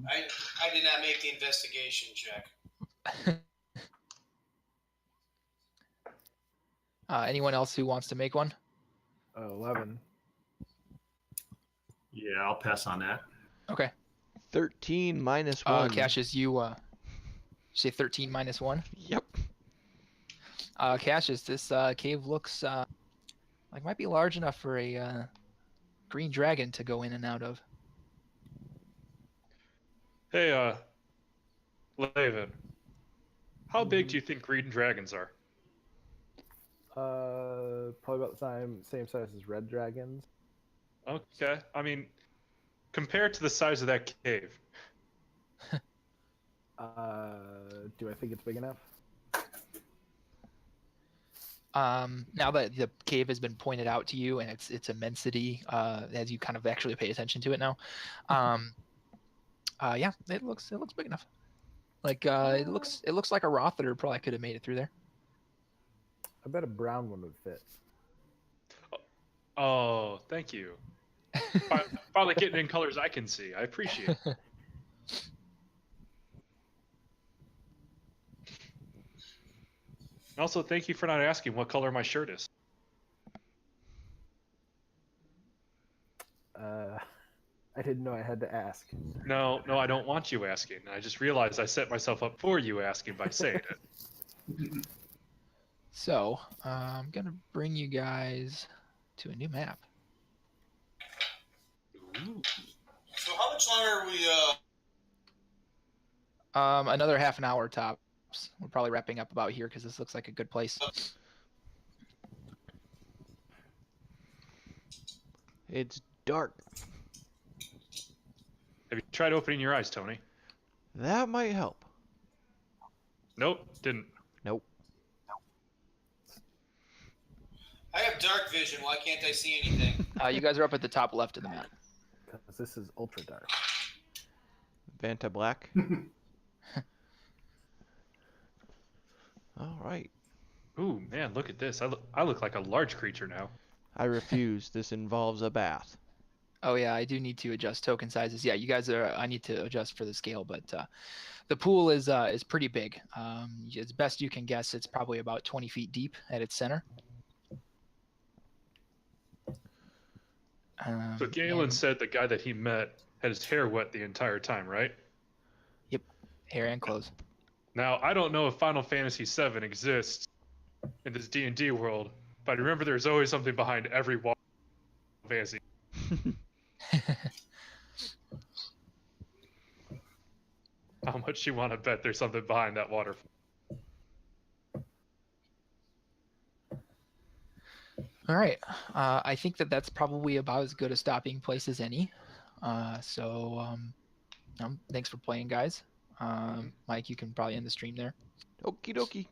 I did not make the investigation check. Anyone else who wants to make one? 11. Yeah, I'll pass on that. Okay. 13 minus 1. Cassius, you say 13 minus 1. Yep. Cassius, this cave looks like it might be large enough for a green dragon to go in and out of. Hey, Laven, how big do you think green dragons are? Probably about the same size as red dragons. Okay, I mean, compared to the size of that cave. Do I think it's big enough? Now that the cave has been pointed out to you and its immensity, as you kind of actually pay attention to it now, yeah, it looks big enough. Like it looks like a Rother probably could have made it through there. I bet a brown one would fit. Oh, thank you. Finally getting in colors I can see. I appreciate it. Also, thank you for not asking what color my shirt is. I didn't know I had to ask. No, I don't want you asking. I just realized I set myself up for you asking by saying it. So I'm gonna bring you guys to a new map. Ooh. So how much longer are we? Another half an hour tops. We're probably wrapping up about here because this looks like a good place. It's dark. Have you tried opening your eyes, Tony? That might help. Nope, didn't. Nope. I have dark vision. Why can't I see anything? You guys are up at the top left of the map. Because this is ultra dark. Vanta Black. All right. Ooh, man, look at this. I look like a large creature now. I refuse. This involves a bath. Oh yeah, I do need to adjust token sizes. Yeah, you guys are. I need to adjust for the scale, but the pool is pretty big. As best you can guess, it's probably about 20 feet deep at its center. So Galen and- said the guy that he met had his hair wet the entire time, right? Yep, hair and clothes. Now, I don't know if Final Fantasy VII exists in this D&D world, but I remember there's always something behind every wall in Fantasy. How much you want to bet there's something behind that waterfall? All right, I think that's probably about as good a stopping place as any. Thanks for playing, guys. Mike, you can probably end the stream there. Okie dokie.